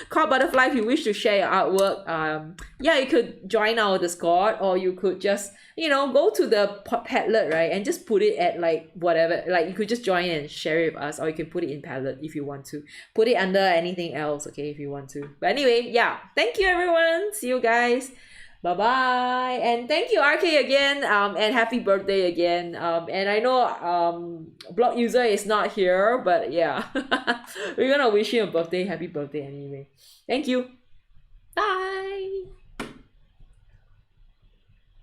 Call Butterfly, if you wish to share your artwork, yeah, you could join our Discord, or you could just, you know, go to the Padlet, right, and just put it at like whatever. Like you could just join and share it with us, or you can put it in Padlet if you want to. Put it under anything else, okay, if you want to. But anyway, yeah. Thank you, everyone. See you guys. Bye-bye. And thank you, RK, again, and happy birthday again. And I know blog user is not here, but yeah, we're gonna wish him a happy birthday anyway. Thank you. Bye.